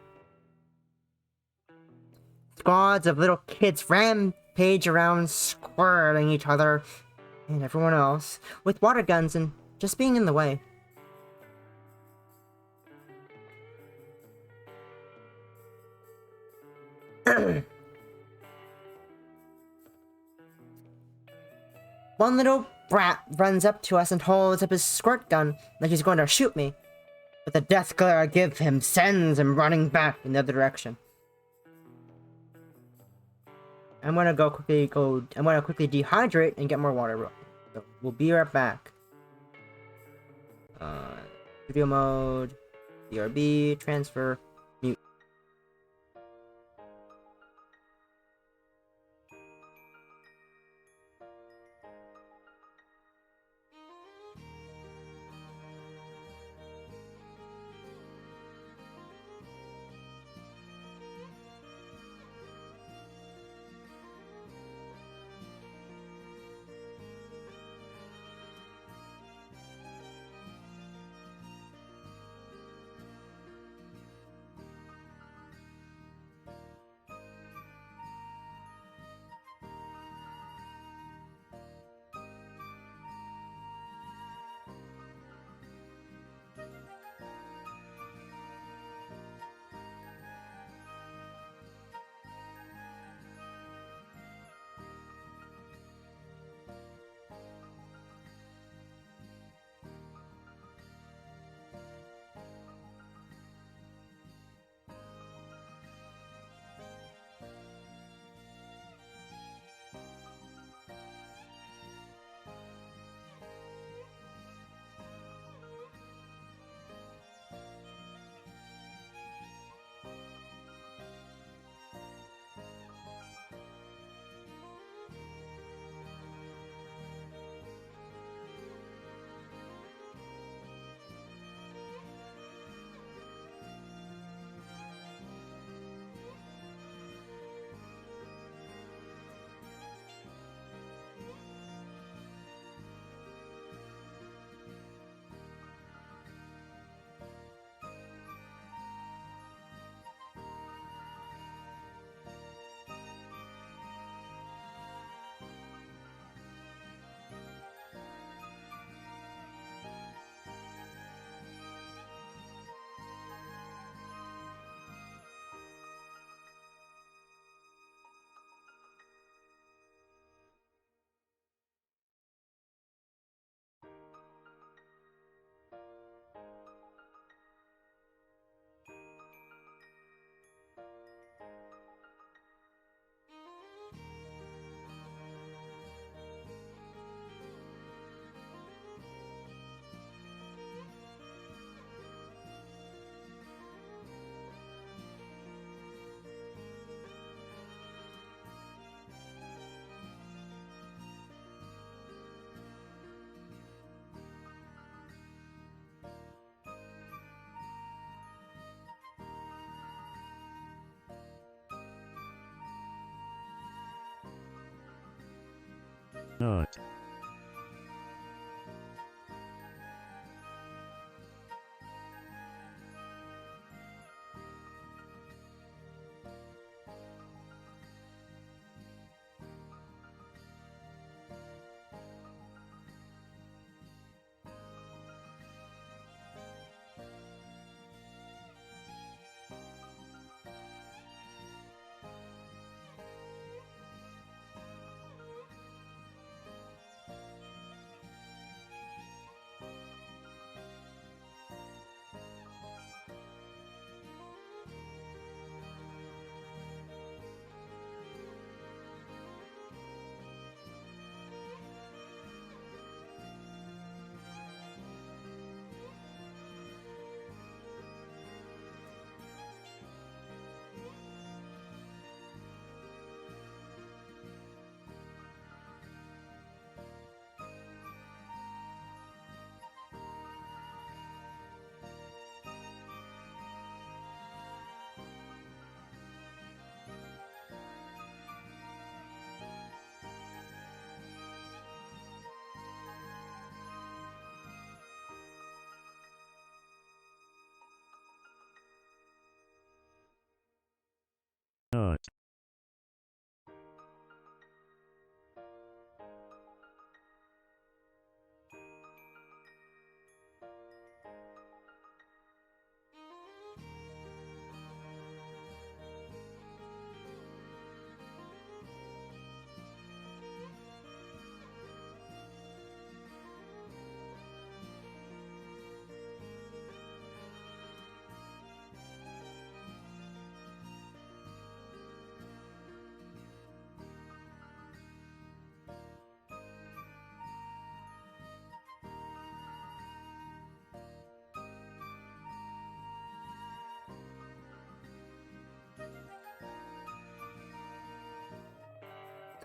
Squads of little kids rampage around, squirting each other and everyone else with water guns and just being in the way. One little brat runs up to us and holds up his squirt gun like he's going to shoot me. But the death glare I give him sends him running back in the other direction. I'm gonna quickly dehydrate and get more water. So we'll be right back. Video mode, BRB, transfer, mute.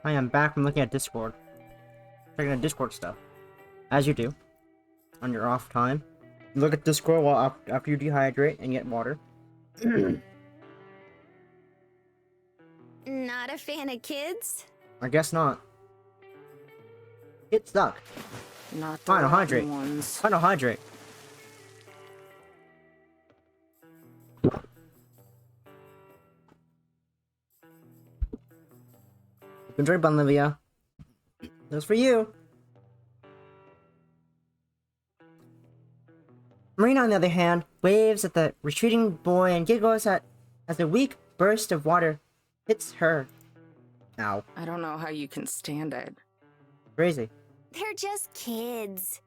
I am back from looking at Discord. Checking at Discord stuff. As you do. On your off time. You look at Discord while after you dehydrate and get water. Not a fan of kids? I guess not. Kids suck. Not the Final rotten hydrate. ones. Final hydrate. Enjoy, Bunlivia. That's for you. Marina, on the other hand, waves at the retreating boy and giggles as a weak burst of water hits her. Ow. I don't know how you can stand it. Crazy. They're just kids.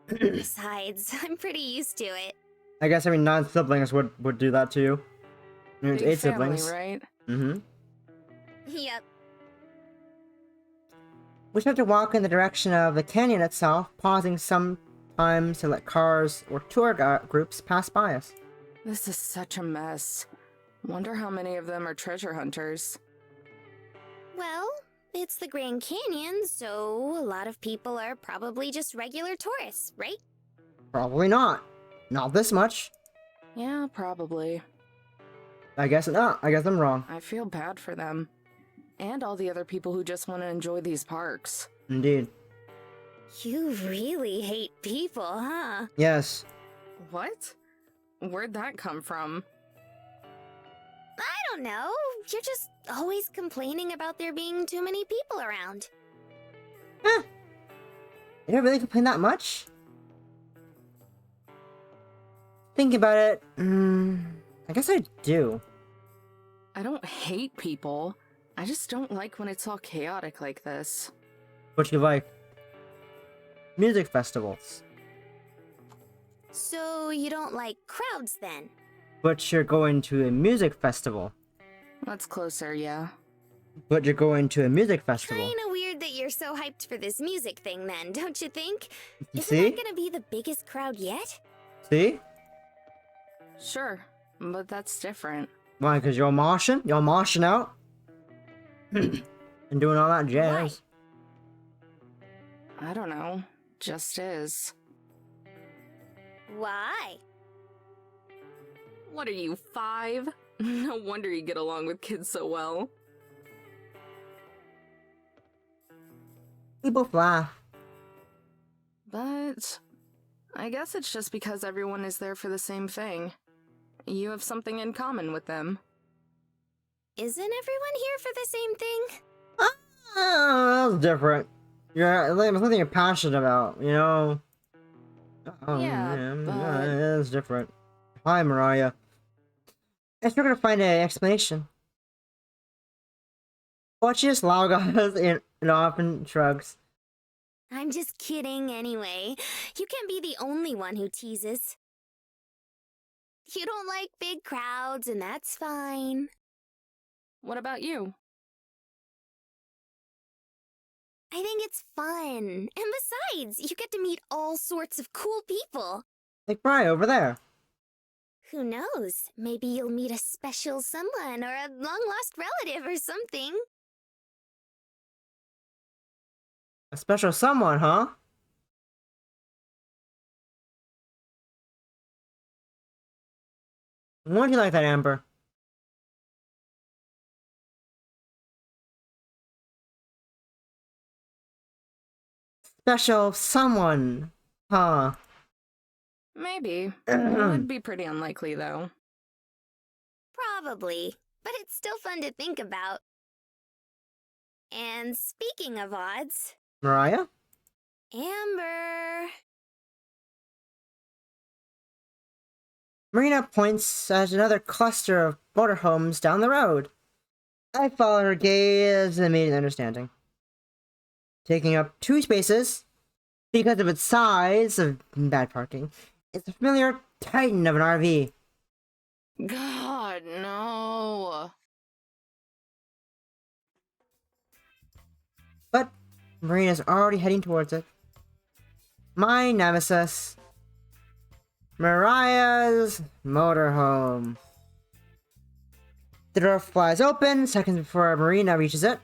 Besides, I'm pretty used to it. I guess every non-siblings would do that to you. I mean, it's Big 8 family, siblings. right? Mm-hmm. Yep. We start to walk in the direction of the canyon itself, pausing sometimes to let cars or tour groups pass by us. This is such a mess. Wonder how many of them are treasure hunters. Well, it's the Grand Canyon, so a lot of people are probably just regular tourists, right? Probably not. Not this much. Yeah, probably. I guess not. I guess I'm wrong. I feel bad for them. And all the other people who just want to enjoy these parks. Indeed. You really hate people, huh? Yes. What? Where'd that come from? I don't know. You're just always complaining about there being too many people around. You don't really complain that much? Think about it. I guess I do. I don't hate people. I just don't like when it's all chaotic like this. What you like? Music festivals. So you don't like crowds then? But you're going to a music festival. That's closer, yeah. But you're going to a music festival. Kinda weird that you're so hyped for this music thing then, don't you think? Isn't See? that gonna be the biggest crowd yet? See? Sure, but that's different. Why? Because you're moshing? You're moshing out? And doing all that jazz. I don't know. Just is. Why? What are you, 5? No wonder you get along with kids so well. We both laugh. But I guess it's just because everyone is there for the same thing. You have something in common with them. Isn't everyone here for the same thing? That's different. Yeah, like something you're passionate about, you know? Yeah, but- It's different. Hi, Mariah. I guess we're gonna find an explanation. Watch just log us and often shrugs. I'm just kidding anyway. You can't be the only one who teases. You don't like big crowds, and that's fine. What about you? I think it's fun. And besides, you get to meet all sorts of cool people. Like Mariah over there. Who knows? Maybe you'll meet a special someone or a long-lost relative or something. A special someone, huh? Why do you like that, Amber? Special someone, huh? Maybe. It would be pretty unlikely, though. Probably, but it's still fun to think about. And speaking of odds, Mariah? Amber. Marina points at another cluster of motorhomes down the road. I follow her gaze and immediate understanding. Taking up 2 spaces, because of its size of bad parking, it's a familiar titan of an RV. God, no. But Marina's already heading towards it. My nemesis. Mariah's motorhome. The door flies open seconds before Marina reaches it.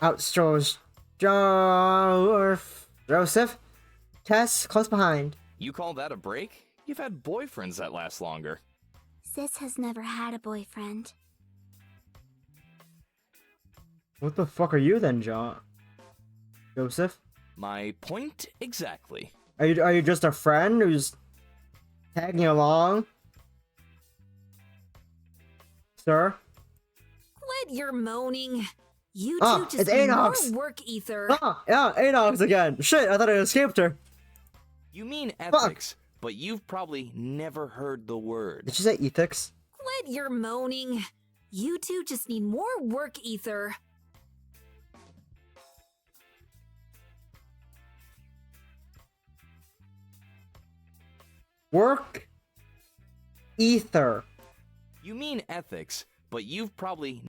Out strolls Joseph. Tess close behind. You call that a break? You've had boyfriends that last longer. Sis has never had a boyfriend. What the fuck are you then, Joseph? My point exactly. Are you just a friend who's tagging along? Sir? Quit your moaning. You two just it's need more Anox. work ether. Yeah, Anox again. Shit, I thought I escaped her. You mean ethics, but you've probably never heard the word. Did she say ethics? Quit your moaning. You two just need more work ether. Work? Ether. You mean ethics, but you've probably...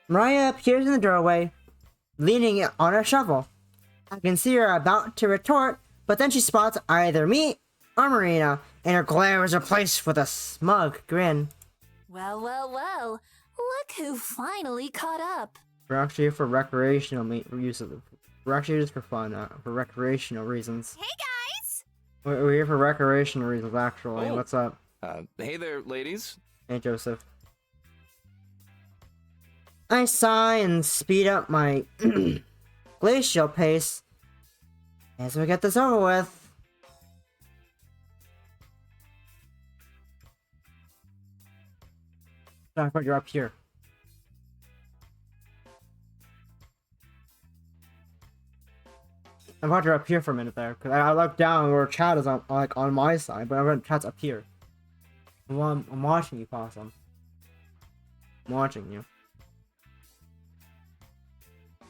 Mariah appears in the doorway, leaning on her shovel. I can see her about to retort, but then she spots either me or Marina, and her glare is replaced with a smug grin. Well, well, well. Look who finally caught up. We're actually here for recreational use of it. We're actually just for fun, for recreational reasons. Hey guys! We're here for recreational reasons, actually. Oh. What's up? Hey there, ladies. Hey, Joseph. I sigh and speed up my glacial pace as we get this over with. I thought you're up here. I thought you're up here for a minute there, because I looked down where chat is on my side, but I chat's up here. Well, I'm watching you, Possum. I'm watching you.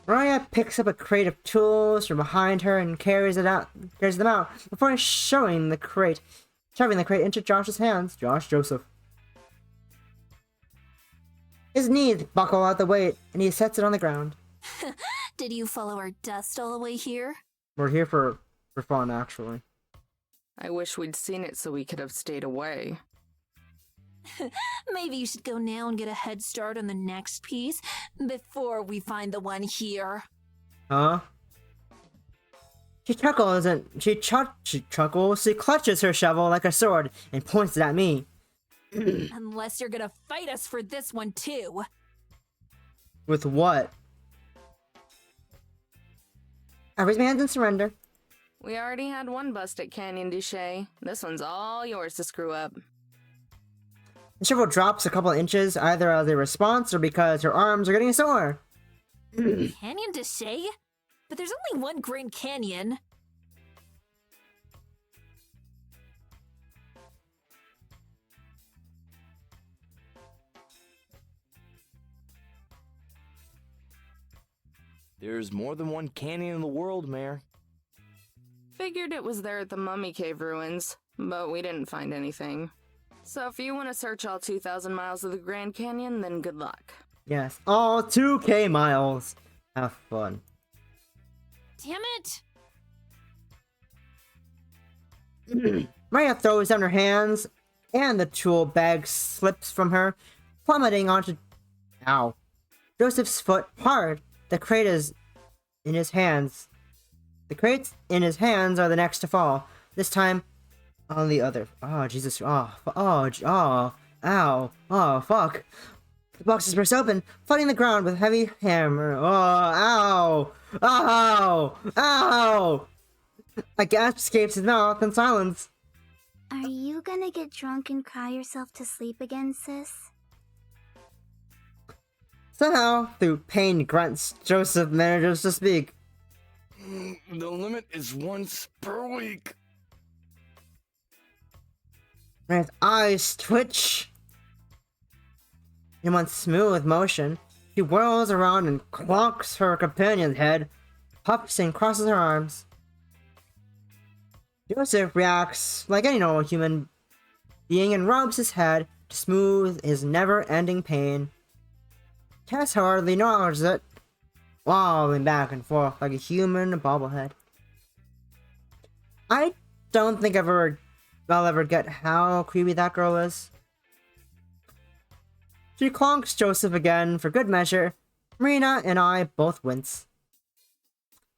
Mariah picks up a crate of tools from behind her and carries them out before shoving the crate into Josh's hands. Joseph. His knees buckle out the weight, and he sets it on the ground. Did you follow our dust all the way here? We're here for fun, actually. I wish we'd seen it so we could have stayed away. Maybe you should go now and get a head start on the next piece before we find the one here. Huh? She chuckles, she clutches her shovel like a sword and points it at me. Unless you're gonna fight us for this one too. With what? I raise my hands in surrender. We already had one bust at Canyon Duché. This one's all yours to screw up. The shovel drops a couple inches, either as a response or because her arms are getting sore. Canyon de Shay? But there's only one Grand Canyon. There's more than one canyon in the world, Mayor. Figured it was there at the Mummy Cave ruins, but we didn't find anything. So if you want to search all 2,000 miles of the Grand Canyon, then good luck. Yes, all 2K miles. Have fun. Damn it! Maria throws down her hands, and the tool bag slips from her, plummeting onto... Ow. Joseph's foot hard. The crate is in his hands. The crates in his hands are the next to fall. This time, on the other. Oh, Jesus. Oh, fuck. The box is burst open, flooding the ground with a heavy hammer. Oh, ow. A gasp escapes his mouth in silence. Are you gonna get drunk and cry yourself to sleep again, sis? Somehow, through pained grunts, Joseph manages to speak. The limit is once per week. His eyes twitch. In one smooth motion, she whirls around and clonks her companion's head, puffs and crosses her arms. Joseph reacts like any normal human being and rubs his head to smooth his never-ending pain. Tess hardly acknowledges it, wobbling back and forth like a human bobblehead. I don't think I'll ever get how creepy that girl is. She clonks Joseph again for good measure. Marina and I both wince.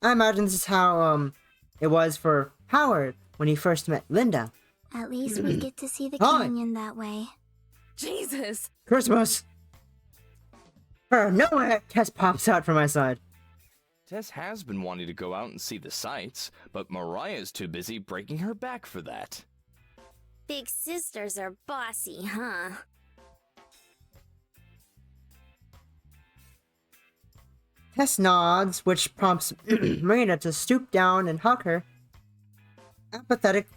I imagine this is how it was for Howard when he first met Linda. At least we get to see the Hi. canyon that way. Jesus! Christmas! Her nowhere, Tess pops out from my side. Tess has been wanting to go out and see the sights, but Mariah's too busy breaking her back for that. Big sisters are bossy, huh? Tess nods, which prompts Marina to stoop down and hug her. Apathetic,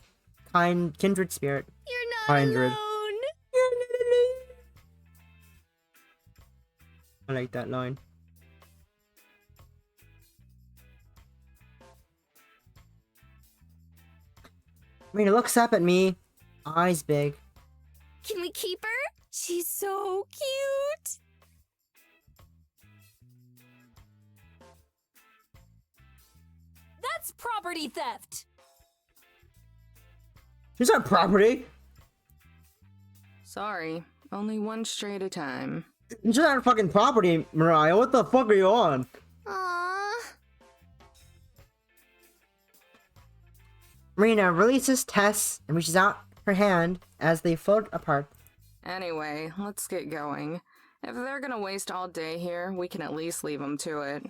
kindred spirit. You're not Kindred. alone! I like that line. Marina looks up at me, eyes big. Can we keep her? She's so cute! That's property theft! She's our property! Sorry, only one stray at a time. She's our fucking property, Mariah. What the fuck are you on? Aww. Marina releases Tess and reaches out her hand as they float apart. Anyway, let's get going. If they're gonna waste all day here, we can at least leave them to it.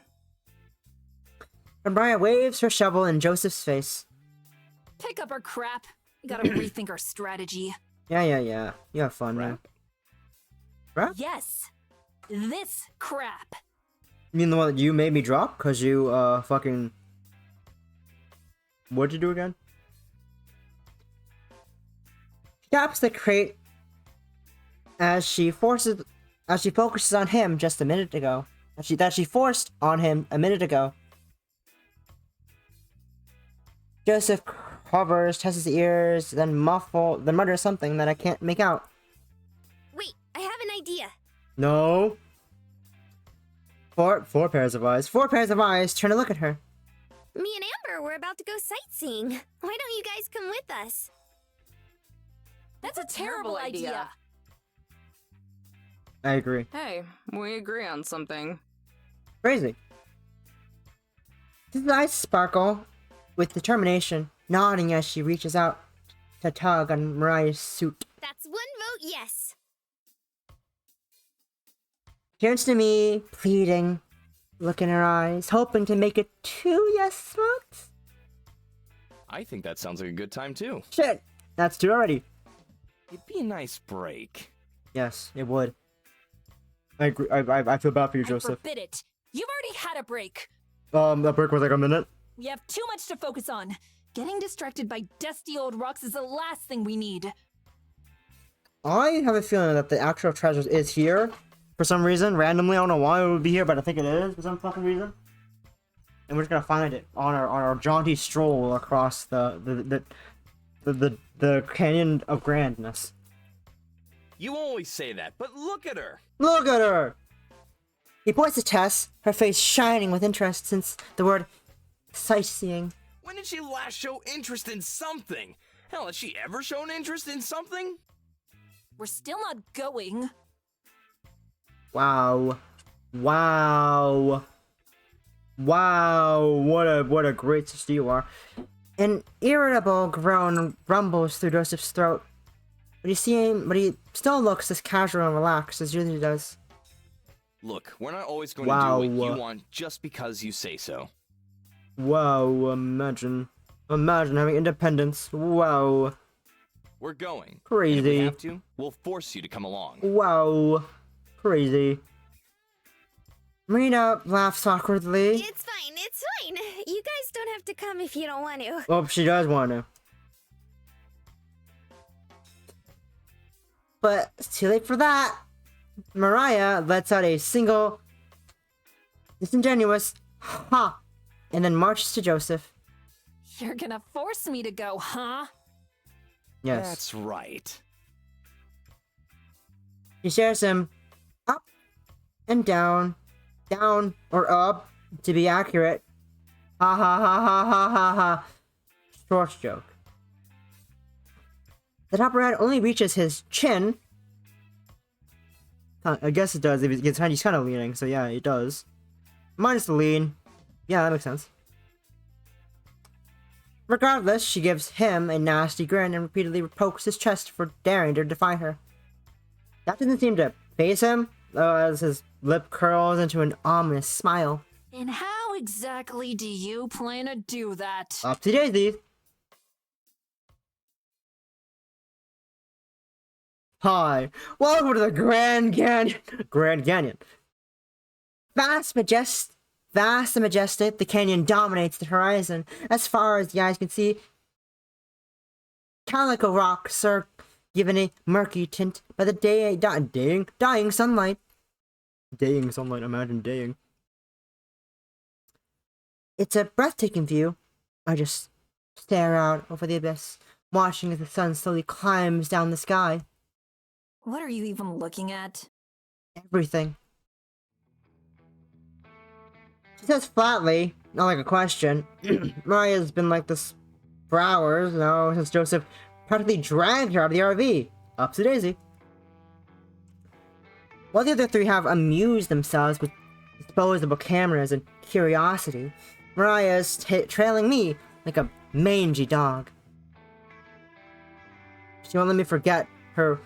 And Mariah waves her shovel in Joseph's face. Pick up our crap. We gotta rethink our strategy. Yeah. You have fun, man. Crap? Yes. This crap. You mean the one that you made me drop? Cause you, fucking... What'd you do again? She taps the crate as she focuses on him just a minute ago. That she forced on him a minute ago. Joseph covers Tess's ears, then mutters something that I can't make out. Wait, I have an idea. No. Four pairs of eyes. 4 pairs of eyes turn to look at her. Me and Amber were about to go sightseeing. Why don't you guys come with us? That's a terrible idea. I agree. Hey, we agree on something. Crazy. His eyes sparkle with determination, nodding as she reaches out to tug on Mariah's suit. That's one vote yes. Turns to me, pleading. look in her eyes, hoping to make it 2 yes votes? I think that sounds like a good time too. Shit! That's 2 already. It'd be a nice break. Yes, it would. I agree. I feel bad for you, I Joseph. forbid it. You've already had a break. That break was like a minute. We have too much to focus on. Getting distracted by dusty old rocks is the last thing we need. I have a feeling that the actual treasure is here for some reason, randomly. I don't know why it would be here, but I think it is for some fucking reason. And we're just gonna find it on our jaunty stroll across the canyon of grandness. You always say that, but look at her. Look at her! He points to Tess, her face shining with interest since the word sightseeing. When did she last show interest in something? Hell, has she ever shown interest in something? We're still not going. Wow. Wow. Wow. What a great sister you are. An irritable groan rumbles through Joseph's throat. But he still looks as casual and relaxed as usually does. Look, we're not always going to do what you want just because you say so. Wow, imagine having independence. Wow. We're going. Crazy. And if we have to, we'll force you to come along. Wow. Crazy. Marina laughs awkwardly. It's fine, it's fine. You guys don't have to come if you don't want to. Oh, she does want to. But it's too late for that. Mariah lets out a single disingenuous ha and then marches to Joseph. You're gonna force me to go, huh? Yes. That's right. She stares him up and down or up to be accurate. Ha ha ha ha ha ha ha. Short joke. The top red only reaches his chin. I guess it does. If he's kind of leaning, so yeah, it does. Minus the lean. Yeah, that makes sense. Regardless, she gives him a nasty grin and repeatedly pokes his chest for daring to defy her. That doesn't seem to faze him, as his lip curls into an ominous smile. And how exactly do you plan to do that? Up to daisy. Hi, welcome to the Grand Canyon. Grand Canyon. Vast and majestic, the canyon dominates the horizon. As far as the eyes can see, calico rocks are given a murky tint by the dying sunlight. Daying sunlight, imagine daying. It's a breathtaking view. I just stare out over the abyss, watching as the sun slowly climbs down the sky. What are you even looking at? Everything. She says flatly, not like a question. Maria's been like this for hours now, since Joseph practically dragged her out of the RV. Up to daisy. While the other three have amused themselves with disposable cameras and curiosity, Maria's trailing me like a mangy dog. She won't let me forget her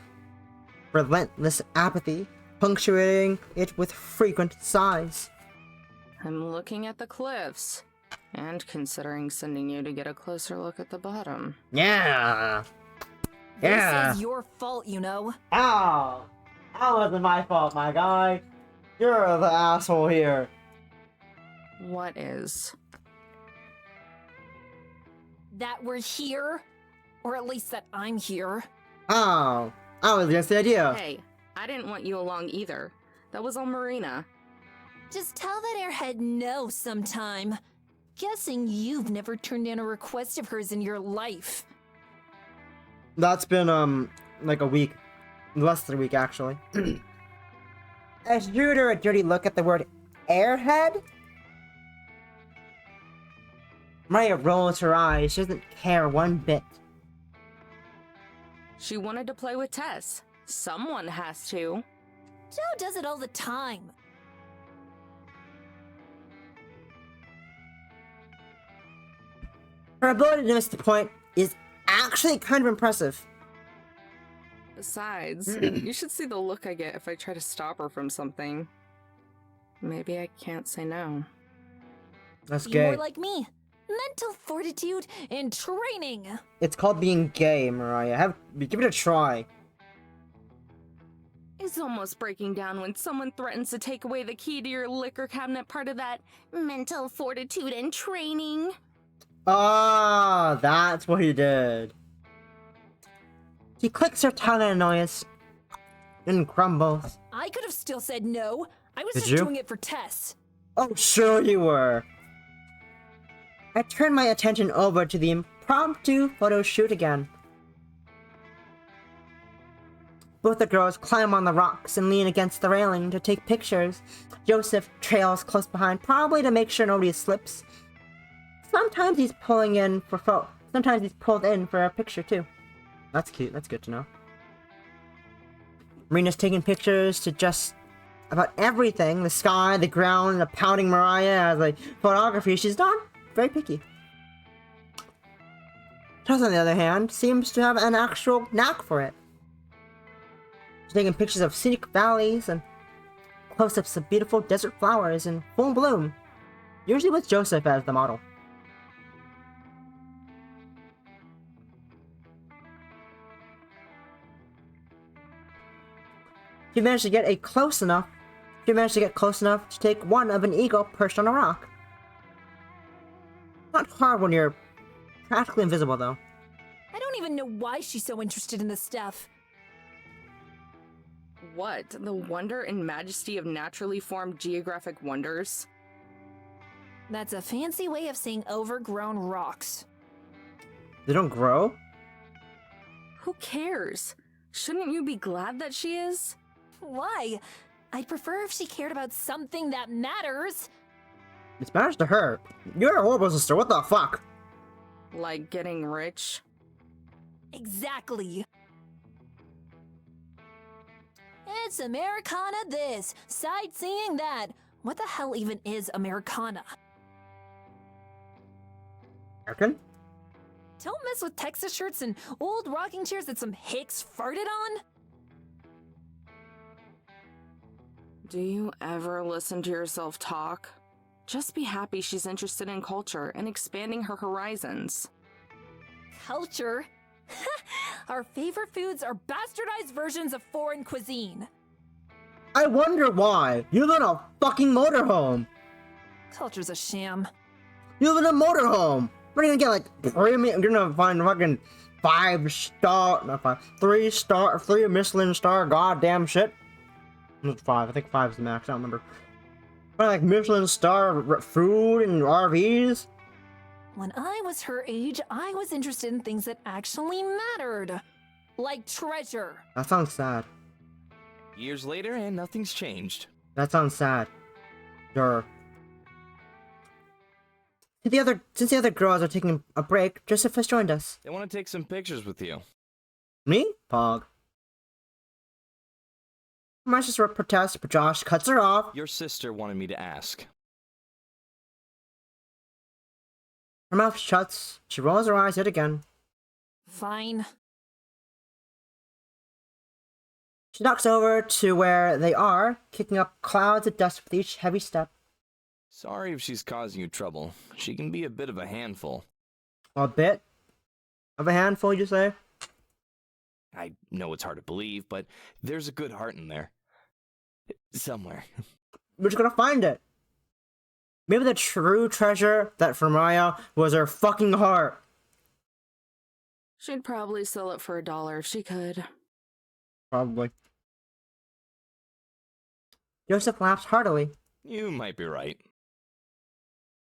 relentless apathy, punctuating it with frequent sighs. I'm looking at the cliffs, and considering sending you to get a closer look at the bottom. Yeah! Yeah! This is your fault, you know. Ow! That wasn't my fault, my guy. You're the asshole here. What is? That we're here? Or at least that I'm here. Oh, I was against the idea. Hey, I didn't want you along either. That was all Marina. Just tell that airhead no sometime. Guessing you've never turned down a request of hers in your life. That's been, like a week. Less than a week, actually. As you drew her a dirty look at the word airhead, Maria rolls her eyes. She doesn't care one bit. She wanted to play with Tess. Someone has to. Joe does it all the time. Her ability to miss the point is actually kind of impressive. Besides, you should see the look I get if I try to stop her from something. maybe I can't say no. That's Be gay. more like me. Mental fortitude and training. It's called being gay, Mariah. Give it a try. It's almost breaking down when someone threatens to take away the key to your liquor cabinet, part of that mental fortitude and training. Ah, that's what he did. He clicks her tongue in annoyance and grumbles. I could have still said no. I was Did just you? doing it for Tess. Oh, sure you were. I turned my attention over to the impromptu photo shoot again. Both the girls climb on the rocks and lean against the railing to take pictures. Joseph trails close behind, probably to make sure nobody slips. Sometimes he's pulled in for a picture too. That's cute. That's good to know. Marina's taking pictures to just about everything. The sky, the ground, the pouting Mariah as like photography. She's not very picky. Tess, on the other hand, seems to have an actual knack for it. She's taking pictures of scenic valleys and close-ups of beautiful desert flowers in full bloom, usually with Joseph as the model. She managed to get close enough to take one of an eagle perched on a rock. Not hard when you're practically invisible, though. I don't even know why she's so interested in this stuff. What? The wonder and majesty of naturally formed geographic wonders? That's a fancy way of saying overgrown rocks. They don't grow? Who cares? Shouldn't you be glad that she is? Why? I'd prefer if she cared about something that matters. It matters to her. You're a horrible sister, what the fuck? Like getting rich? Exactly. It's Americana this, sightseeing that. What the hell even is Americana? American? Don't mess with Texas shirts and old rocking chairs that some hicks farted on. Do you ever listen to yourself talk? Just be happy she's interested in culture and expanding her horizons. Culture? Our favorite foods are bastardized versions of foreign cuisine. I wonder why. You live in a fucking motorhome. Culture's a sham. You live in a motorhome. What are you gonna get, like, premium? You're gonna find fucking 3 Michelin star goddamn shit. It's 5. I think 5 is the max. I don't remember. But like Michelin star food and RVs. When I was her age, I was interested in things that actually mattered. Like treasure. That sounds sad. Years later, and nothing's changed. That sounds sad. Sure. Since the other girls are taking a break, Joseph has joined us. They want to take some pictures with you. Me? Pog. My sister protests, but Josh cuts her off. Your sister wanted me to ask. Her mouth shuts. She rolls her eyes yet again. Fine. She knocks over to where they are, kicking up clouds of dust with each heavy step. Sorry if she's causing you trouble. She can be a bit of a handful. A bit? Of a handful, you say? I know it's hard to believe, but there's a good heart in there. Somewhere. We're just gonna find it. Maybe the true treasure that for Maya was her fucking heart. She'd probably sell it for $1 if she could. Probably. Joseph laughs heartily. You might be right.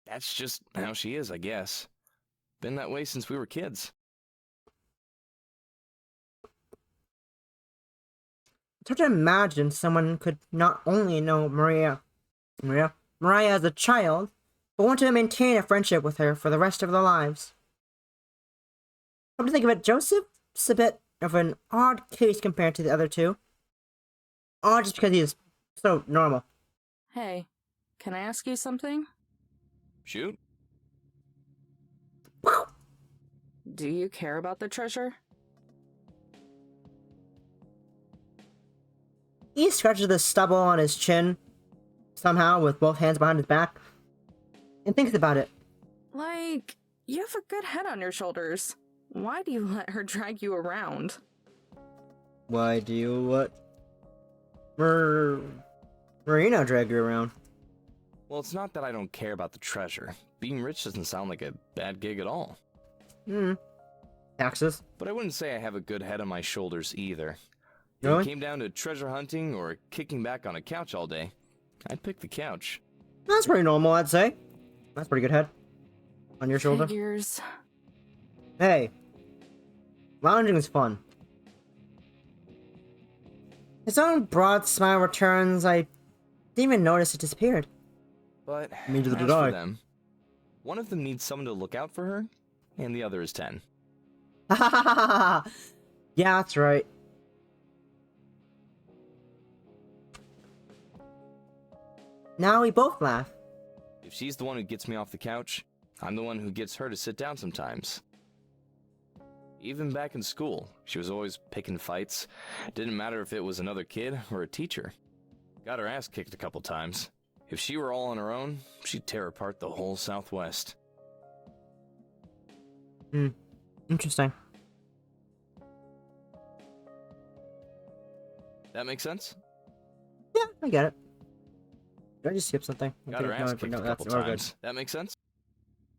That's just how she is, I guess. Been that way since we were kids. It's hard to imagine someone could not only know Mariah as a child, but want to maintain a friendship with her for the rest of their lives. Come to think of it, Joseph's a bit of an odd case compared to the other two. Odd just because he is so normal. Hey, can I ask you something? Shoot. Do you care about the treasure? somehow with both hands behind his back and thinks about it. Like, you have a good head on your shoulders. Why do you let her drag you around? Why do you let Marina drag you around? Well, it's not that I don't care about the treasure. Being rich doesn't sound like a bad gig at all. Taxes? But I wouldn't say I have a good head on my shoulders either. If Really? it came down to treasure hunting or kicking back on a couch all day, I'd pick the couch. That's pretty normal, I'd say. That's pretty good head on your shoulder. Figures. Hey, lounging is fun. His own broad smile returns. I didn't even notice it disappeared. But Neither as did for I. them, one of them needs someone to look out for her, and the other is 10. Yeah, that's right. Now we both laugh. If she's the one who gets me off the couch, I'm the one who gets her to sit down sometimes. Even back in school, she was always picking fights. Didn't matter if it was another kid or a teacher. Got her ass kicked a couple times. If she were all on her own, she'd tear apart the whole Southwest. Interesting. That make sense? Yeah, I get it. Did I just skip something? Got her ass kicked a couple all good. times. That makes sense?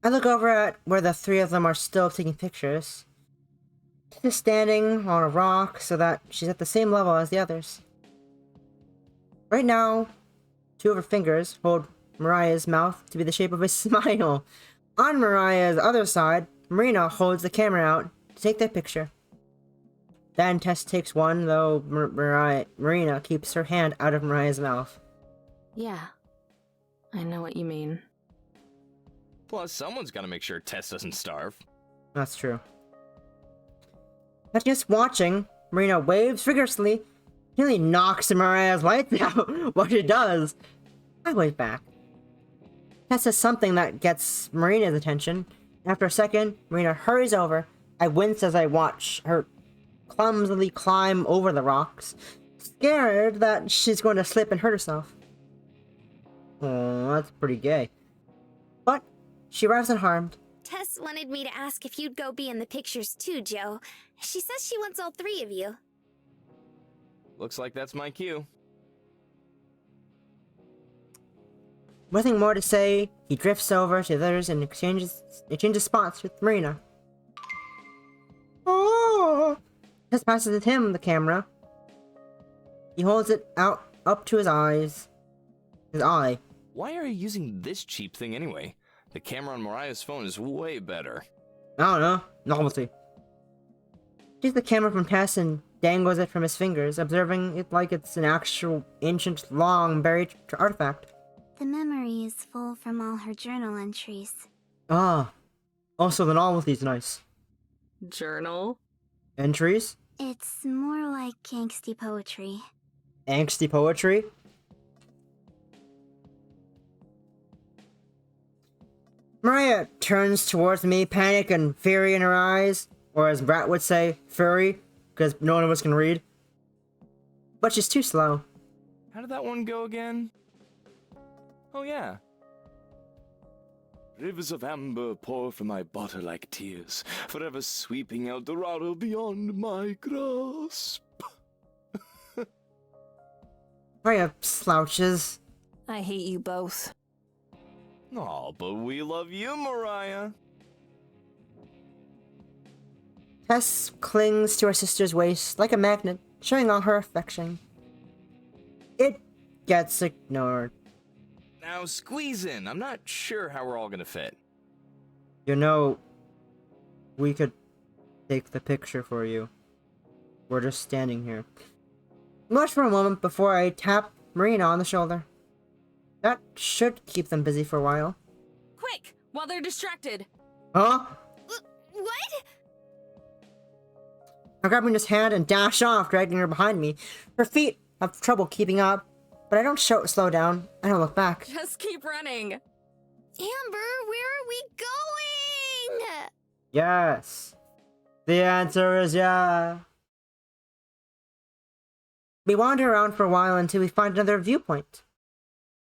I look over at where the three of them are still taking pictures. She's standing on a rock so that she's at the same level as the others. Right now, two of her fingers hold Mariah's mouth to be the shape of a smile. On Mariah's other side, Marina holds the camera out to take their picture. Then Tess takes one, though Marina keeps her hand out of Mariah's mouth. Yeah. I know what you mean. Plus, someone's gotta make sure Tess doesn't starve. That's true. After just watching, Marina waves vigorously, nearly knocks Mariah's lights out. What she does, I wave back. Tess says something that gets Marina's attention. After a second, Marina hurries over. I wince as I watch her clumsily climb over the rocks, scared that she's going to slip and hurt herself. Oh, that's pretty gay. But she arrives unharmed. Tess wanted me to ask if you'd go be in the pictures too, Joe. She says she wants all three of you. Looks like that's my cue. Nothing more to say, he drifts over to the others and exchanges spots with Marina. Oh! Tess passes him the camera. He holds it out up to his eyes. His eye. Why are you using this cheap thing anyway? The camera on Mariah's phone is way better. I don't know. Novelty. Takes the camera from Tess and dangles it from his fingers, observing it like it's an actual ancient, long buried artifact. The memory is full from all her journal entries. Ah. Also, the novelty's nice. Journal? Entries? It's more like angsty poetry. Angsty poetry? Mariah turns towards me, panic and fury in her eyes, or as Brat would say, fury, because no one of us can read. But she's too slow. How did that one go again? Oh yeah. Rivers of amber pour from my body like tears, forever sweeping El Dorado beyond my grasp. Mariah slouches. I hate you both. Aw, but we love you, Mariah. Tess clings to her sister's waist like a magnet, showing all her affection. It gets ignored. Now squeeze in. I'm not sure how we're all gonna fit. You know, we could take the picture for you. We're just standing here. Watch for a moment before I tap Marina on the shoulder. That should keep them busy for a while. Quick! While they're distracted! Huh? What? I grab Marina's hand and dash off, dragging her behind me. Her feet have trouble keeping up, but I don't slow down. I don't look back. Just keep running! Amber, where are we going? Yes. The answer is yeah. We wander around for a while until we find another viewpoint.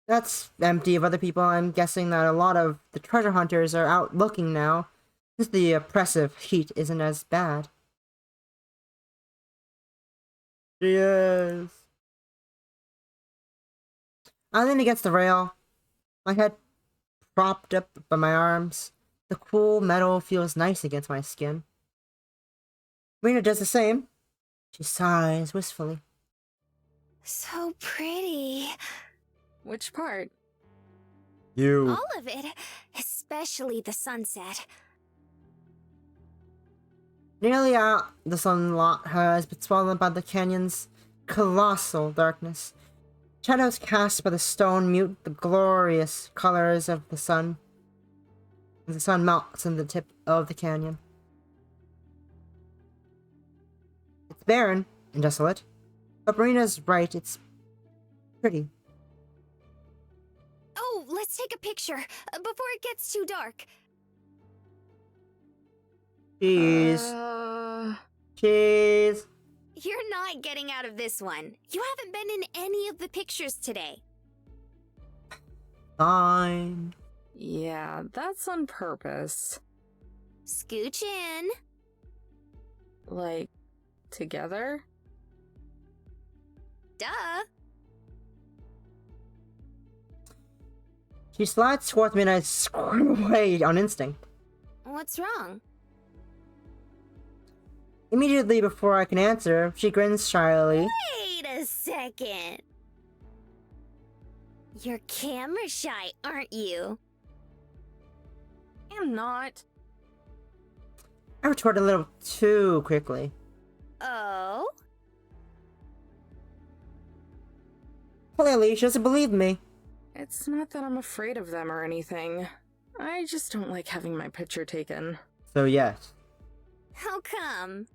That's empty of other people. I'm guessing that a lot of the treasure hunters are out looking now, since the oppressive heat isn't as bad. Yes. I lean against the rail, my head propped up by my arms. The cool metal feels nice against my skin. Marina does the same. She sighs wistfully. So pretty. Which part? You. All of it, especially the sunset. Nearly out, the sunlight has been swallowed by the canyon's colossal darkness. Shadows cast by the stone mute the glorious colors of the sun, as the sun melts in the tip of the canyon. It's barren and desolate, but Marina's right, it's pretty. Oh, let's take a picture before it gets too dark. Cheese. Cheese. You're not getting out of this one. You haven't been in any of the pictures today. Fine. Yeah, that's on purpose. Scooch in. Like, together? Duh. She slides towards me and I squirm away on instinct. What's wrong? Immediately before I can answer, she grins shyly. Wait a second. You're camera shy, aren't you? I'm not. I retort a little too quickly. Oh? Clearly, she doesn't believe me. It's not that I'm afraid of them or anything. I just don't like having my picture taken. So yes. How come?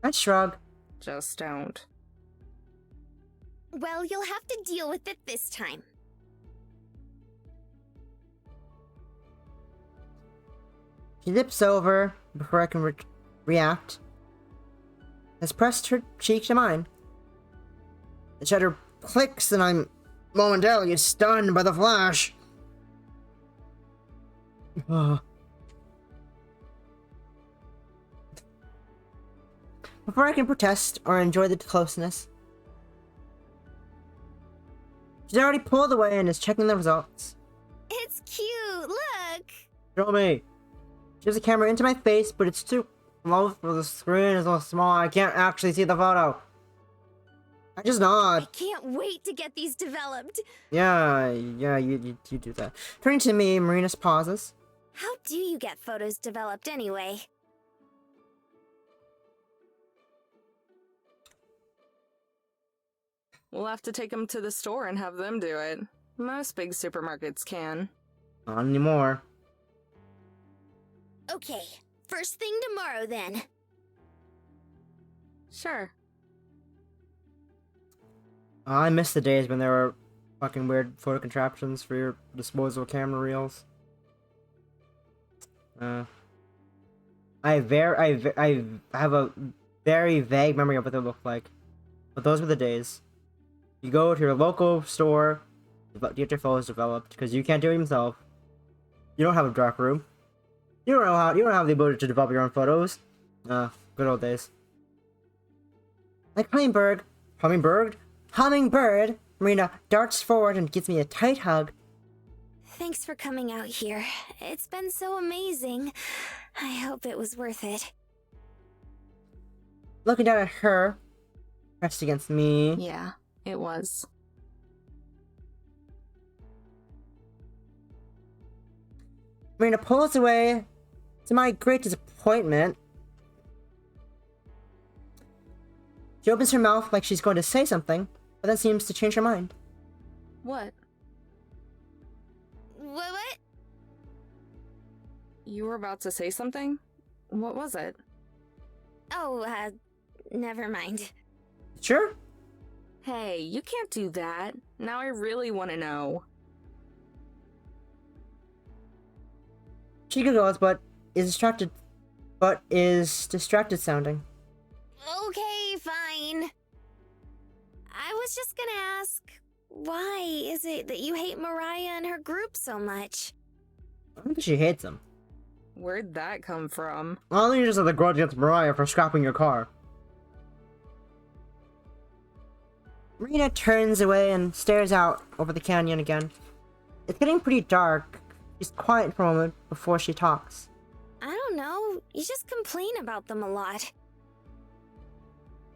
I shrug. Just don't. Well, you'll have to deal with it this time. She dips over before I can react. Has pressed her cheek to mine. The shutter clicks and I'm momentarily stunned by the flash. Before I can protest or enjoy the closeness, she's already pulled away and is checking the results. It's cute, look! Show me. She has the camera into my face, but it's too close for the screen is so small I can't actually see the photo. I just nod. Can't wait to get these developed. Yeah, you do that. Turning to me, Marina pauses. How do you get photos developed anyway? We'll have to take them to the store and have them do it. Most big supermarkets can. Not anymore. Okay, first thing tomorrow then. Sure. I miss the days when there were fucking weird photo contraptions for your disposable camera reels. I have a very vague memory of what they looked like. But those were the days. You go to your local store, get your photos developed, because you can't do it yourself. You don't have a dark room. You don't have the ability to develop your own photos. Good old days. Like Hummingbird, Marina darts forward and gives me a tight hug. Thanks for coming out here. It's been so amazing. I hope it was worth it. Looking down at her, pressed against me. Yeah, it was. Marina pulls away, to my great disappointment. She opens her mouth like she's going to say something, but then seems to change her mind. What? What? You were about to say something? What was it? Oh, never mind. Sure? Hey, you can't do that. Now I really want to know. She giggles, but is distracted sounding. Okay, fine. I was just gonna ask, why is it that you hate Mariah and her group so much? I don't think she hates him. Where'd that come from? I don't think you just have the grudge against Mariah for scrapping your car. Marina turns away and stares out over the canyon again. It's getting pretty dark. She's quiet for a moment before she talks. I don't know, you just complain about them a lot.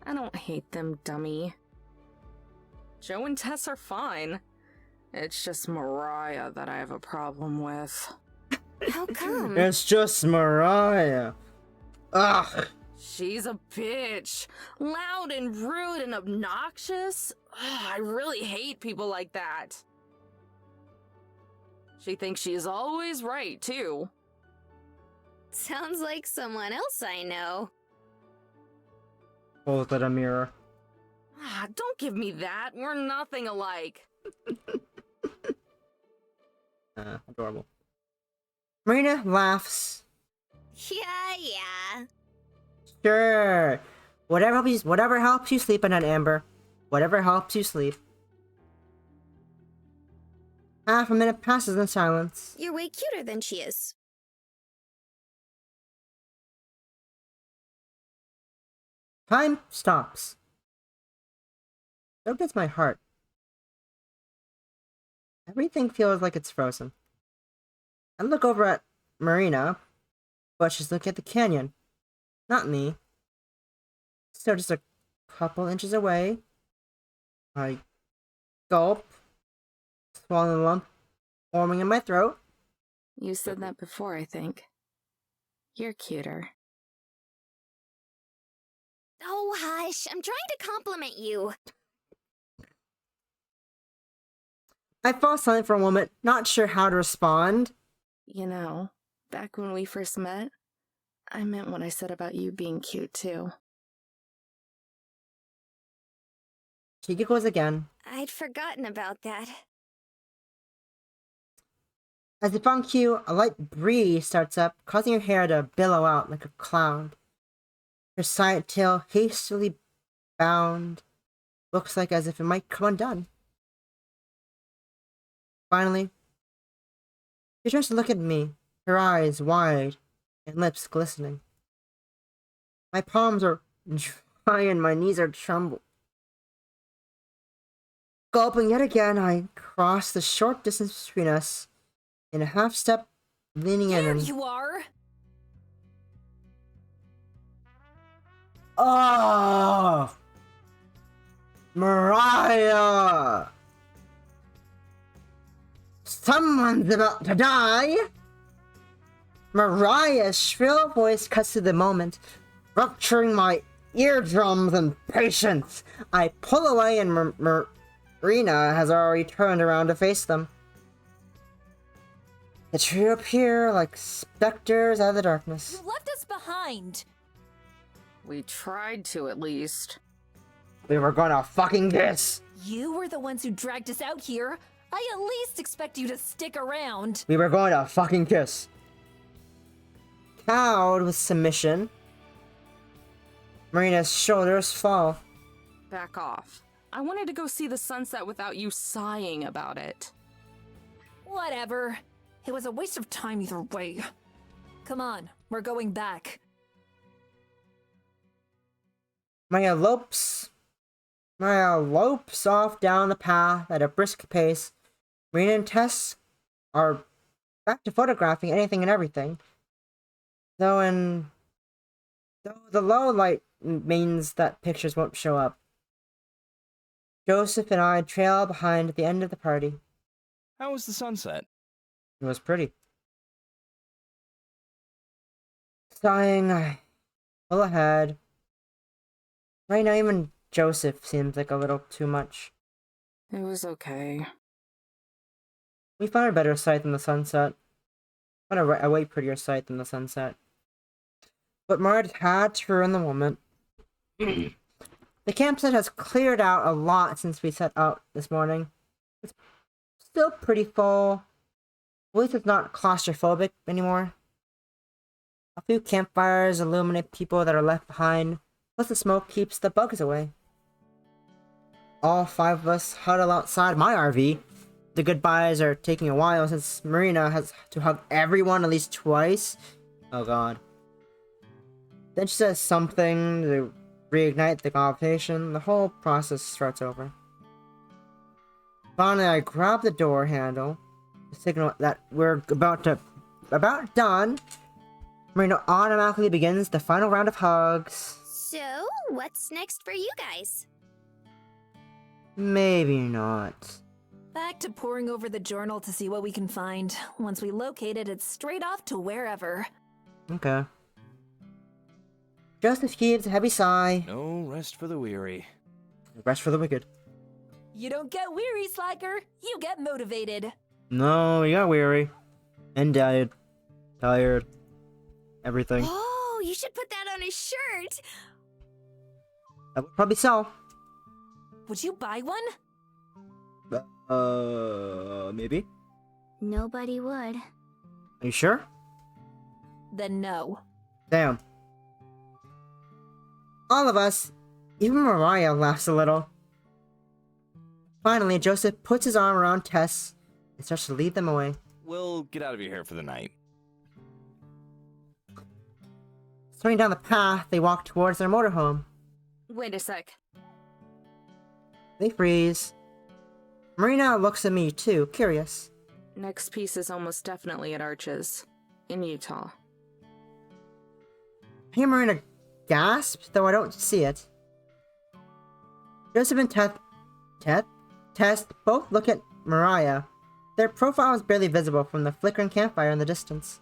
I don't hate them, dummy. Joe and Tess are fine. It's just Mariah that I have a problem with. How come? It's just Mariah. Ugh. She's a bitch. Loud and rude and obnoxious. Ugh, I really hate people like that. She thinks she is always right, too. Sounds like someone else I know. Holds at a mirror. Ah, don't give me that. We're nothing alike. Adorable. Marina laughs. Yeah. Sure. Whatever helps you sleep at night, Amber. Whatever helps you sleep. Half a minute passes in silence. You're way cuter than she is. Time stops. So does my heart. Everything feels like it's frozen. I look over at Marina, but she's looking at the canyon. Not me. So just a couple inches away, I gulp, swallow a lump forming in my throat. You said that before, I think. You're cuter. Oh, hush. I'm trying to compliment you. I fall silent for a moment, not sure how to respond. You know, back when we first met, I meant what I said about you being cute, too. She giggles again. I'd forgotten about that. As if on cue, a light breeze starts up, causing her hair to billow out like a cloud. Her side tail, hastily bound, looks like as if it might come undone. Finally, she turns to look at me, her eyes wide and lips glistening. My palms are dry and my knees are trembling. Gulping yet again, I cross the short distance between us in a half step, leaning in. There you are! Oh! Mariah! Someone's about to die! Mariah's shrill voice cuts through the moment, rupturing my eardrums and patience. I pull away and Marina has already turned around to face them. The trio appear like specters out of the darkness. You left us behind! We tried to, at least. We were gonna fucking kiss! You were the ones who dragged us out here. I at least expect you to stick around. We were going to fucking kiss. Cowed with submission, Marina's shoulders fall. Back off. I wanted to go see the sunset without you sighing about it. Whatever. It was a waste of time either way. Come on, we're going back. Marina lopes off down the path at a brisk pace. Marina and Tess are back to photographing anything and everything. Though the low light means that pictures won't show up. Joseph and I trail behind at the end of the party. How was the sunset? It was pretty. Sighing, I pull ahead. Right now, even Joseph seems like a little too much. It was okay. We found a better sight than the sunset. A way prettier sight than the sunset. But Mard had to ruin the moment. The campsite has cleared out a lot since we set out this morning. It's still pretty full. At least it's not claustrophobic anymore. A few campfires illuminate people that are left behind, plus the smoke keeps the bugs away. All 5 of us huddle outside my RV. The goodbyes are taking a while since Marina has to hug everyone at least twice. Oh god. Then she says something to reignite the conversation. The whole process starts over. Finally, I grab the door handle to signal that we're about done. Marina automatically begins the final round of hugs. So, what's next for you guys? Maybe not. Back to poring over the journal to see what we can find. Once we locate it, it's straight off to wherever. Okay. Joseph heaves a heavy sigh. No rest for the weary. Rest for the wicked. You don't get weary, Slacker. You get motivated. No, you got weary. And tired. Tired. Everything. Oh, you should put that on a shirt. That would probably sell. Would you buy one? Maybe? Nobody would. Are you sure? Then no. Damn. All of us, even Mariah, laughs a little. Finally, Joseph puts his arm around Tess and starts to lead them away. We'll get out of your hair for the night. Starting down the path, they walk towards their motorhome. Wait a sec. They freeze. Marina looks at me too, curious. Next piece is almost definitely at Arches, in Utah. I hear Marina gasp, though I don't see it. Joseph and Tess both look at Mariah. Their profile is barely visible from the flickering campfire in the distance.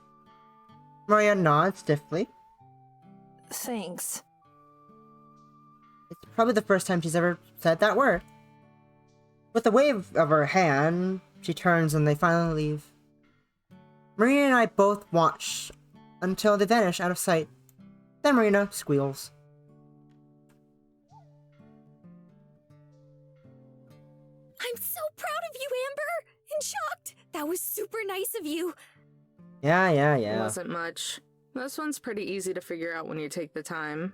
Mariah nods stiffly. Thanks. It's probably the first time she's ever said that word. With a wave of her hand, she turns and they finally leave. Marina and I both watch until they vanish out of sight. Then Marina squeals. I'm so proud of you, Amber! And shocked! That was super nice of you. Yeah. Wasn't much. This one's pretty easy to figure out when you take the time.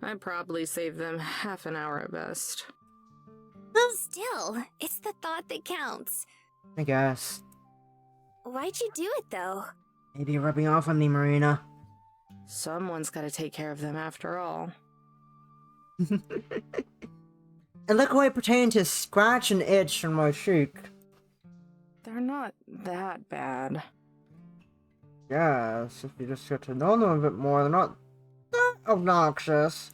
I'd probably save them half an hour at best. Still, it's the thought that counts. I guess. Why'd you do it, though? Maybe you're rubbing off on me, Marina. Someone's gotta take care of them after all. And look how I pretend to scratch an itch on my cheek. They're not that bad. Yes, if you just get to know them a bit more, they're not that obnoxious.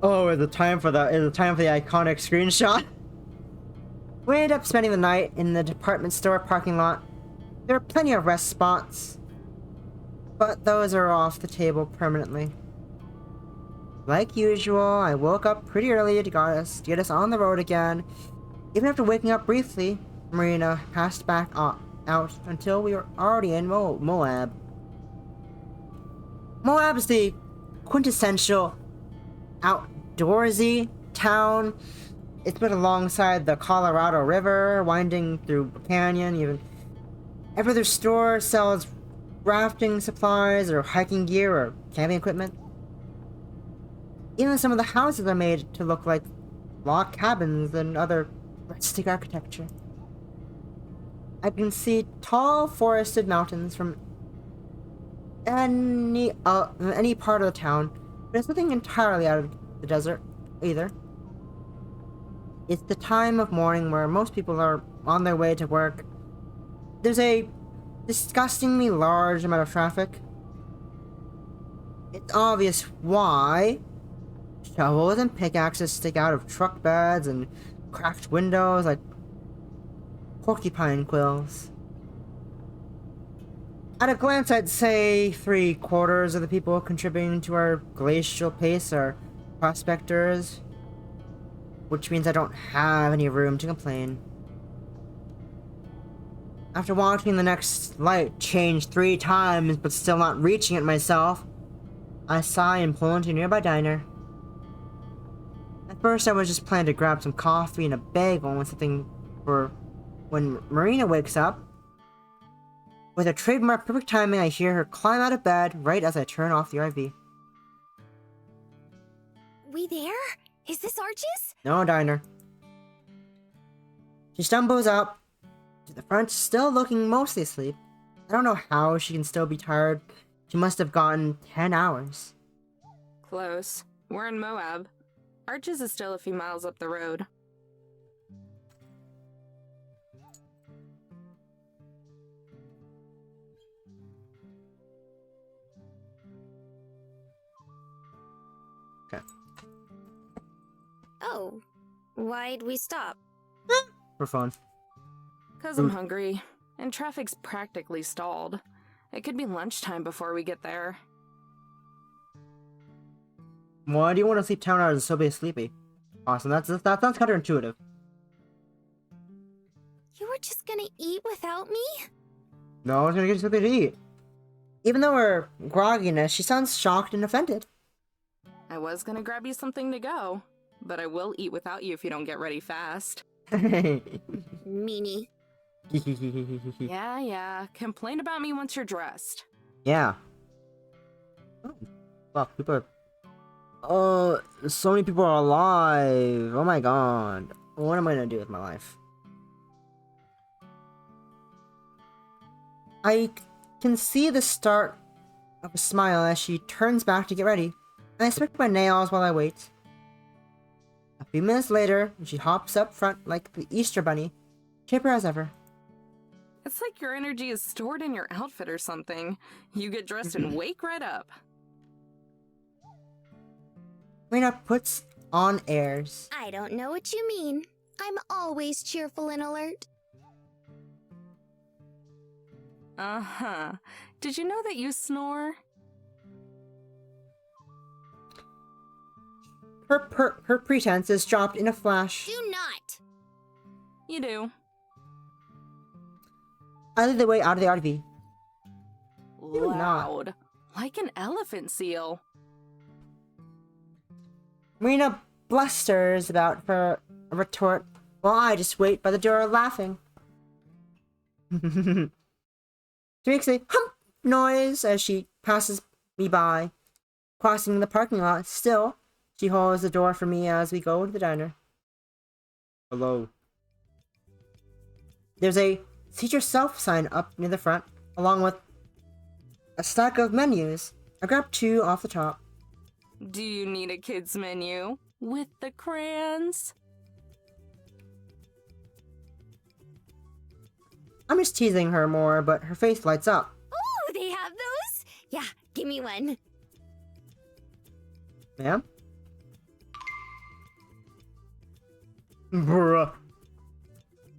Oh, is it time for the iconic screenshot? We ended up spending the night in the department store parking lot. There are plenty of rest spots, but those are off the table permanently. Like usual, I woke up pretty early to get us on the road again. Even after waking up briefly, Marina passed back out until we were already in Moab. Moab is the quintessential outdoorsy town. It's built alongside the Colorado River, winding through a canyon. Even every other store sells rafting supplies or hiking gear or camping equipment. Even some of the houses are made to look like log cabins and other rustic architecture. I can see tall forested mountains from any part of the town, but it's nothing entirely out of the desert either. It's the time of morning where most people are on their way to work. There's a disgustingly large amount of traffic. It's obvious why. Shovels and pickaxes stick out of truck beds and cracked windows like porcupine quills. At a glance, I'd say 3/4 of the people contributing to our glacial pace are prospectors, which means I don't have any room to complain. After watching the next light change 3 times but still not reaching it myself, I sigh and pull into a nearby diner. At first I was just planning to grab some coffee and a bagel and something for when Marina wakes up. With her trademark perfect timing, I hear her climb out of bed right as I turn off the RV. we there? Is this Arch's? No, diner. She stumbles up to the front, still looking mostly asleep. I don't know how she can still be tired. She must have gotten 10 hours. Close. We're in Moab. Arches is still a few miles up the road. Okay. Oh, why'd we stop? For fun. 'Cause I'm hungry, and traffic's practically stalled. It could be lunchtime before we get there. Why do you want to sleep 10 hours and still be sleepy? Awesome, that sounds counterintuitive. You were just gonna eat without me? No, I was gonna get you something to eat. Even though her grogginess, she sounds shocked and offended. I was gonna grab you something to go, but I will eat without you if you don't get ready fast. Meanie. Yeah. Complain about me once you're dressed. Yeah. Oh, wow, people are... Oh, so many people are alive. Oh my god. What am I gonna do with my life? I can see the start of a smile as she turns back to get ready. I inspect my nails while I wait. A few minutes later, she hops up front like the Easter Bunny, chipper as ever. It's like your energy is stored in your outfit or something. You get dressed and wake right up. Rena puts on airs. I don't know what you mean. I'm always cheerful and alert. Uh-huh. Did you know that you snore? Her pretense is dropped in a flash. Do not! You do. I lead the way out of the RV. Do not. Loud. Like an elephant seal. Marina blusters about for a retort, while I just wait by the door laughing. She makes a hump noise as she passes me by. Crossing the parking lot, still, she holds the door for me as we go to the diner. Hello. There's a seat yourself sign up near the front, along with a stack of menus. I grab 2 off the top. Do you need a kid's menu? With the crayons? I'm just teasing her more, but her face lights up. Oh, they have those? Yeah, give me one. Ma'am? Bruh.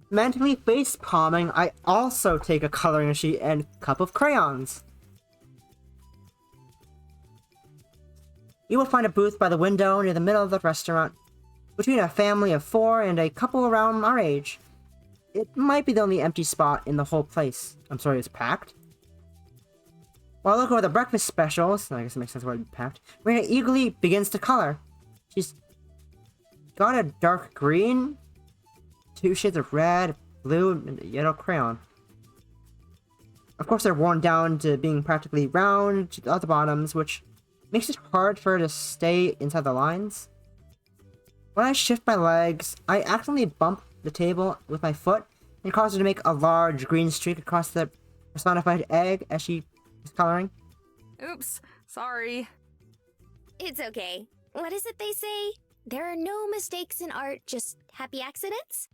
Mentally face palming, I also take a coloring sheet and cup of crayons. You will find a booth by the window near the middle of the restaurant, between a family of 4 and a couple around our age. It might be the only empty spot in the whole place. I'm sorry, it's packed? While I look over the breakfast specials, I guess it makes sense why it's packed, Rena eagerly begins to color. She's got a dark green, 2 shades of red, blue, and a yellow crayon. Of course, they're worn down to being practically round at the bottoms, which makes it hard for her to stay inside the lines. When I shift my legs, I accidentally bump the table with my foot and cause her to make a large green streak across the personified egg as she is coloring. Oops, sorry. It's okay. What is it they say? There are no mistakes in art, just happy accidents?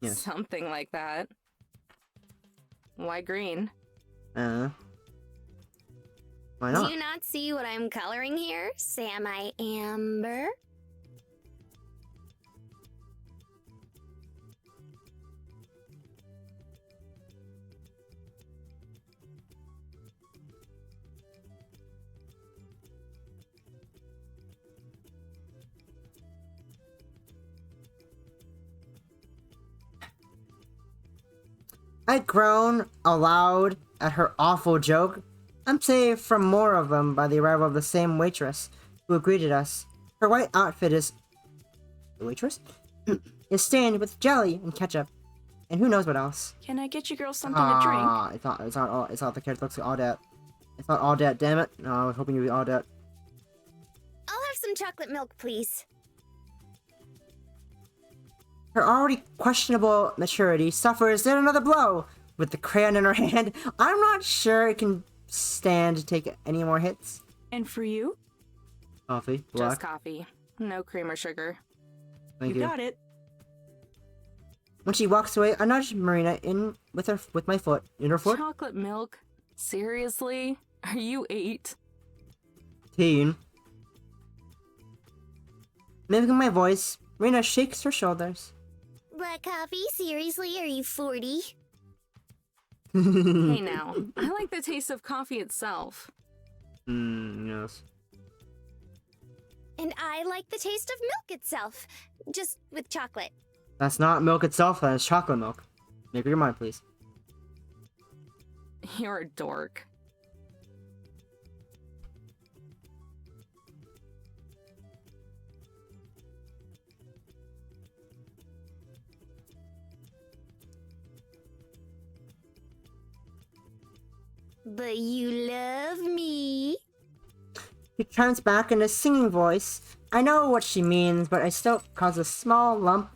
Yes. Something like that. Why green? Why not? Do you not see what I'm coloring here? Sam I Amber? I groan aloud at her awful joke. I'm saved from more of them by the arrival of the same waitress who greeted us. Her white outfit is... The waitress? is stained with jelly and ketchup. And who knows what else. Can I get you girls something to drink? It's not the character looks like Audette. It's not Audette, damn it. No, I was hoping you'd be Audette. I'll some chocolate milk, please. Her already questionable maturity suffers yet another blow. With the crayon in her hand, I'm not sure it can stand to take any more hits. And for you? Coffee. Just Black. coffee. No cream or sugar. Thank you. Got it. When she walks away, I nudge Marina in with my foot. In her foot? Chocolate milk? Seriously? Are you 8? Teen. Mimicking my voice, Marina shakes her shoulders. Black coffee? Seriously, are you 40? Hey now, I like the taste of coffee itself. Yes. And I like the taste of milk itself, just with chocolate. That's not milk itself, that is chocolate milk. Make up your mind, please. You're a dork. But you love me. He turns back in a singing voice. I know what she means, but I still cause a small lump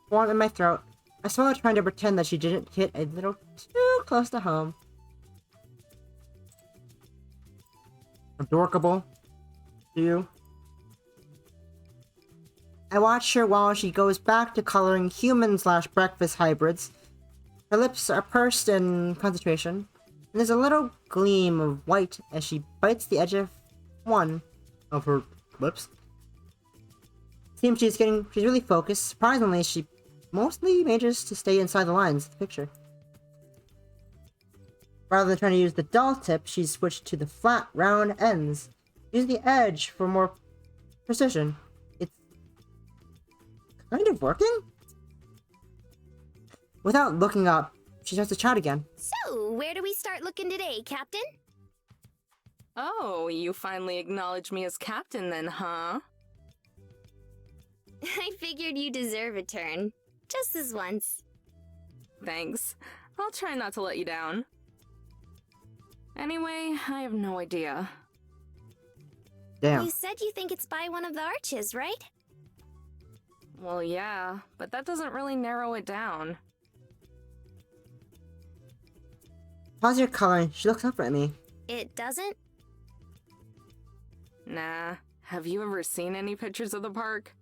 form in my throat. I swallow, trying to pretend that she didn't hit a little too close to home. Adorkable. To you. I watch her while she goes back to coloring human/breakfast hybrids. Her lips are pursed in concentration, and there's a little gleam of white as she bites the edge of one of her lips. Seems she's really focused. Surprisingly, she mostly manages to stay inside the lines of the picture. Rather than trying to use the dull tip, she's switched to the flat, round ends. Use the edge for more precision. It's kind of working? Without looking up, she starts to chat again. So, where do we start looking today, Captain? Oh, you finally acknowledge me as captain then, huh? I figured you deserve a turn. Just this once. Thanks. I'll try not to let you down. Anyway, I have no idea. Damn. You said you think it's by one of the arches, right? Well, yeah, but that doesn't really narrow it down. Pause your coloring. She looks up at me. It doesn't? Nah. Have you ever seen any pictures of the park?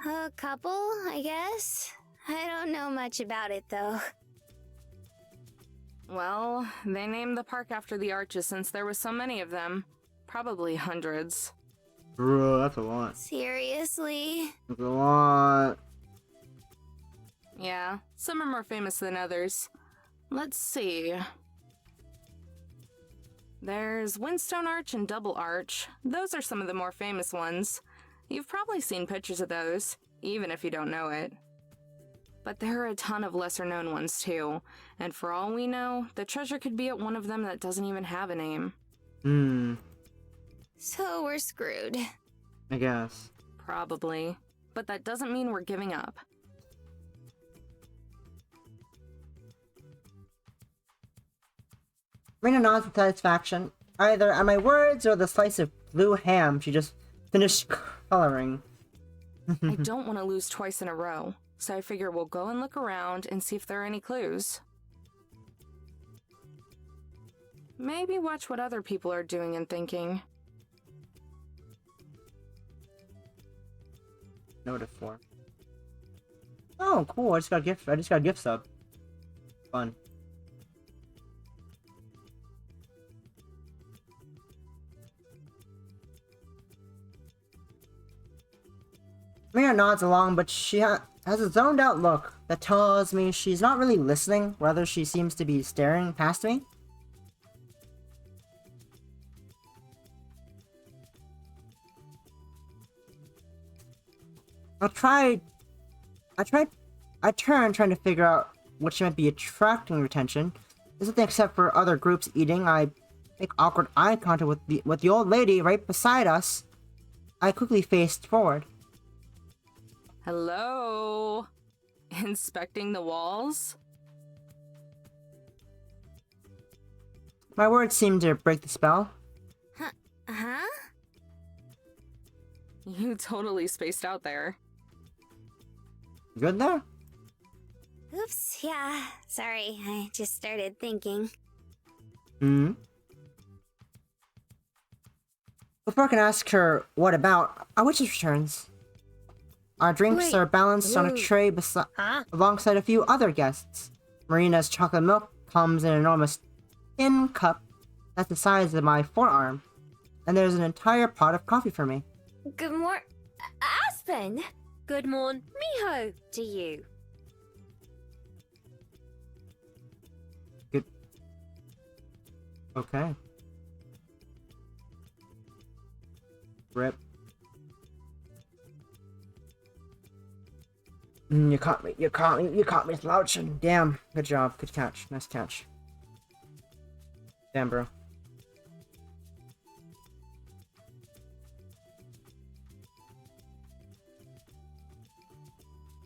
A couple, I guess. I don't know much about it, though. Well, they named the park after the arches since there were so many of them. Probably hundreds. Bro, that's a lot. Seriously? That's a lot. Yeah, some are more famous than others. Let's see. There's Windstone Arch and Double Arch. Those are some of the more famous ones. You've probably seen pictures of those, even if you don't know it. But there are a ton of lesser-known ones too, and for all we know, the treasure could be at one of them that doesn't even have a name. So we're screwed. I guess. Probably. But that doesn't mean we're giving up. Rena nods with satisfaction, either at my words or the slice of blue ham she just finished coloring. I don't want to lose twice in a row, so I figure we'll go and look around and see if there are any clues. Maybe watch what other people are doing and thinking. Note 4. Oh, cool! I just got a gift sub. Fun. Mira nods along, but she has a zoned out look that tells me she's not really listening, rather she seems to be staring past me. I turn trying to figure out what she might be attracting attention. There's nothing except for other groups eating. I make awkward eye contact with the old lady right beside us. I quickly faced forward. Hello? Inspecting the walls? My words seem to break the spell. Huh? You totally spaced out there. Good there? Oops, yeah. Sorry, I just started thinking. Hmm? Before I can ask her what about, our witches returns. Our drinks Wait, are balanced on a who- tray Huh? alongside a few other guests. Marina's chocolate milk comes in an enormous tin cup that's the size of my forearm. And there's an entire pot of coffee for me. Good morning, Aspen. Good morning, Miho, to you. Good. Okay. Rip. You caught me. You caught me slouching. Damn. Good job. Good catch. Nice catch. Damn, bro.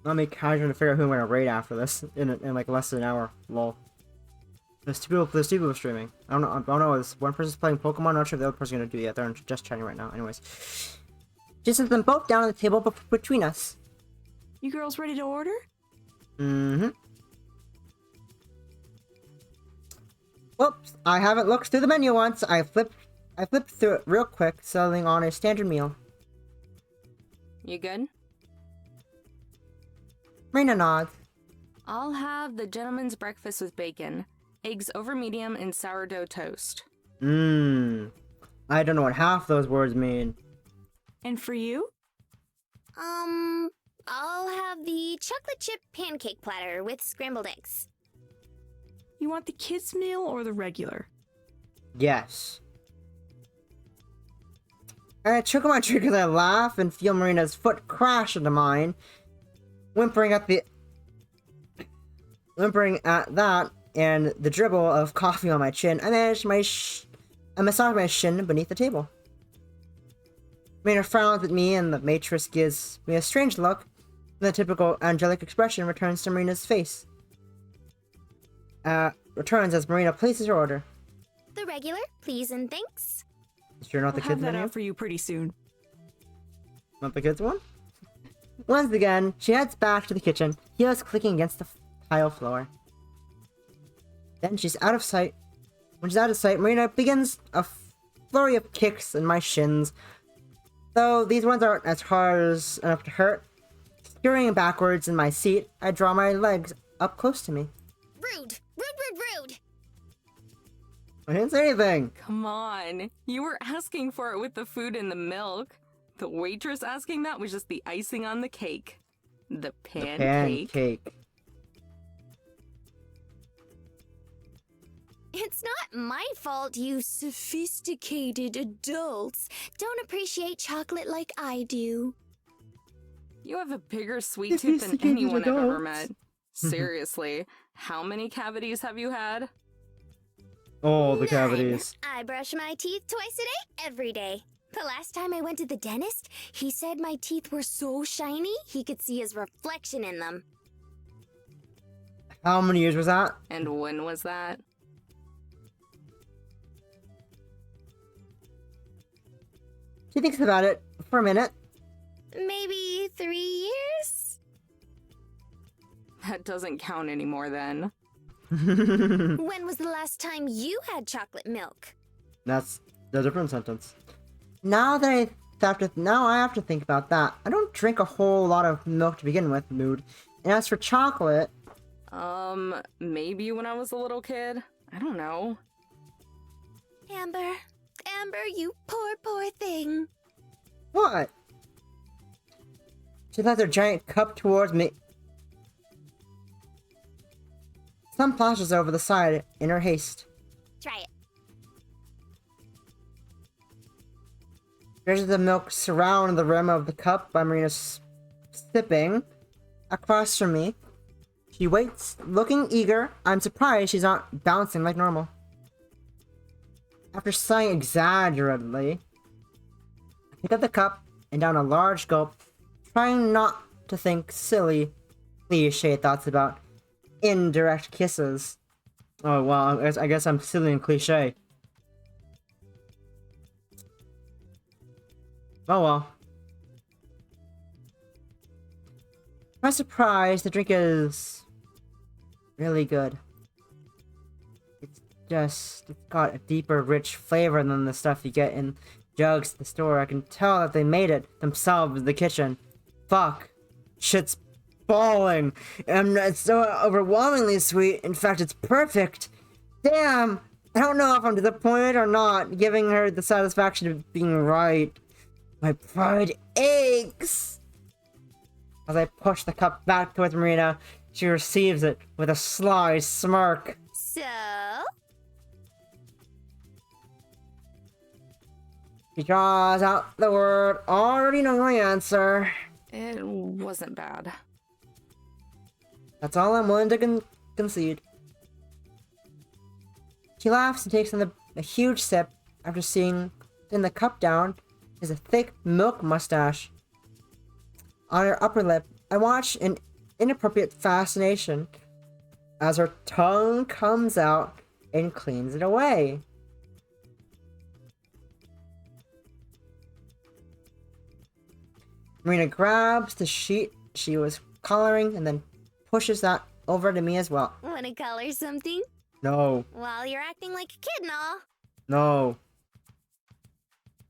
Let me casually figure out who I'm gonna raid after this in like less than an hour. Lol. There's two people streaming. I don't know. Is one person's playing Pokemon? I'm not sure if the other person's gonna do yet. They're just chatting right now. Anyways, just set them both down on the table between us. You girls ready to order? Mm-hmm. Whoops! I haven't looked through the menu once. I flipped through it real quick, settling on a standard meal. You good? Marina nods. I'll have the gentleman's breakfast with bacon, eggs over medium, and sourdough toast. Mmm. I don't know what half those words mean. And for you? I'll have the chocolate chip pancake platter with scrambled eggs. You want the kids' meal or the regular? Yes. I choke on my tree because I laugh and feel Marina's foot crash into mine, whimpering at that and the dribble of coffee on my chin. I massage my shin beneath the table. Marina frowns at me and the waitress gives me a strange look. The typical angelic expression returns to Marina's face. Returns as Marina places her order. The regular, please and thanks. Sure not the I'll kids have that menu? out for you pretty soon. Not the kids one? Once again, she heads back to the kitchen, heels clicking against the tile floor. Then she's out of sight. When she's out of sight, Marina begins a flurry of kicks in my shins. Though these ones aren't as hard as enough to hurt. Scurrying backwards in my seat, I draw my legs up close to me. Rude! Rude! I didn't say anything! Come on. You were asking for it with the food and the milk. The waitress asking that was just the icing on the cake. The pancake. Pancake. It's not my fault you sophisticated adults don't appreciate chocolate like I do. You have a bigger sweet tooth than anyone I've ever met. adults. Seriously, how many cavities have you had? Oh, the None. cavities. I brush my teeth twice a day, every day. The last time I went to the dentist, he said my teeth were so shiny he could see his reflection in them. How many years was that? And when was that? She thinks about it for a minute. Maybe 3 years? That doesn't count anymore then. When was the last time you had chocolate milk? That's the different sentence. Now I have to think about that. I don't drink a whole lot of milk to begin with, mood. And as for chocolate... Maybe when I was a little kid? I don't know. Amber, you poor thing. What? She has her giant cup towards me. Some splashes over the side in her haste. Try it. Treasures of milk surround the rim of the cup by Marina sipping. Across from me, she waits, looking eager. I'm surprised she's not bouncing like normal. After sighing exaggeratedly, I pick up the cup and down a large gulp, trying not to think silly, cliche thoughts about indirect kisses. Oh, well, I guess I'm silly and cliche. Oh well. I'm surprised the drink is really good. It's got a deeper, rich flavor than the stuff you get in jugs at the store. I can tell that they made it themselves in the kitchen. Fuck. Shit's balling. And it's so overwhelmingly sweet. In fact, it's perfect. Damn. I don't know if I'm disappointed or not, giving her the satisfaction of being right. My pride aches. As I push the cup back towards Marina, she receives it with a sly smirk. So? She draws out the word, already know my answer. It wasn't bad. That's all I'm willing to concede. She laughs and takes a huge sip after seeing the cup down is a thick milk mustache. On her upper lip, I watch an inappropriate fascination as her tongue comes out and cleans it away. Marina grabs the sheet she was coloring and then pushes that over to me as well. Wanna color something? No. Well, you're acting like a kid and all. No.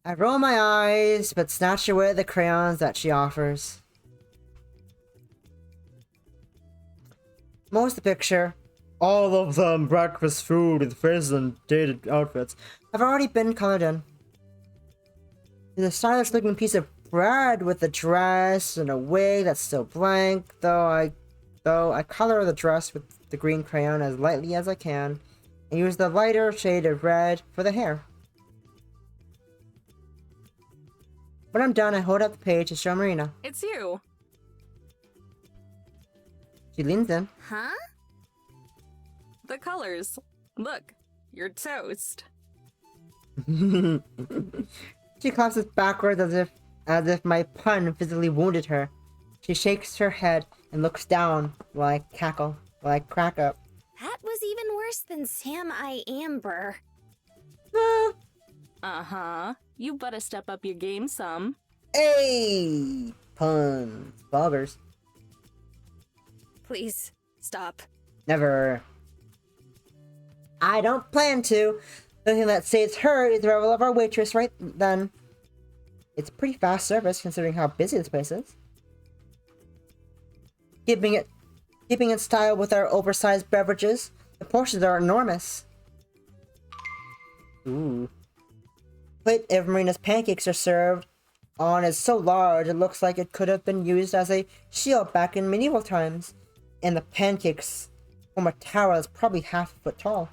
I roll my eyes, but snatch away the crayons that she offers. Most of the picture, all of them breakfast food with faces and dated outfits, have already been colored in. There's a stylish looking piece of bread with a dress and a wig that's still blank, though I color the dress with the green crayon as lightly as I can, and use the lighter shade of red for the hair. When I'm done, I hold up the page to show Marina. It's you. She leans in. Huh? The colors. Look, you're toast. She claps it backwards as if my pun physically wounded her. She shakes her head and looks down while I cackle, while I crack up. That was even worse than Sam I Amber. Uh-huh. You better step up your game some. Hey! Puns. Boggers. Please, stop. Never. I don't plan to. The thing that saves her is the arrival of our waitress right then. It's pretty fast service considering how busy this place is. Keeping it style with our oversized beverages. The portions are enormous. Ooh. Plate of Marina's pancakes are served on is so large it looks like it could have been used as a shield back in medieval times. And the pancakes form a tower that's probably half a foot tall.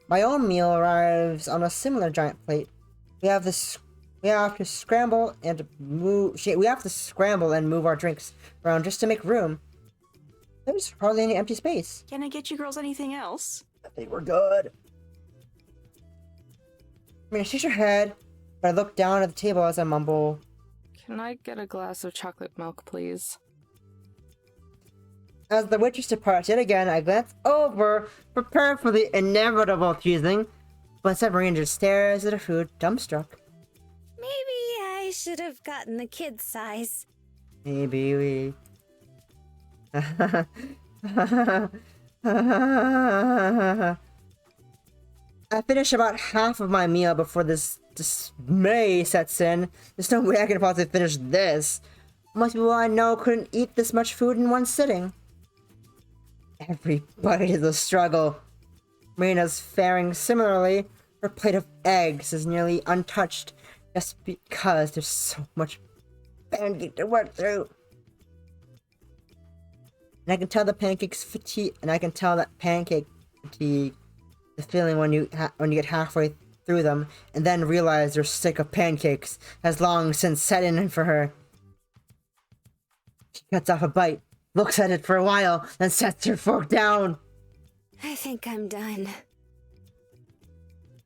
My own meal arrives on a similar giant plate. We have to scramble and move our drinks around just to make room. There's hardly any empty space. Can I get you girls anything else? I think we're good. I mean, I shake her head, but I look down at the table as I mumble. Can I get a glass of chocolate milk, please? As the waitress departs yet again, I glance over, prepared for the inevitable teasing, but instead Marina just stares at her food, dumbstruck. Maybe I should have gotten the kid size. Maybe we... I finish about half of my meal before this dismay sets in. There's no way I can possibly finish this. Most people I know couldn't eat this much food in one sitting. Every bite is a struggle. Marina's faring similarly. Her plate of eggs is nearly untouched just because there's so much pancake to work through. And I can tell that pancake fatigue, the feeling when you get halfway through them and then realize you're sick of pancakes, has long since set in for her. She cuts off a bite, looks at it for a while, then sets her fork down. I think I'm done.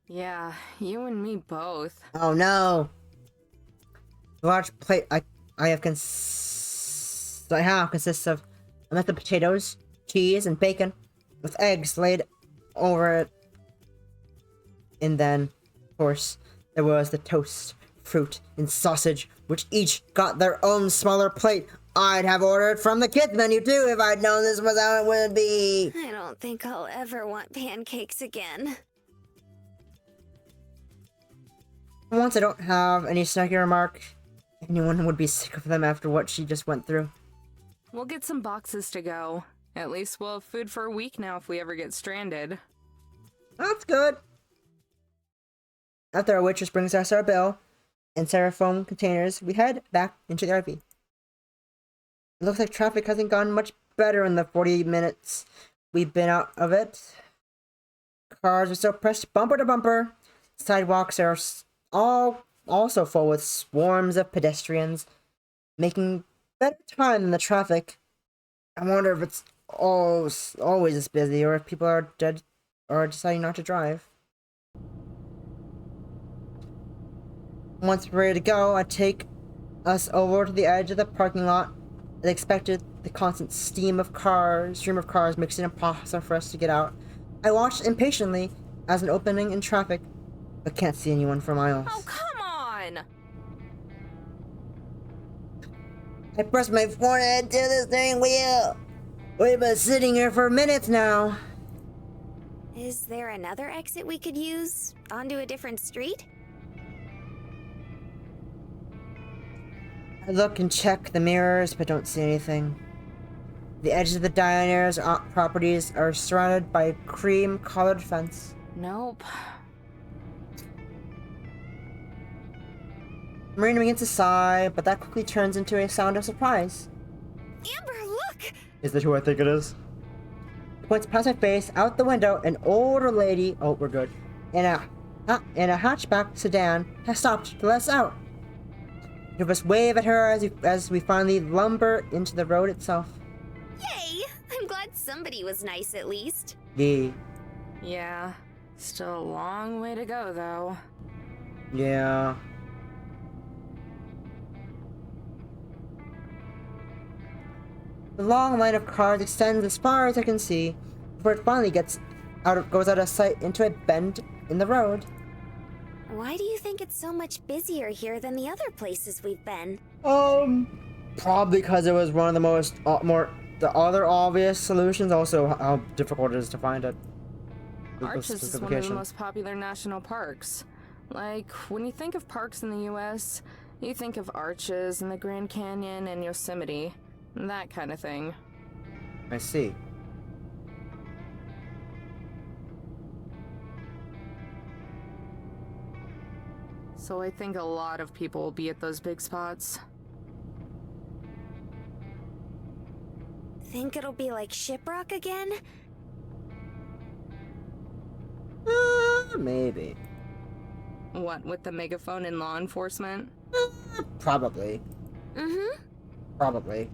Yeah, you and me both. Oh no! The large plate I have consists of a mess of potatoes, cheese, and bacon, with eggs laid over it. And then, of course, there was the toast fruit, and sausage, which each got their own smaller plate. I'd have ordered from the kids menu too if I'd known this was how it would be. I don't think I'll ever want pancakes again. Once I don't have any snarky remark, anyone would be sick of them after what she just went through. We'll get some boxes to go. At least we'll have food for a week now if we ever get stranded. That's good. After our waitress brings us our bill and styrofoam containers, we head back into the RV. It looks like traffic hasn't gotten much better in the 40 minutes we've been out of it. Cars are still pressed bumper to bumper. Sidewalks are all also full with swarms of pedestrians, making better time than the traffic. I wonder if it's always this busy or if people are dead or deciding not to drive. Once we're ready to go, I take us over to the edge of the parking lot. I expected the constant stream of cars makes it impossible for us to get out. I watched impatiently as an opening in traffic, but can't see anyone for miles. Oh, come on! I pressed my forehead to the steering wheel. We've been sitting here for minutes now. Is there another exit we could use? Onto a different street? I look and check the mirrors, but don't see anything. The edges of the Diana's properties are surrounded by a cream-colored fence. Nope. Marina begins to sigh, but that quickly turns into a sound of surprise. Amber, look! Is that who I think it is? She points past my face, out the window, an older lady, oh, we're good, in a hatchback sedan has stopped to let us out. Two of us wave at her as we finally lumber into the road itself. Yay! I'm glad somebody was nice at least. Yeah. Still a long way to go, though. Yeah. The long line of cars extends as far as I can see before it finally goes out of sight into a bend in the road. Why do you think it's so much busier here than the other places we've been? Probably because it was one of the most, the other obvious solutions, also how difficult it is to find it. Arches is one of the most popular national parks. Like, when you think of parks in the US, you think of Arches and the Grand Canyon and Yosemite. That kind of thing. I see. So I think a lot of people will be at those big spots. Think it'll be like Shiprock again? Maybe. What, with the megaphone and law enforcement? Probably. Probably.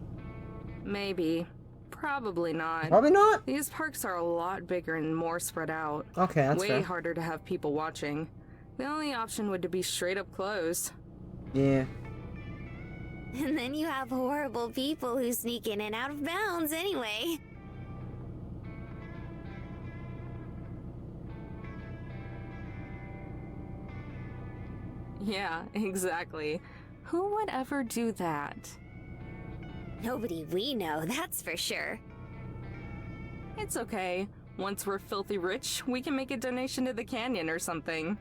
Maybe. Probably not. Probably not? These parks are a lot bigger and more spread out. Okay, that's way fair. harder to have people watching. The only option would be straight up close. Yeah. And then you have horrible people who sneak in and out of bounds anyway. Yeah, exactly. Who would ever do that? Nobody we know, that's for sure. It's okay. Once we're filthy rich, we can make a donation to the canyon or something.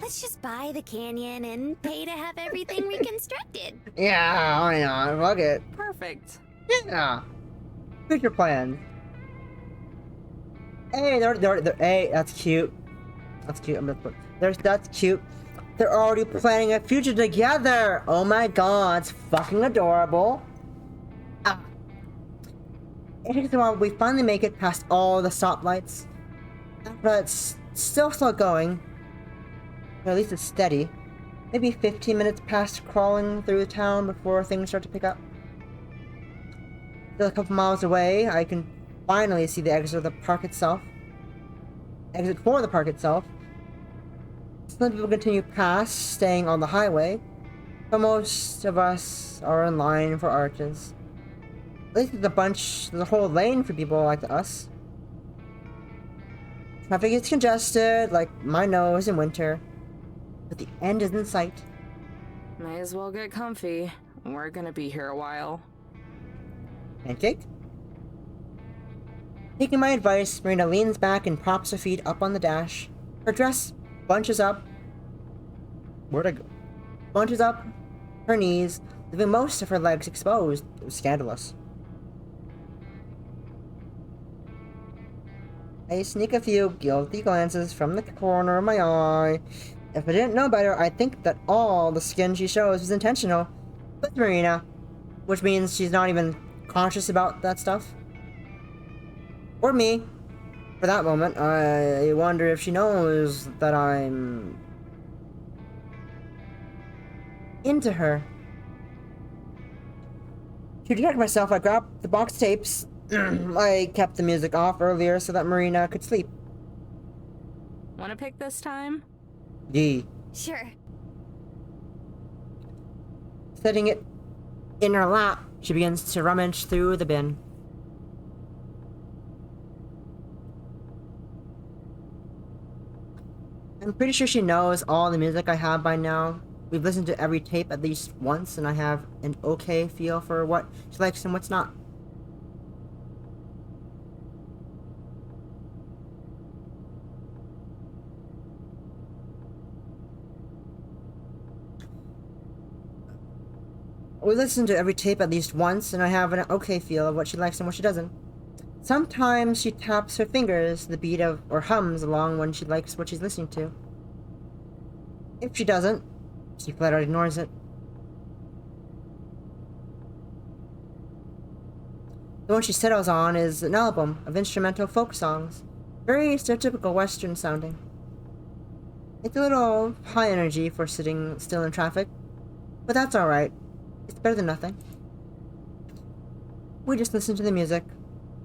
Let's just buy the canyon and pay to have everything reconstructed. Yeah, why not? Fuck it. Perfect. Yeah. Future plans. Hey, hey, that's cute. That's cute. I'm gonna put. That's cute. They're already planning a future together. Oh my god, it's fucking adorable. It takes a while, but we finally make it past all the stoplights. But it's still slow going. Or at least it's steady. Maybe 15 minutes past crawling through the town before things start to pick up. Still a couple miles away, I can finally see the exit of the park itself. Exit for the park itself. Some people continue past, staying on the highway, but most of us are in line for Arches. At least there's a whole lane for people like us. Traffic is congested, like my nose in winter. but the end is in sight. May as well get comfy. We're gonna be here a while. Pancake? Taking my advice, Marina leans back and props her feet up on the dash. Her dress bunches up. Where'd I go? Bunches up her knees, leaving most of her legs exposed. It was scandalous. I sneak a few guilty glances from the corner of my eye. If I didn't know better, I'd think that all the skin she shows was intentional. With Marina, which means she's not even conscious about that stuff. Or me. For that moment, I wonder if she knows that I'm into her. To protect myself, I grabbed the box tapes. I kept the music off earlier so that Marina could sleep. Wanna pick this time? Yee. Sure. Setting it in her lap, she begins to rummage through the bin. I'm pretty sure she knows all the music I have by now. We've listened to every tape at least once, and I have an okay feel for what she likes and what's not. We listen to every tape at least once, and I have an okay feel of what she likes and what she doesn't. Sometimes she taps her fingers the beat of, or hums along when she likes what she's listening to. If she doesn't, she flat out ignores it. The one she settles on is an album of instrumental folk songs, very stereotypical Western sounding. It's a little high energy for sitting still in traffic, but that's alright. It's better than nothing. We just listen to the music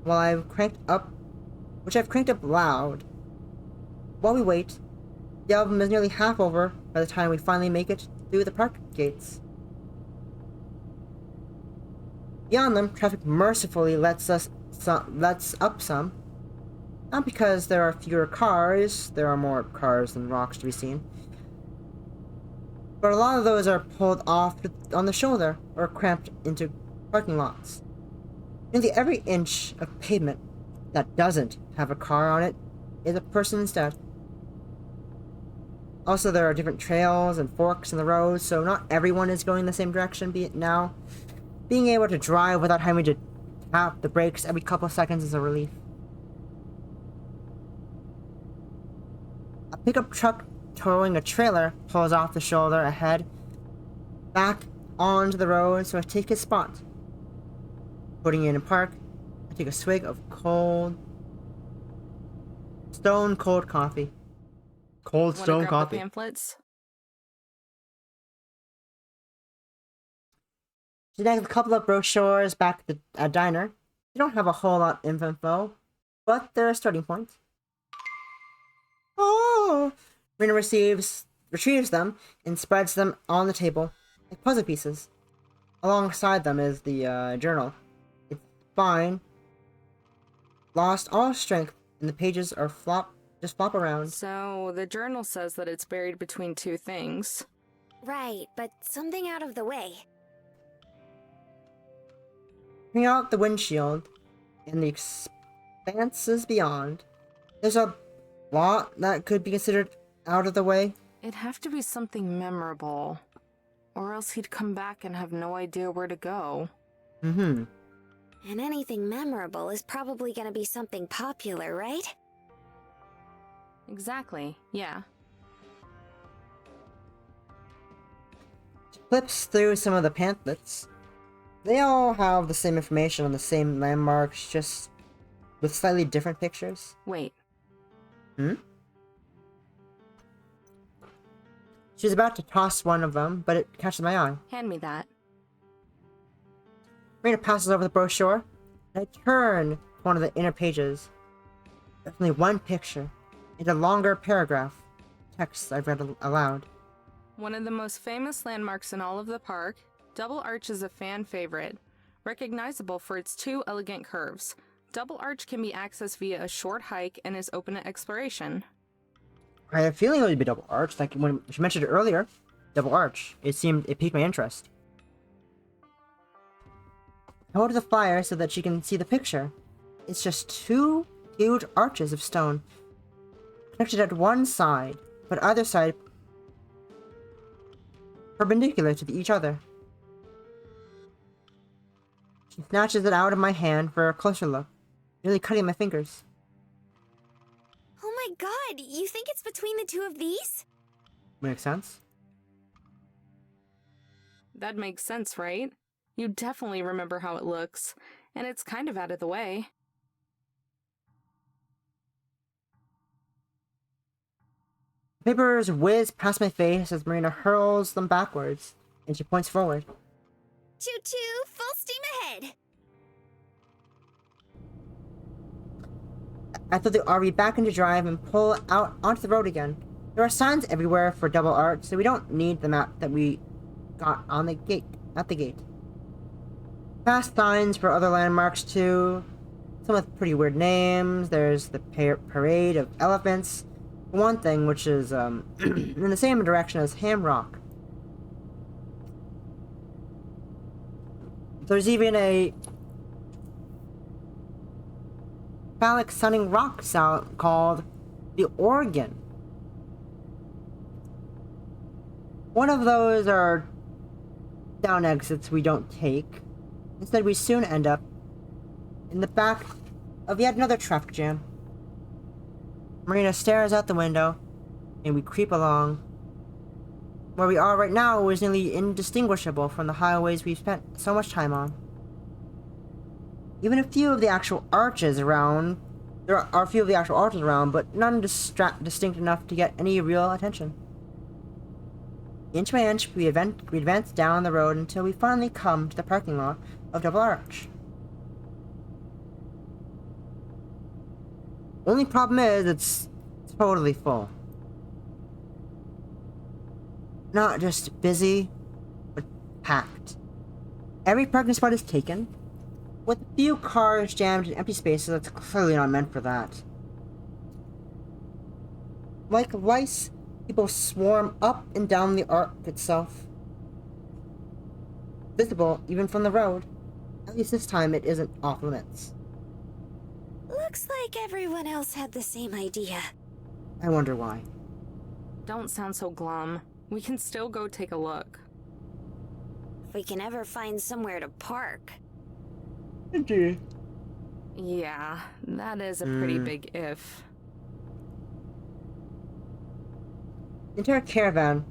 while I've cranked up loud. While we wait, the album is nearly half over by the time we finally make it through the park gates. Beyond them, traffic mercifully lets up some. Not because there are fewer cars, there are more cars than rocks to be seen. But a lot of those are pulled off on the shoulder or cramped into parking lots. Nearly every inch of pavement that doesn't have a car on it is a person instead. Also, there are different trails and forks in the road, so not everyone is going the same direction. Being able to drive without having to tap the brakes every couple of seconds is a relief. A pickup truck towing a trailer pulls off the shoulder ahead, back onto the road, so I take his spot. Putting it in park, I take a swig of stone cold coffee. Cold Wanna stone grab coffee. The pamphlets? She has a couple of brochures back at the diner. They don't have a whole lot of info, but they're a starting point. Oh! Rena retrieves them and spreads them on the table like puzzle pieces. Alongside them is the journal. It's fine. Lost all strength, and the pages are just flop around. So, the journal says that it's buried between two things. Right, but something out of the way. Looking out the windshield and the expanses beyond, there's a lot that could be considered out of the way. It'd have to be something memorable, or else he'd come back and have no idea where to go. Mm-hmm. And anything memorable is probably gonna be something popular, right? Exactly, yeah. She flips through some of the pamphlets. They all have the same information on the same landmarks, just with slightly different pictures. Wait. Hmm? She's about to toss one of them, but it catches my eye. Hand me that. Rena passes over the brochure, and I turn to one of the inner pages. There's only one picture, and a longer paragraph. Text I've read aloud. One of the most famous landmarks in all of the park, Double Arch is a fan favorite, recognizable for its two elegant curves. Double Arch can be accessed via a short hike and is open to exploration. I had a feeling it would be double arch, like when she mentioned it earlier. Double arch. It piqued my interest. I hold the flyer so that she can see the picture. It's just two huge arches of stone, connected at one side, but either side perpendicular to each other. She snatches it out of my hand for a closer look, nearly cutting my fingers. Oh my god, you think it's between the two of these? Makes sense? That makes sense, right? You definitely remember how it looks, and it's kind of out of the way. Papers whiz past my face as Marina hurls them backwards, and she points forward. Choo-choo, full steam ahead! I throw the RV back into drive and pull out onto the road again. There are signs everywhere for double arch, so we don't need the map that we got on the gate, at the gate. Fast signs for other landmarks too, some with pretty weird names. There's the parade of elephants, one thing which is in the same direction as Ham Rock. There's even a phallic sounding rock called the Oregon. One of those are down exits we don't take. Instead, we soon end up in the back of yet another traffic jam. Marina stares out the window, and we creep along. Where we are right now is nearly indistinguishable from the highways we've spent so much time on. Even a few of the actual arches around, there are a few of the actual arches around, but none distinct enough to get any real attention. Inch by inch, we advance down the road until we finally come to the parking lot of Double Arch. Only problem is, it's totally full. Not just busy, but packed. Every parking spot is taken, with a few cars jammed in empty spaces that's clearly not meant for that. Like lice, people swarm up and down the arc itself. Visible even from the road. At least this time it isn't off limits. Looks like everyone else had the same idea. I wonder why. Don't sound so glum. We can still go take a look. If we can ever find somewhere to park. Indeed. Yeah, that is a pretty big if. The entire caravan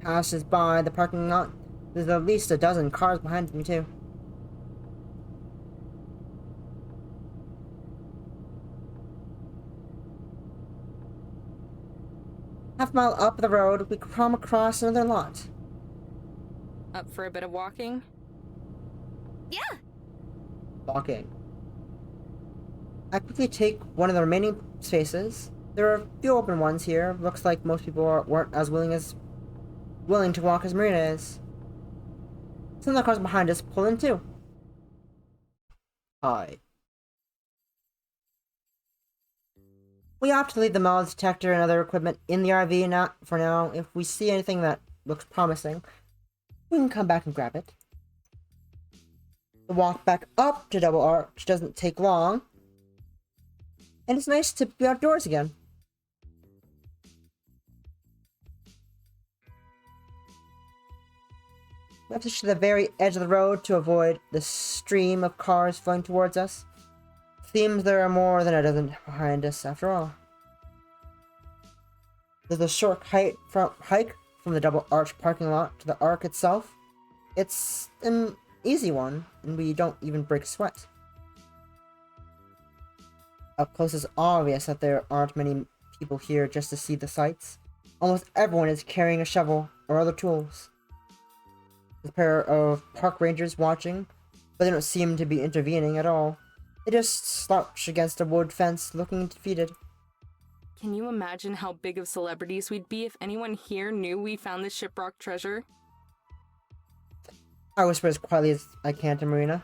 passes by the parking lot. There's at least a dozen cars behind me, too. Half a mile up the road, we come across another lot. Up for a bit of walking? Yeah! Walking. I quickly take one of the remaining spaces. There are a few open ones here. Looks like most people weren't as willing to walk as Marina is. Some of the cars behind us pull in too. Hi. We opt to leave the metal detector and other equipment in the RV for now. If we see anything that looks promising, we can come back and grab it. The walk back up to Double Arch doesn't take long, and it's nice to be outdoors again. We have to to the very edge of the road to avoid the stream of cars flowing towards us. Seems there are more than a dozen behind us after all. There's a short hike from the Double Arch parking lot to the Arc itself. It's an easy one, and we don't even break a sweat. Up close it's obvious that there aren't many people here just to see the sights. Almost everyone is carrying a shovel or other tools. There's a pair of park rangers watching, but they don't seem to be intervening at all. They just slouch against a wood fence looking defeated. Can you imagine how big of celebrities we'd be if anyone here knew we found this shipwrecked treasure? I whisper as quietly as I can to Marina.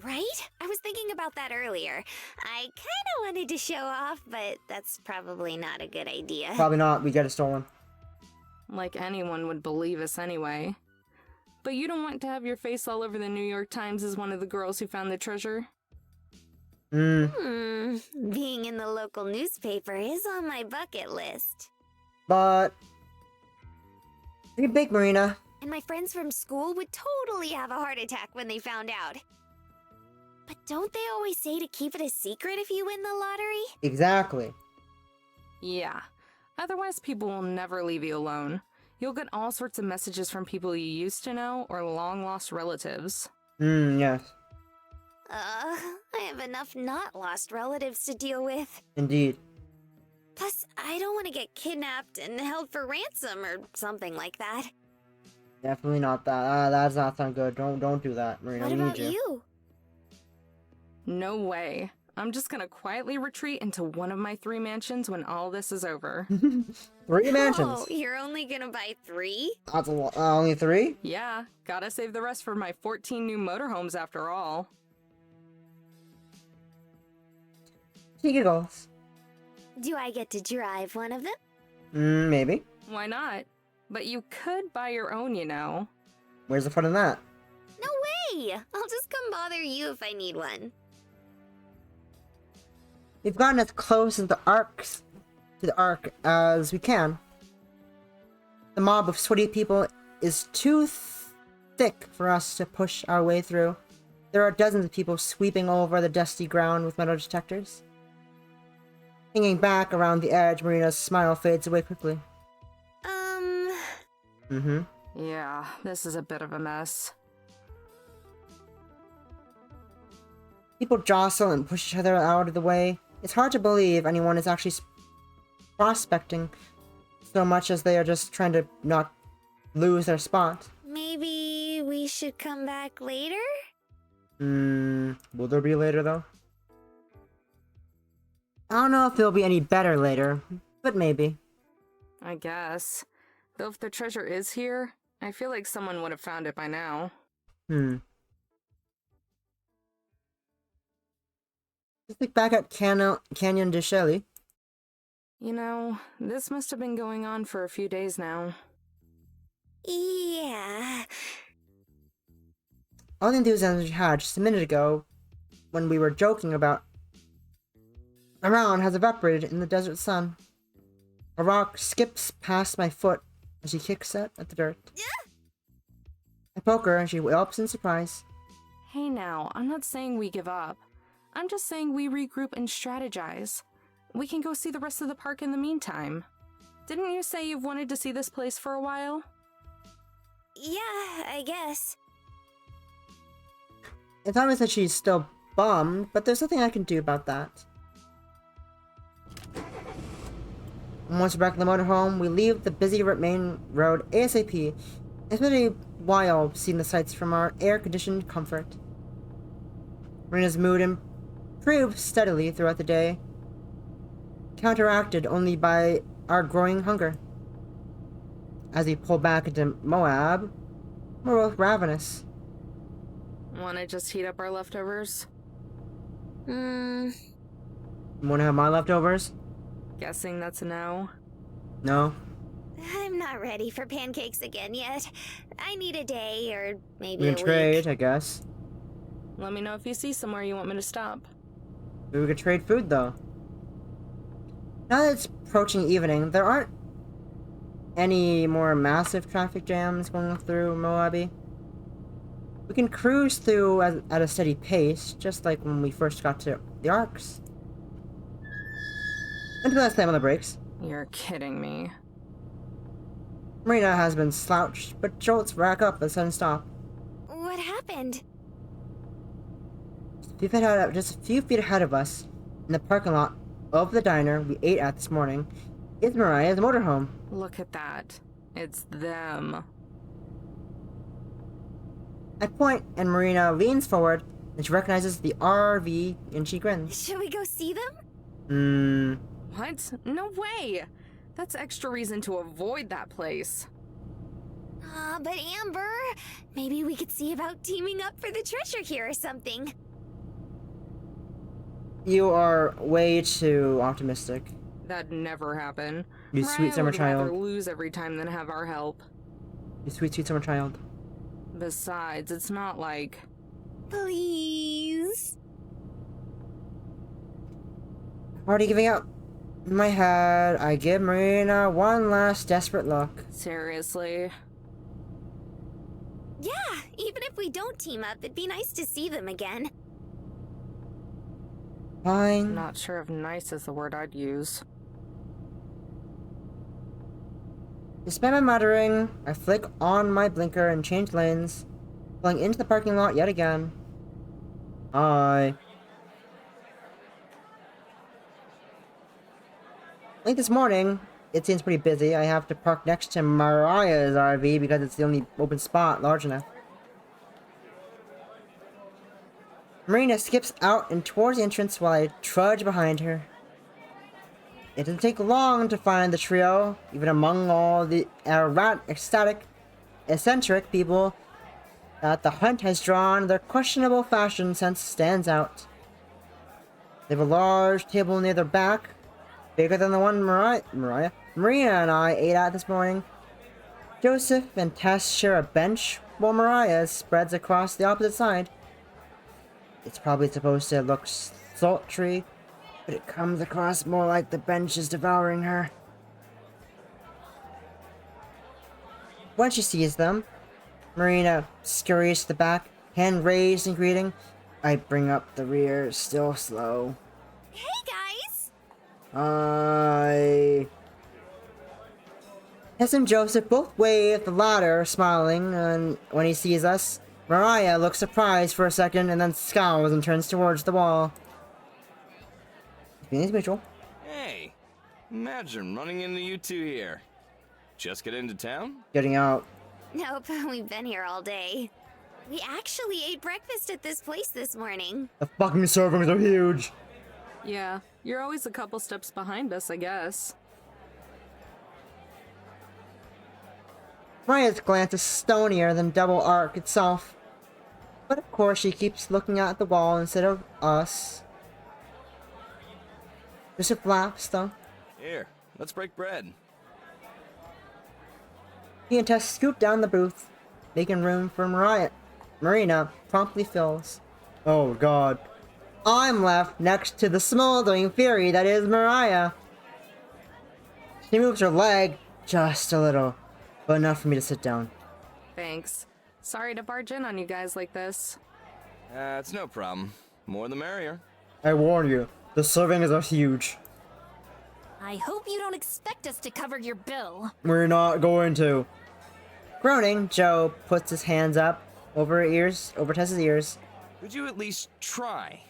Right? I was thinking about that earlier. I kinda wanted to show off, but that's probably not a good idea. Probably not. We get it stolen. Like anyone would believe us anyway. But you don't want to have your face all over the New York Times as one of the girls who found the treasure? Being in the local newspaper is on my bucket list. But pretty big, Marina. And my friends from school would totally have a heart attack when they found out. But don't they always say to keep it a secret if you win the lottery? Exactly. Yeah. Otherwise, people will never leave you alone. You'll get all sorts of messages from people you used to know or long-lost relatives. Yes. I have enough not lost relatives to deal with. Indeed. Plus, I don't want to get kidnapped and held for ransom or something like that. Definitely not that. That's not sound good. Don't do that, Marina. What We about need you? No way. I'm just gonna quietly retreat into one of my 3 mansions when all this is over. 3 mansions. Oh, you're only gonna buy 3? That's a lot. Only 3? Yeah, gotta save the rest for my 14 new motorhomes after all. Here goes. Do I get to drive one of them? Maybe. Why not? But you could buy your own, you know. Where's the fun in that? No way! I'll just come bother you if I need one. We've gotten as close to the arc as we can. The mob of sweaty people is too thick for us to push our way through. There are dozens of people sweeping over the dusty ground with metal detectors. Hanging back around the edge, Marina's smile fades away quickly. Yeah, this is a bit of a mess. People jostle and push each other out of the way. It's hard to believe anyone is actually prospecting so much as they are just trying to not lose their spot. Maybe we should come back later? Will there be later though? I don't know if it'll be any better later, but maybe. I guess. Though if the treasure is here, I feel like someone would have found it by now. Just look back at Canyon de Shelly. You know, this must have been going on for a few days now. Yeah. All the enthusiasm we had just a minute ago, when we were joking about around, has evaporated in the desert sun. A rock skips past my foot as she kicks it at the dirt. I poke her and she yelps in surprise. Hey now, I'm not saying we give up. I'm just saying we regroup and strategize. We can go see the rest of the park in the meantime. Didn't you say you've wanted to see this place for a while? Yeah, I guess. It's obvious that she's still bummed, but there's nothing I can do about that. Once we're back in the motorhome, we leave the busy main road ASAP. It's been a while seeing the sights from our air-conditioned comfort. Marina's mood improved steadily throughout the day, counteracted only by our growing hunger. As we pull back into Moab, we're both ravenous. Wanna just heat up our leftovers? You wanna have my leftovers? Guessing that's a no. No? I'm not ready for pancakes again yet. I need a day or maybe We a can trade, week. I guess. Let me know if you see somewhere you want me to stop. Maybe we could trade food, though. Now that it's approaching evening, there aren't any more massive traffic jams going through Moabi. We can cruise through at a steady pace, just like when we first got to the Arcs. Until I slam on the brakes. You're kidding me. Marina has been slouched, but jolts rack up at a sudden stop. What happened? Just a few feet ahead of us, in the parking lot of the diner we ate at this morning, is Mariah's motorhome. Look at that. It's them. I point, and Marina leans forward, and she recognizes the RV, and she grins. Should we go see them? What? No way! That's extra reason to avoid that place. But Amber, maybe we could see about teaming up for the treasure here or something. You are way too optimistic. That'd never happen. You sweet Mariah summer would rather child. lose every time than have our help. You sweet, sweet summer child. Besides, it's not like... Please. Already giving up. In my head, I give Marina one last desperate look. Seriously? Yeah, even if we don't team up, it'd be nice to see them again. Fine. Not sure if nice is the word I'd use. Despite my muttering, I flick on my blinker and change lanes, pulling into the parking lot yet again. Hi. Late this morning, it seems pretty busy. I have to park next to Mariah's RV because it's the only open spot large enough. Marina skips out and towards the entrance while I trudge behind her. It doesn't take long to find the trio, even among all the eccentric people that the hunt has drawn. Their questionable fashion sense stands out. They have a large table near their back, bigger than the one Marina and I ate at this morning. Joseph and Tess share a bench, while Mariah spreads across the opposite side. It's probably supposed to look sultry, but it comes across more like the bench is devouring her. When she sees them, Marina scurries to the back, hand raised in greeting. I bring up the rear, still slow. Hey, guys! Hi. Tess and Joseph both wave, the latter smiling, and when he sees us, Mariah looks surprised for a second and then scowls and turns towards the wall. Feelings mutual. Hey, imagine running into you two here. Just get into town? Getting out. Nope, we've been here all day. We actually ate breakfast at this place this morning. The fucking servings are huge. Yeah, you're always a couple steps behind us, I guess. Mariah's glance is stonier than Double Arc itself. But of course she keeps looking at the wall instead of us. Joseph laughs though. Here, let's break bread. He and Tess scoop down the booth, making room for Marina promptly fills. Oh god. I'm left next to the smoldering fury that is Mariah. She moves her leg just a little, but enough for me to sit down. Thanks. Sorry to barge in on you guys like this. It's no problem. More the merrier. I warn you, the servings are huge. I hope you don't expect us to cover your bill. We're not going to. Groaning, Joe puts his hands up over Tess's ears. Would you at least try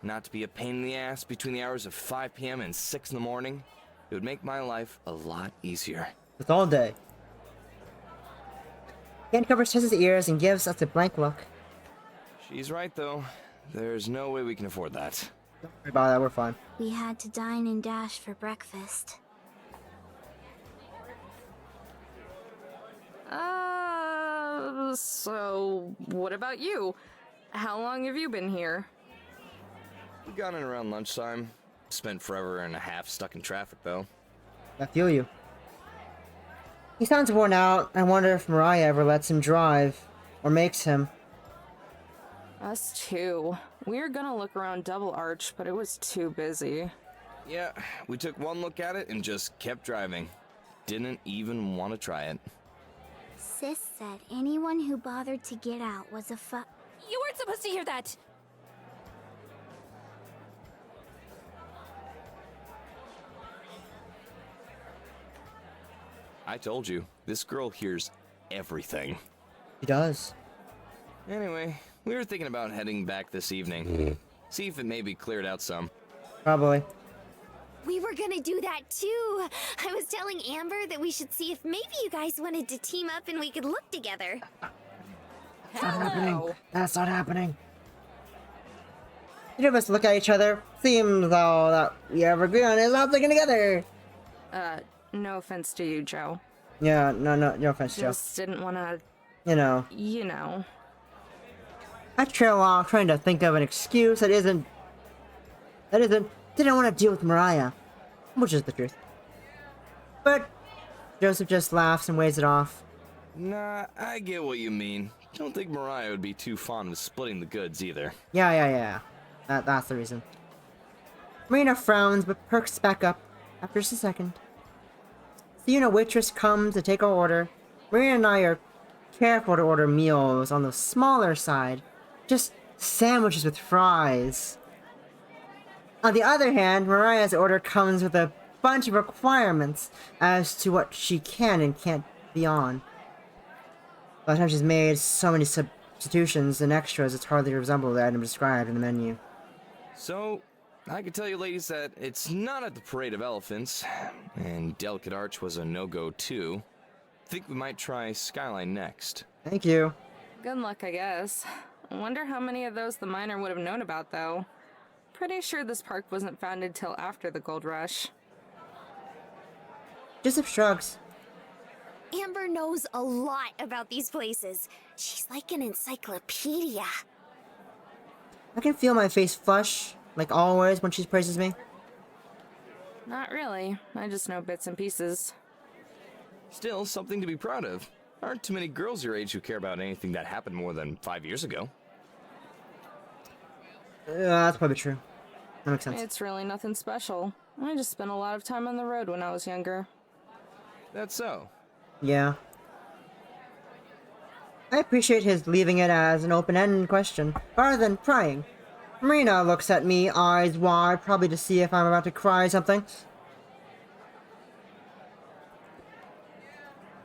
not to be a pain in the ass between the hours of 5 p.m. and 6 in the morning? It would make my life a lot easier. It's all day. Hand covers Tess's ears and gives us a blank look. She's right, though. There's no way we can afford that. Don't worry about that, we're fine. We had to dine and dash for breakfast. So what about you? How long have you been here? We got in around lunchtime. Spent forever and a half stuck in traffic, though. I feel you. He sounds worn out. I wonder if Mariah ever lets him drive. Or makes him. Us too. We were gonna look around Double Arch, but it was too busy. Yeah, we took one look at it and just kept driving. Didn't even want to try it. Sis said anyone who bothered to get out was a You weren't supposed to hear that! I told you, this girl hears everything. He does. Anyway, we were thinking about heading back this evening. See if it maybe cleared out some. Probably. We were gonna do that too. I was telling Amber that we should see if maybe you guys wanted to team up and we could look together. That's not happening. That's not happening. Each of us look at each other. Seems though that we ever agree on is not sticking together. No offense to you, Joe. Yeah, no offense, Joe. Just didn't wanna... You know. You know. I trail off trying to think of an excuse that That isn't, didn't want to deal with Mariah. Which is the truth. But Joseph just laughs and waves it off. Nah, I get what you mean. Don't think Mariah would be too fond of splitting the goods either. Yeah. That's the reason. Marina frowns but perks back up after just a second. Seeing a waitress comes to take our order, Marina and I are careful to order meals on the smaller side. Just sandwiches with fries. On the other hand, Mariah's order comes with a bunch of requirements as to what she can and can't be on. By the time she's made so many substitutions and extras, it's hardly resemble the item described in the menu. So, I can tell you ladies that it's not at the Parade of Elephants, and Delicate Arch was a no-go too. Think we might try Skyline next. Thank you. Good luck, I guess. I wonder how many of those the miner would have known about, though. Pretty sure this park wasn't founded till after the gold rush. Joseph shrugs. Amber knows a lot about these places. She's like an encyclopedia. I can feel my face flush, like always when she praises me. Not really. I just know bits and pieces. Still, something to be proud of. Aren't too many girls your age who care about anything that happened more than 5 years ago. That's probably true. That makes sense. It's really nothing special. I just spent a lot of time on the road when I was younger. That's so. Yeah. I appreciate his leaving it as an open-ended question, rather than prying. Marina looks at me, eyes wide, probably to see if I'm about to cry or something.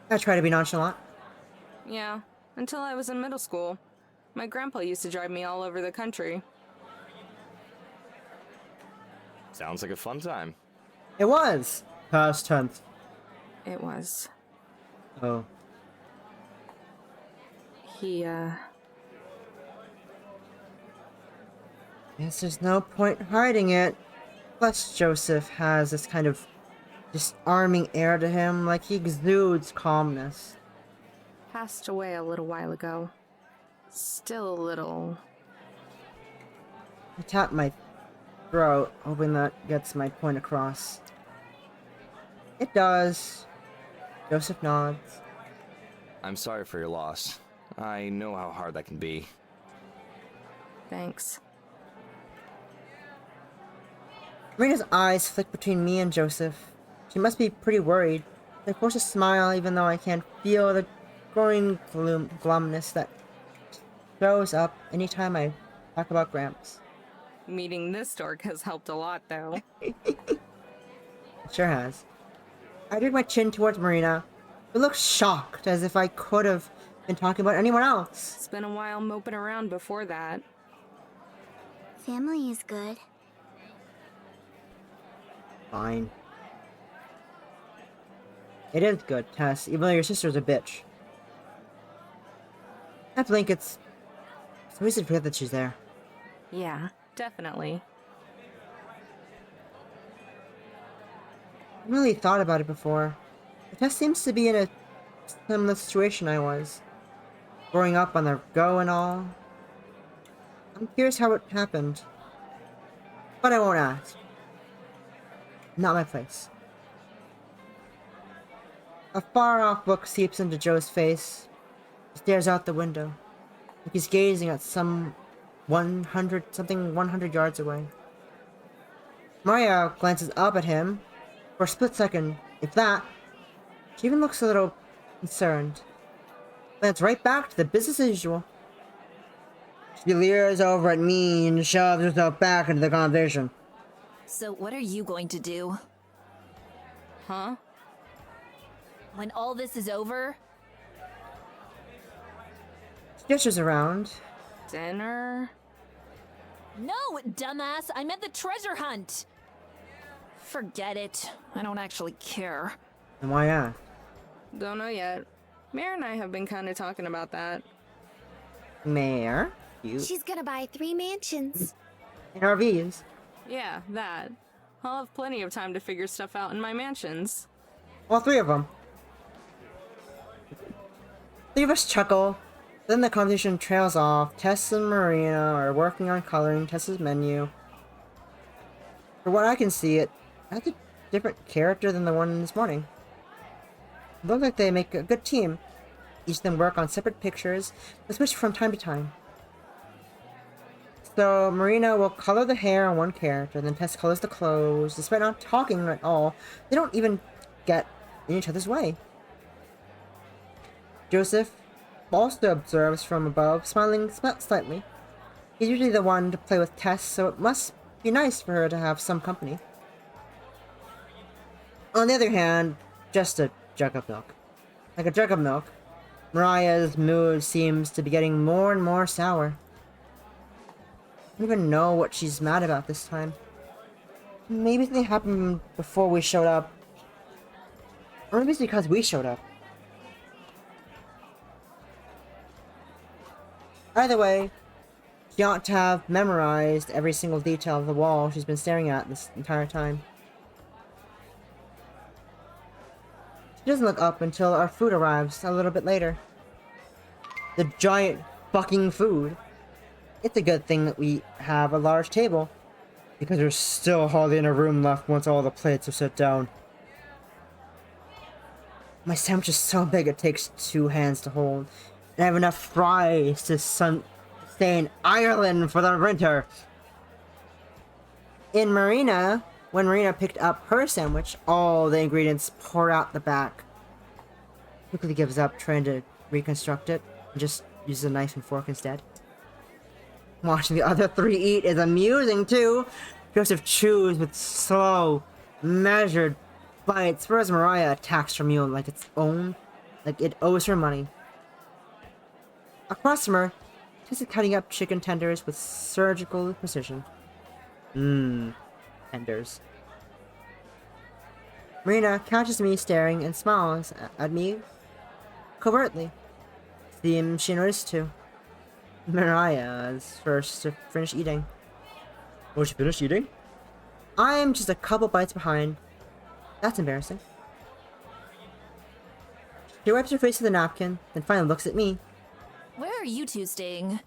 I try to be nonchalant. Yeah, until I was in middle school. My grandpa used to drive me all over the country. Sounds like a fun time. It was. Past tense. It was. Oh. He, Guess there's no point hiding it. Plus, Joseph has this kind of disarming air to him, like he exudes calmness. passed away a little while ago. Still a little... I tap my throat, hoping that gets my point across. It does. Joseph nods. I'm sorry for your loss. I know how hard that can be. Thanks. Marina's eyes flick between me and Joseph. She must be pretty worried. I force a smile even though I can't feel the growing glumness that shows up anytime I talk about Gramps. Meeting this dork has helped a lot, though. It sure has. I dig my chin towards Marina, but looks shocked as if I could have been talking about anyone else. It's been a while moping around before that. Family is good. Fine. It is good, Tess, even though your sister's a bitch. I blink, it's easy to forget that she's there. Yeah, definitely. I really thought about it before. But Tess seems to be in a similar situation I was. Growing up on the go and all. I'm curious how it happened. But I won't ask. Not my place. A far-off look seeps into Joe's face. He stares out the window. Like he's gazing at some 100 yards away. Maria glances up at him. For a split second, if that, she even looks a little concerned. Glance right back to the business as usual. She leers over at me and shoves herself back into the conversation. So what are you going to do? Huh? When all this is over? She gestures around. Dinner? No, dumbass! I meant the treasure hunt! Forget it. I don't actually care. And why ask? Don't know yet. Mare and I have been kind of talking about that. Mayor? You? She's gonna buy 3 mansions. And RVs. Yeah, that. I'll have plenty of time to figure stuff out in my mansions. All 3 of them. 3 of us chuckle. Then the conversation trails off. Tess and Marina are working on coloring Tess's menu. For what I can see, that's a different character than the one this morning. It looks like they make a good team. Each of them work on separate pictures, but switch from time to time. So Marina will color the hair on one character, then Tess colors the clothes. Despite not talking at all, they don't even get in each other's way. Joseph also observes from above, smiling slightly. He's usually the one to play with Tess, so it must be nice for her to have some company. On the other hand, just a jug of milk. Like a jug of milk, Mariah's mood seems to be getting more and more sour. I don't even know what she's mad about this time. Maybe something happened before we showed up. Or maybe it's because we showed up. Either way, she ought to have memorized every single detail of the wall she's been staring at this entire time. She doesn't look up until our food arrives a little bit later. The giant fucking food. It's a good thing that we have a large table, because there's still hardly enough room left once all the plates are set down. My sandwich is so big it takes 2 hands to hold, and I have enough fries to stay in Ireland for the winter. When Marina picked up her sandwich, all the ingredients poured out the back. Quickly gives up trying to reconstruct it, and just uses a knife and fork instead. Watching the other 3 eat is amusing too. Joseph chews with slow, measured bites, whereas Mariah attacks her meal like its own, like it owes her money. Across from her, Tess is cutting up chicken tenders with surgical precision. Tenders. Marina catches me staring and smiles at me covertly. Seems she noticed too. Mariah is first to finish eating. Oh, she finished eating? I'm just a couple bites behind. That's embarrassing. She wipes her face with a napkin, then finally looks at me. Where are you two staying?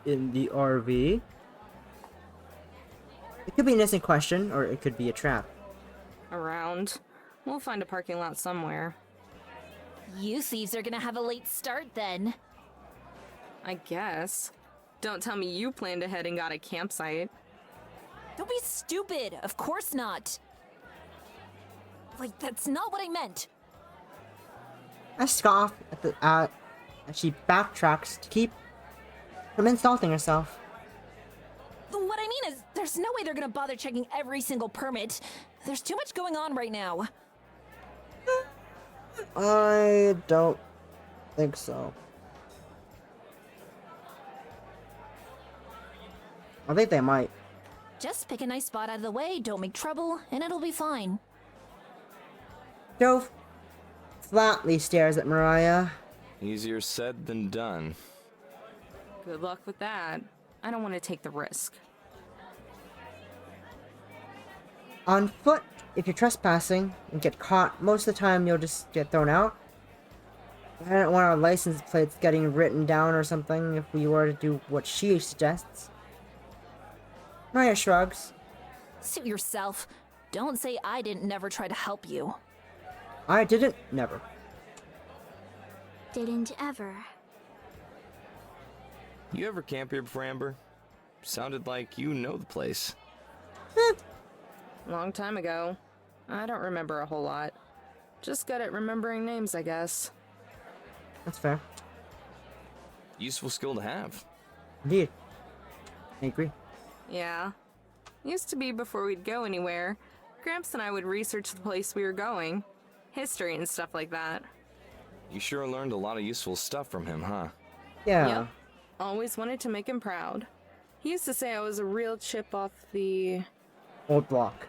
In the RV? It could be an innocent question, or it could be a trap. Around. We'll find a parking lot somewhere. You thieves are gonna have a late start then. I guess. Don't tell me you planned ahead and got a campsite. Don't be stupid. Of course not. Like, that's not what I meant. I scoff as she backtracks to keep from insulting herself. What I mean is, there's no way they're gonna bother checking every single permit. There's too much going on right now. I don't think so. I think they might. Just pick a nice spot out of the way, don't make trouble, and it'll be fine. Joe flatly stares at Mariah. Easier said than done. Good luck with that. I don't want to take the risk. On foot, if you're trespassing and get caught, most of the time you'll just get thrown out. I don't want our license plates getting written down or something if we were to do what she suggests. Mariah shrugs. Suit yourself. Don't say I didn't never try to help you. I didn't, never. Didn't ever. You ever camp here before, Amber? Sounded like you know the place. Long time ago. I don't remember a whole lot. Just good at remembering names, I guess. That's fair. Useful skill to have. Indeed. I agree. Yeah. Used to be before we'd go anywhere. Gramps and I would research the place we were going. History and stuff like that. You sure learned a lot of useful stuff from him, huh? Yeah. Yep. Always wanted to make him proud. He used to say I was a real chip off the... Old block.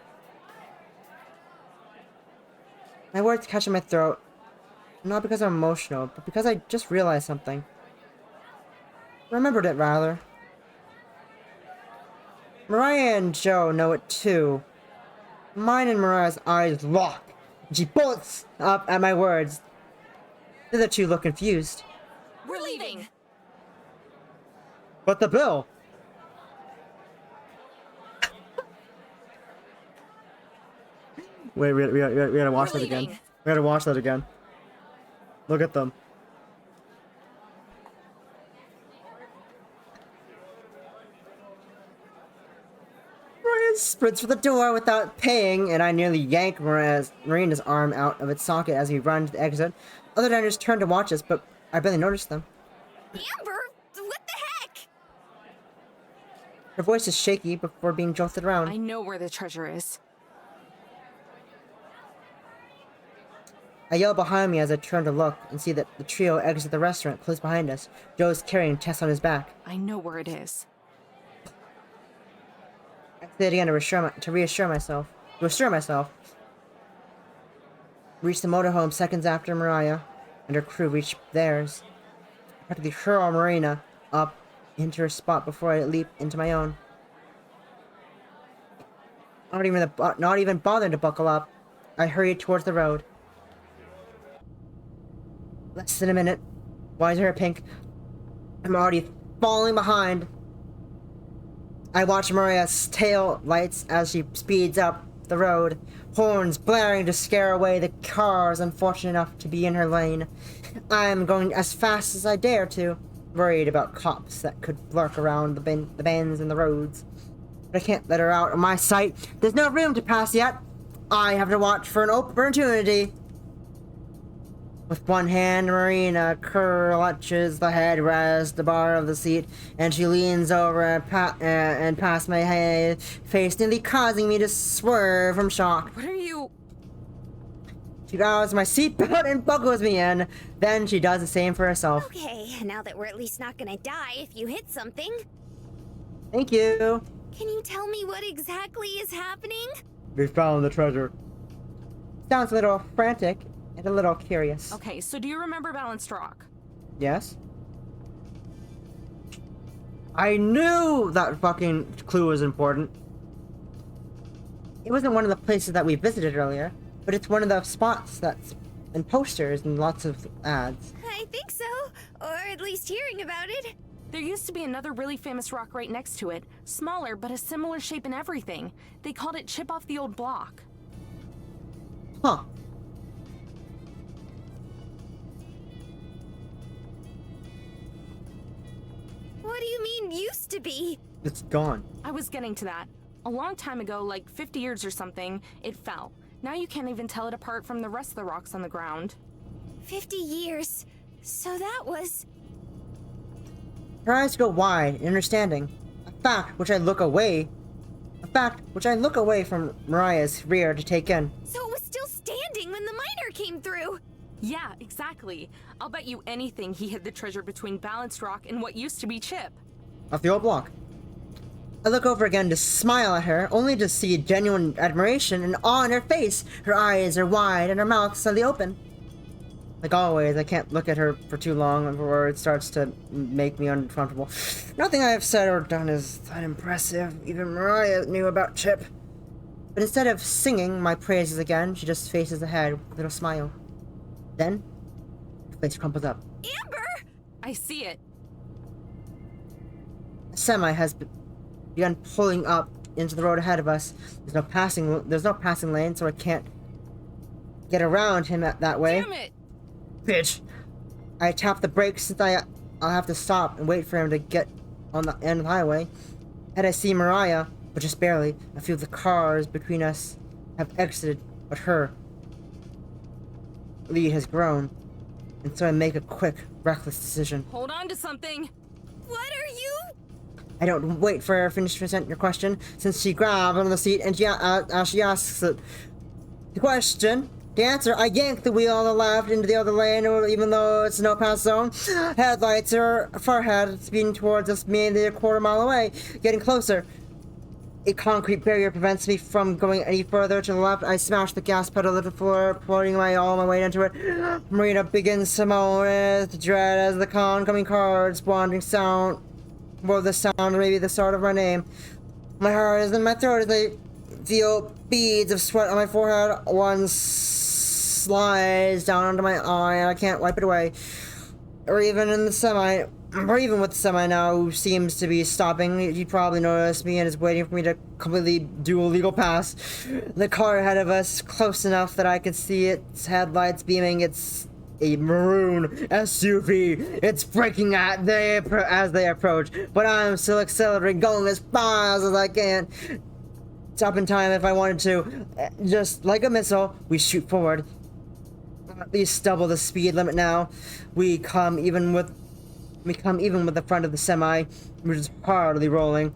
My words catch in my throat. Not because I'm emotional, but because I just realized something. Remembered it, rather. Mariah and Joe know it too. Mine and Mariah's eyes lock. She bolts up at my words. The other two look confused. We're leaving! But the bill! Wait, we gotta watch that again. Leaving. We gotta watch that again. Look at them. Ryan sprints for the door without paying, and I nearly yank Marina's arm out of its socket as we run to the exit. Other diners turn to watch us, but I barely noticed them. Amber, what the heck? Her voice is shaky before being jolted around. I know where the treasure is. I yell behind me as I turn to look and see that the trio exit the restaurant close behind us. Joe is carrying Tess on his back. I know where it is. I say it again to reassure myself. Reach the motorhome seconds after Mariah and her crew reach theirs. I practically hurl Marina up into her spot before I leap into my own. Not even bothering to buckle up, I hurried towards the road. Less than a minute. Why is her hair pink? I'm already falling behind. I watch Maria's tail lights as she speeds up the road, horns blaring to scare away the cars unfortunate enough to be in her lane. I'm going as fast as I dare to, worried about cops that could lurk around the bends in the roads. But I can't let her out of my sight. There's no room to pass yet. I have to watch for an opportunity. With one hand, Marina clutches the headrest, the bar of the seat, and she leans over and past my head, face nearly causing me to swerve from shock. What are you... She grabs my seatbelt and buckles me in. Then she does the same for herself. Okay, now that we're at least not gonna die if you hit something. Thank you. Can you tell me what exactly is happening? We found the treasure. Sounds a little frantic and a little curious. Okay, so do you remember Balanced Rock? Yes? I knew that fucking clue was important. It wasn't one of the places that we visited earlier, but it's one of the spots that's in posters and lots of ads. I think so, or at least hearing about it. There used to be another really famous rock right next to it. Smaller, but a similar shape and everything. They called it Chip Off the Old Block. Huh. What do you mean, used to be? It's gone. I was getting to that. A long time ago, like 50 years or something, it fell. Now you can't even tell it apart from the rest of the rocks on the ground. 50 years. So that was... Her eyes go wide in understanding. A fact which I look away from Mariah's rear to take in. So it was still standing when the miner came through. Yeah, exactly. I'll bet you anything he hid the treasure between Balanced Rock and what used to be Chip. Off the old block. I look over again to smile at her, only to see genuine admiration and awe in her face. Her eyes are wide and her mouth slightly open. Like always, I can't look at her for too long before it starts to make me uncomfortable. Nothing I have said or done is that impressive. Even Mariah knew about Chip. But instead of singing my praises again, she just faces ahead with a little smile. Then, her face crumples up. Amber! I see it. A semi has begun pulling up into the road ahead of us. There's no passing lane, so I can't get around him that way. Damn it! Bitch! I tap the brakes since I'll have to stop and wait for him to get on the end of the highway. And I see Mariah, but just barely. I feel the cars between us have exited, but her lead has grown. And so I make a quick, reckless decision. Hold on to something! What are you? I don't wait for her to finish presenting your question, since she grabs onto the seat and she asks it. The question. The answer, I yank the wheel on the left into the other lane, even though it's a no-pass zone. Headlights are far ahead, speeding towards us, maybe a quarter mile away. Getting closer. A concrete barrier prevents me from going any further to the left. I smash the gas pedal to the floor, pouring all my weight into it. Marina begins to moan with dread as the oncoming cars wandering sound. Well, the sound may be the start of my name. My heart is in my throat as I feel beads of sweat on my forehead. One slides down onto my eye and I can't wipe it away. Or even in the semi, Or even with the semi now, who seems to be stopping. He probably noticed me and is waiting for me to completely do a legal pass. The car ahead of us, close enough that I could see its headlights beaming. It's a maroon SUV. It's braking as they approach, but I'm still accelerating, going as fast as I can. Stop in time if I wanted to. Just like a missile, we shoot forward. At least double the speed limit now. We come even with the front of the semi, which is hardly rolling.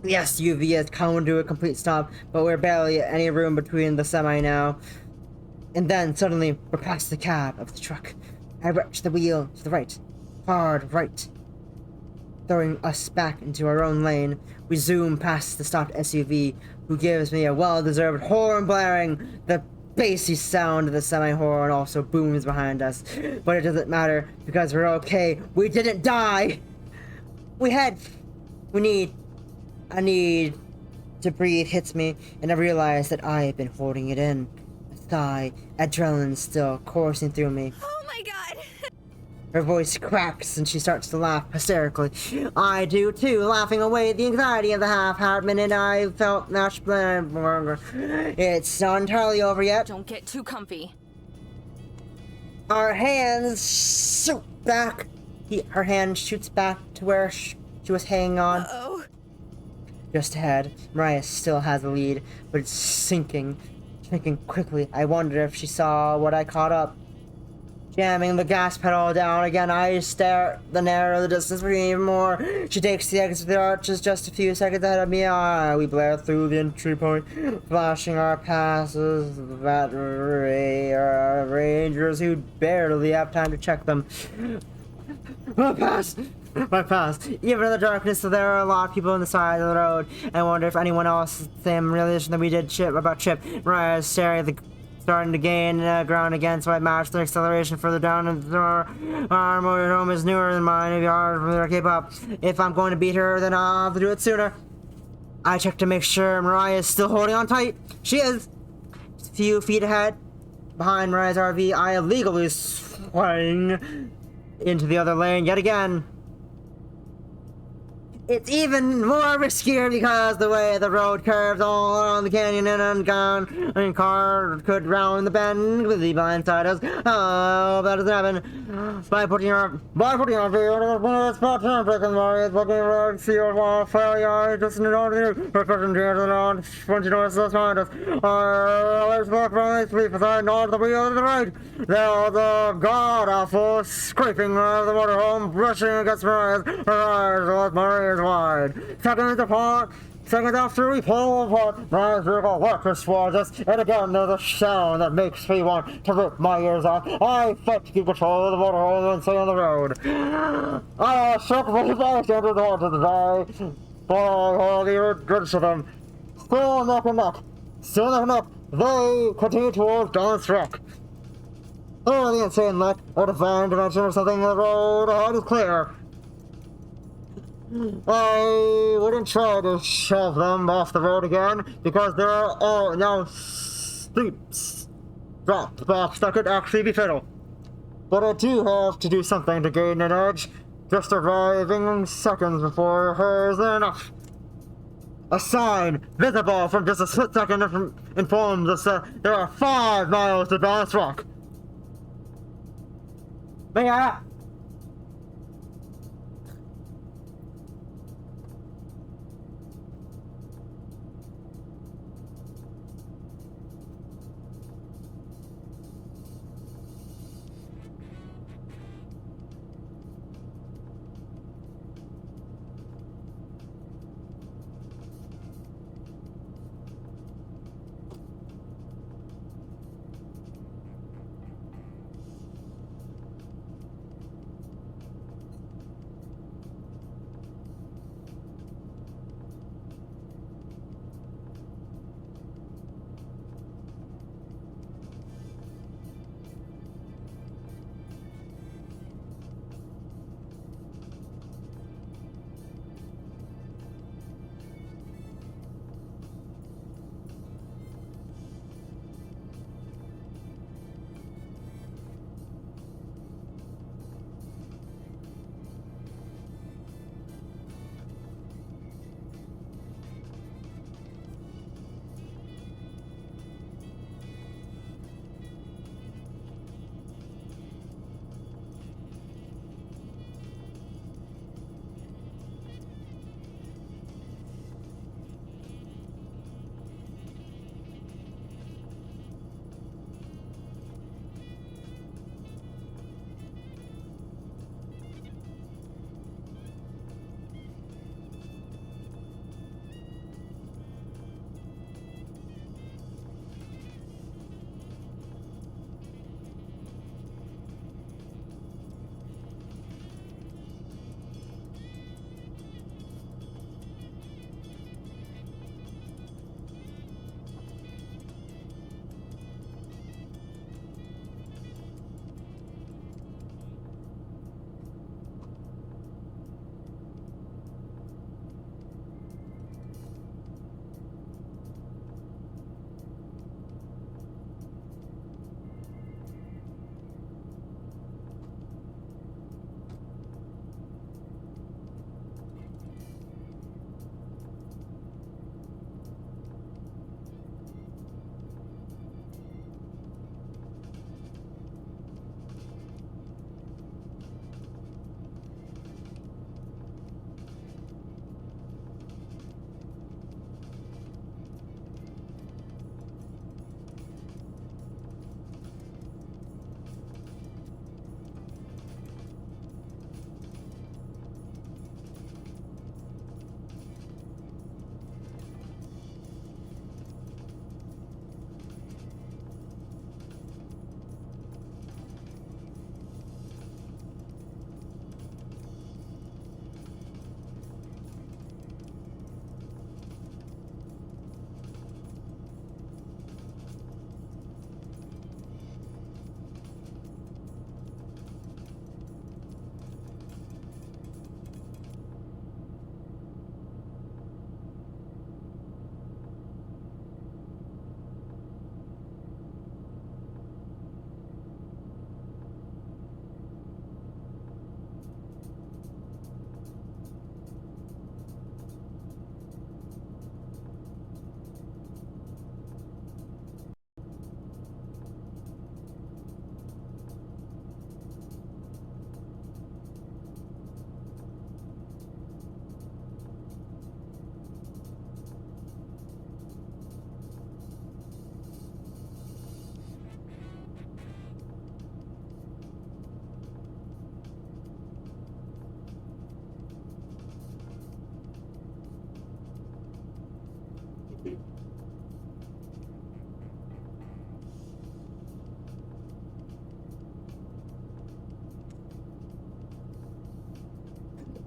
The SUV has come to a complete stop, but we're barely at any room between the semi now. And then suddenly we're past the cab of the truck. I retch the wheel to the right, hard right, throwing us back into our own lane. We zoom past the stopped SUV, who gives me a well-deserved horn blaring. The bassy sound of the semi-horn also booms behind us, but it doesn't matter because we're okay. We didn't die. I need to breathe hits me, and I realize that I have been holding it in. A sigh, adrenaline still coursing through me. Oh my god! Her voice cracks and she starts to laugh hysterically. I do too, laughing away the anxiety of the half minute I felt mashed blood. It's not entirely over yet. Don't get too comfy. Our hands shoot back. Her hand shoots back to where she was hanging on. Uh-oh. Just ahead, Mariah still has the lead, but it's sinking quickly. I wonder if she saw what I caught up. Jamming the gas pedal down again, I stare at the narrow distance between even more. She takes the exit of the arches just a few seconds ahead of me. We blare through the entry point, flashing our passes. That rangers who barely have time to check them. My pass! Even in the darkness, there are a lot of people on the side of the road. I wonder if anyone else, same realization that we did about Chip. Mariah's starting to gain ground again, so I matched the acceleration further down, and our motorhome is newer than mine. It'd be hard for me to keep up. If I'm going to beat her, then I'll have to do it sooner. I check to make sure Mariah is still holding on tight. She is. Just a few feet ahead, behind Mariah's RV, I illegally swing into the other lane yet again. It's even more riskier because the way the road curves all around the canyon and a car could round the bend completely blindside us. Oh, that doesn't happen. By putting our vehicle on the spot, breaking Maria's looking road, field wall, failure, just in order to reflection to the lawn, front doors behind us. Let's walk from the street beside north the wheel to the right. There's a god-awful scraping of the motorhome, brushing against Maria's. Her eyes was Maria's wide. Seconds after we pull apart, my vehicle works towards us, and again there's a sound that makes me want to rip my ears off. I fight to keep control of the motorhome and stay on the road. I shook my bystanders onto the day, but all the good to them. Still neck and neck. They continue towards Don's truck. Oh, the insane luck, or divine dimension or something. The road ahead is clear. I wouldn't try to shove them off the road again, because there are all now steep drop spots that could actually be fatal. But I do have to do something to gain an edge. Just arriving seconds before her is enough. A sign visible from just a split second informs us that there are 5 miles to Balance Rock. May I?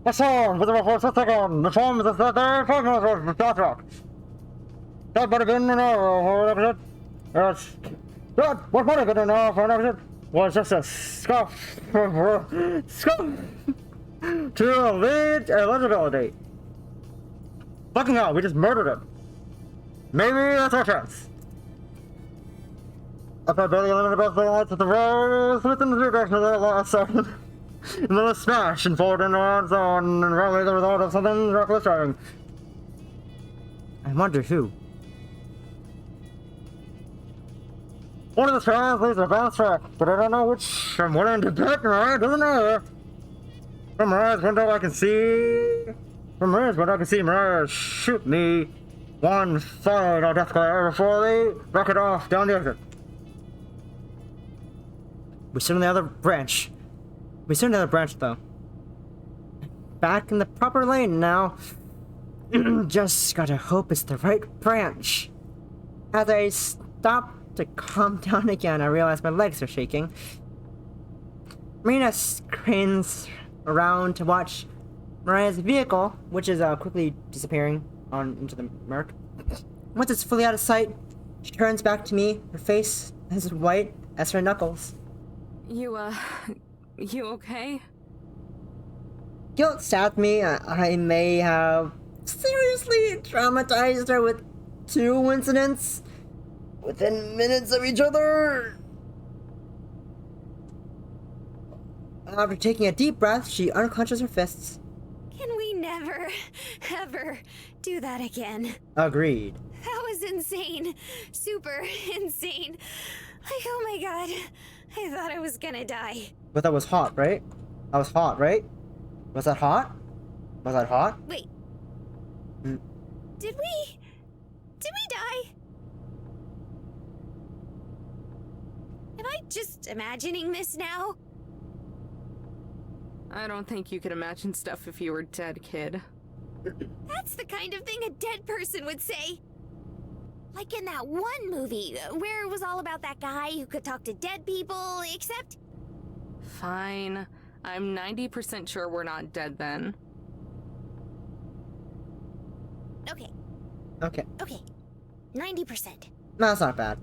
That's all. With the force of second. The form is the third form of Dark Rock. That would have been an hour for an episode. Yes. That what would have been an hour for an episode was just a scuff. Scuff. To elite eligibility. Fucking hell, we just murdered him. Maybe that's our chance. If I barely eliminated both the lights at the road, within the direction of the last second. And then a smash and forward and around zone, and probably the result of something reckless driving. I wonder who. One of the tracks leads a bounce track, but I don't know which. I'm willing to bet Mariah doesn't know. From Mariah's window I can see. From Mariah's window I can see Mariah shoot me one final death glare before they wreck it off down the exit. We're still in the other branch. We're still in the other branch though. Back in the proper lane now. Just gotta hope it's the right branch. As I stop to calm down again, I realize my legs are shaking. Marina cranes around to watch Mariah's vehicle, which is quickly disappearing on into the murk. Once it's fully out of sight, she turns back to me, her face as white as her knuckles. You okay? Guilt stabbed me. I may have seriously traumatized her with 2 incidents within minutes of each other. After taking a deep breath, she unclenches her fists. Can we never, ever do that again? Agreed. That was insane. Super insane. Like, oh my god. I thought I was gonna die. But that was hot, right? That was hot, right? Was that hot? Was that hot? Wait. Did we die? Am I just imagining this now? I don't think you could imagine stuff if you were dead, kid. That's the kind of thing a dead person would say. Like in that one movie, where it was all about that guy who could talk to dead people, except... Fine. I'm 90% sure we're not dead then. Okay. Okay. Okay. 90%. No, that's not bad.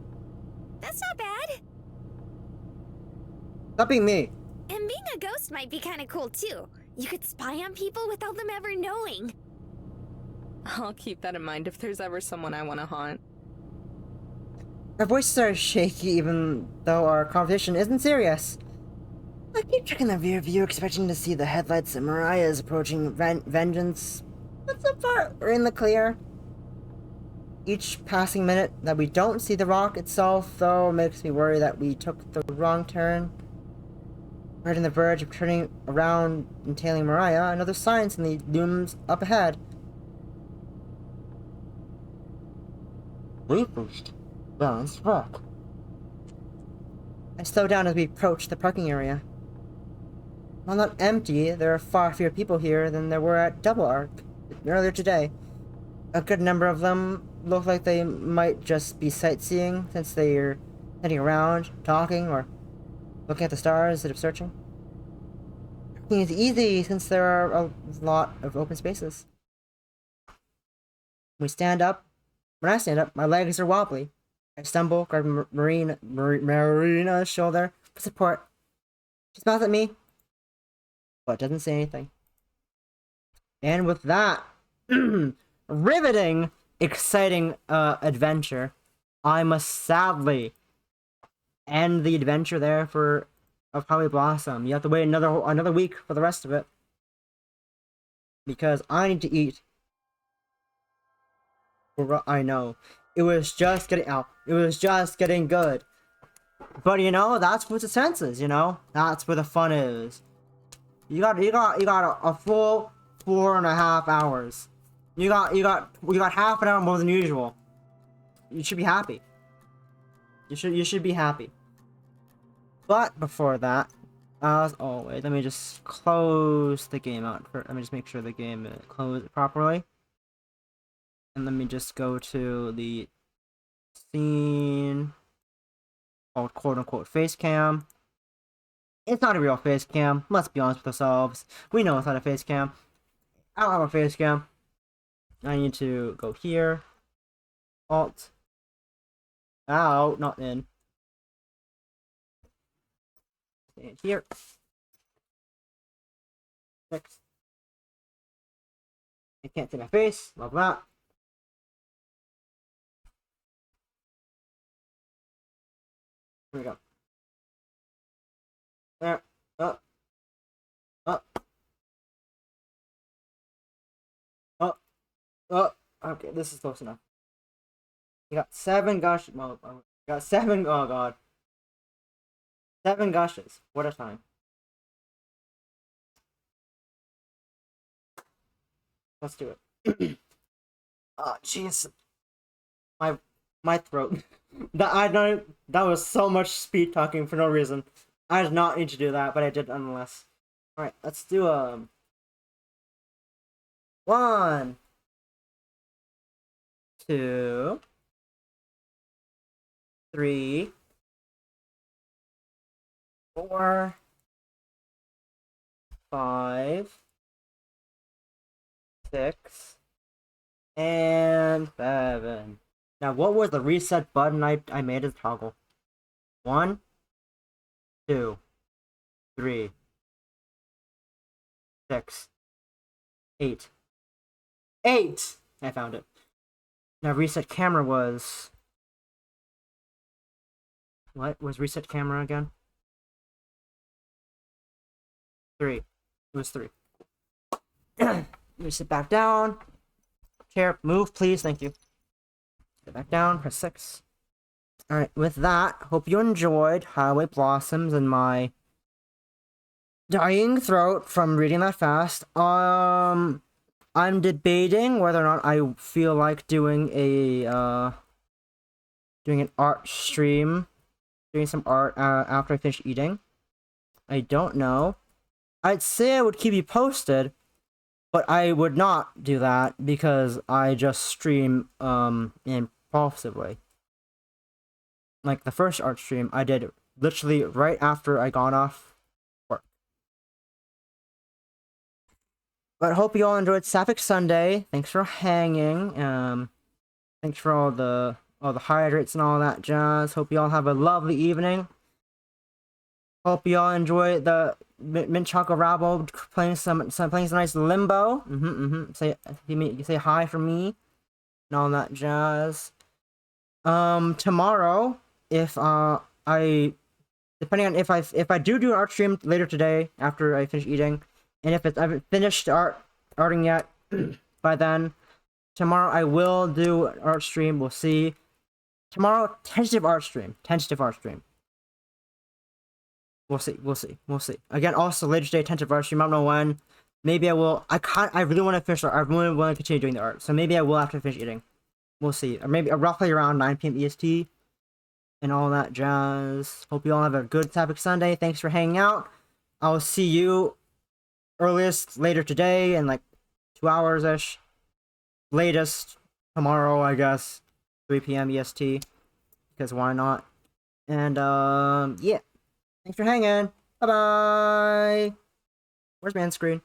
That's not bad. Stop being me. And being a ghost might be kind of cool too. You could spy on people without them ever knowing. I'll keep that in mind if there's ever someone I want to haunt. Our voices are shaky even though our conversation isn't serious. I keep checking the rear view, expecting to see the headlights and Mariah's approaching vengeance. But so far, we're in the clear. Each passing minute that we don't see the rock itself, though, makes me worry that we took the wrong turn. Right on the verge of turning around and tailing Mariah, another sign suddenly looms up ahead. We pushed. Balanced rock. I slow down as we approach the parking area. While not empty, there are far fewer people here than there were at Double Arc earlier today. A good number of them look like they might just be sightseeing, since they are heading around, talking, or looking at the stars instead of searching. Parking is easy since there are a lot of open spaces. When I stand up, my legs are wobbly. I stumble, grab Marina's shoulder for support. She smiles at me, but doesn't say anything. And with that riveting, exciting adventure, I must sadly end the adventure there for of Holly Blossom. You have to wait another week for the rest of it, because I need to eat. I know it was just getting out. It was just getting good, but you know that's what the sense is. You know that's where the fun is. You got a full 4.5 hours. You got half an hour more than usual. You should be happy. You should be happy. But before that, as always, let me just close the game out. Let me just make sure the game is closed properly. And let me just go to the scene called quote-unquote face cam. It's not a real face cam. Let's be honest with ourselves. We know it's not a face cam. I don't have a face cam. I need to go here. Alt. Out, not in. Stand here. Fix. I can't see my face. Love that. Here we go. There. Up. Up. Up. Up. Okay, this is close enough. We got 7 gushes. Well, we got 7. Oh god. 7 gushes. What a time. Let's do it. Oh jeez. My throat. That was so much speed talking for no reason. I did not need to do that, but I did nonetheless. Alright, let's do 1, 2, 3, 4, 5, 6, and 7. Now, what was the reset button I made as toggle? 1, 2, 3, 6, 8. 8! I found it. Now, reset camera was... What was reset camera again? 3. It was 3. Let me sit back down. Chair, move, please. Thank you. Sit back down. Press 6. Alright, with that, hope you enjoyed Highway Blossoms and my dying throat from reading that fast. I'm debating whether or not I feel like doing an art stream, doing some art after I finish eating. I don't know. I'd say I would keep you posted, but I would not do that because I just stream impulsively. Like the first art stream I did literally right after I got off work. But hope you all enjoyed Sapphic Sunday. Thanks for hanging. Thanks for all the hydrates and all that jazz. Hope you all have a lovely evening. Hope you all enjoy the mint chocolate rabble playing some nice limbo. Say hi for me and all that jazz. Tomorrow, if depending on if I do an art stream later today after I finish eating, and if I haven't finished arting yet by then, tomorrow I will do an art stream. We'll see. Tomorrow, tentative art stream. We'll see. Again, also later today, tentative art stream. I don't know when. Maybe I will. I really want to finish art. I really want to continue doing the art. So maybe I will after I finish eating. We'll see. Or maybe roughly around 9 p.m. EST. And all that jazz. Hope you all have a good Sapphic Sunday. Thanks for hanging out. I'll see you earliest later today in like 2 hours-ish. Latest tomorrow, I guess. 3 p.m. EST. Because why not? And, yeah. Thanks for hanging. Bye-bye. Where's my end screen?